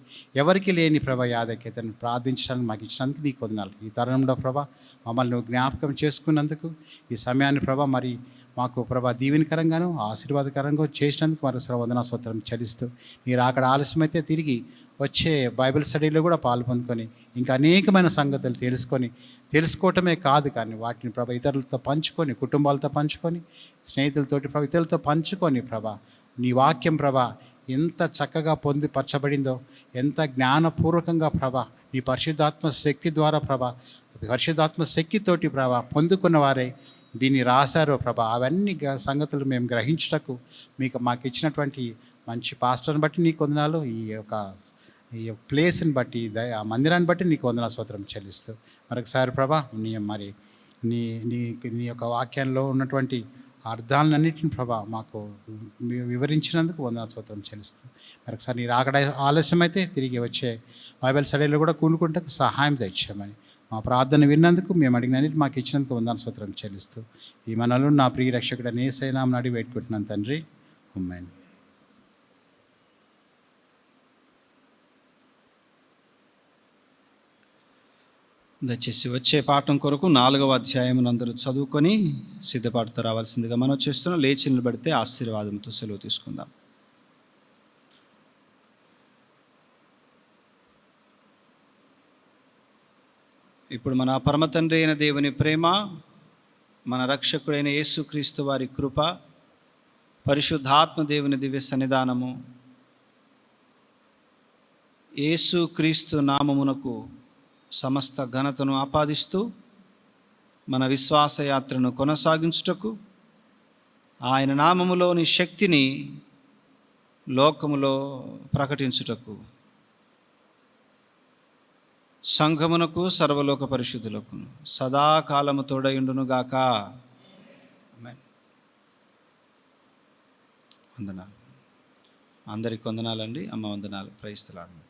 ఎవరికి లేని ప్రభా యాదక్యతను ప్రార్థించడానికి మాకు ఇచ్చినందుకు నీకు వందనాలు. ఈ తరుణంలో ప్రభా మమ్మల్ని నువ్వు జ్ఞాపకం చేసుకున్నందుకు ఈ సమయాన్ని ప్రభా మరి మాకు ప్రభా దీవెనకరంగాను ఆశీర్వాదకరంగా చేసినందుకు మరోసారి వందనా స్తోత్రం చెల్లిస్తూ మీరు అక్కడ ఆలస్యమైతే తిరిగి వచ్చే బైబిల్ స్టడీలో కూడా పాల్పొందుకొని ఇంకా అనేకమైన సంగతులు తెలుసుకోవటమే కాదు కానీ వాటిని ప్రభా ఇతరులతో పంచుకొని కుటుంబాలతో పంచుకొని స్నేహితులతోటి ప్రభా ఇతరులతో పంచుకొని ప్రభా నీ వాక్యం ప్రభా ఎంత చక్కగా పొందుపరచబడిందో ఎంత జ్ఞానపూర్వకంగా ప్రభా నీ పరిశుద్ధాత్మ శక్తి ద్వారా ప్రభా పరిశుద్ధాత్మ శక్తితోటి ప్రభా పొందుకున్న వారే దీన్ని రాశారో ప్రభా అవన్నీ సంగతులు మేము గ్రహించటకు మాకు ఇచ్చినటువంటి మంచి పాస్టర్ని బట్టి నీకు వందనాలు. ఈ ప్లేస్ని బట్టి ఆ మందిరాన్ని బట్టి నీకు వందనా స్తోత్రం చెల్లిస్తూ మరొకసారి ప్రభా నీ యొక్క వాక్యంలో ఉన్నటువంటి అర్థాలన్నింటిని ప్రభా మాకు వివరించినందుకు వందనా స్తోత్రం చెల్లిస్తూ మరొకసారి నీ రాకడ ఆలస్యమైతే తిరిగి వచ్చే బైబిల్ స్టడీలో కూడా కూనుకుంటకు సహాయం తెచ్చామని మా ప్రార్థన విన్నందుకు మేము అడిగినన్నిటి మాకు ఇచ్చినందుకు వందనా స్తోత్రం చెల్లిస్తూ ఈ మనలో నా ప్రియ రక్షకుడు యేసయ్య నామమున అడిగి పెట్టుకుంటున్నాను తండ్రి. ఆమేన్. దయచేసి వచ్చే పాఠం కొరకు 4వ అధ్యాయం అందరూ చదువుకొని సిద్ధపాటుతో రావాల్సిందిగా మనం చేస్తున్నాం. లేచి నిలబడితే ఆశీర్వాదంతో సెలవు తీసుకుందాం. ఇప్పుడు మన పరమ తండ్రి అయిన దేవుని ప్రేమ, మన రక్షకుడైన యేసుక్రీస్తు వారి కృప, పరిశుద్ధాత్మ దేవుని దివ్య సన్నిధానము, యేసుక్రీస్తు నామమునకు సమస్త ఘనతను ఆపాదిస్తూ మన విశ్వాసయాత్రను కొనసాగించుటకు ఆయన నామములోని శక్తిని లోకములో ప్రకటించుటకు సంఘమునకు సర్వలోక పరిశుద్ధులకు సదాకాలము తోడయుండునుగాక. ఆమేన్. వందనాలు. అందరికి వందనాలండి. అమ్మ వందనాలు. Praise the lord.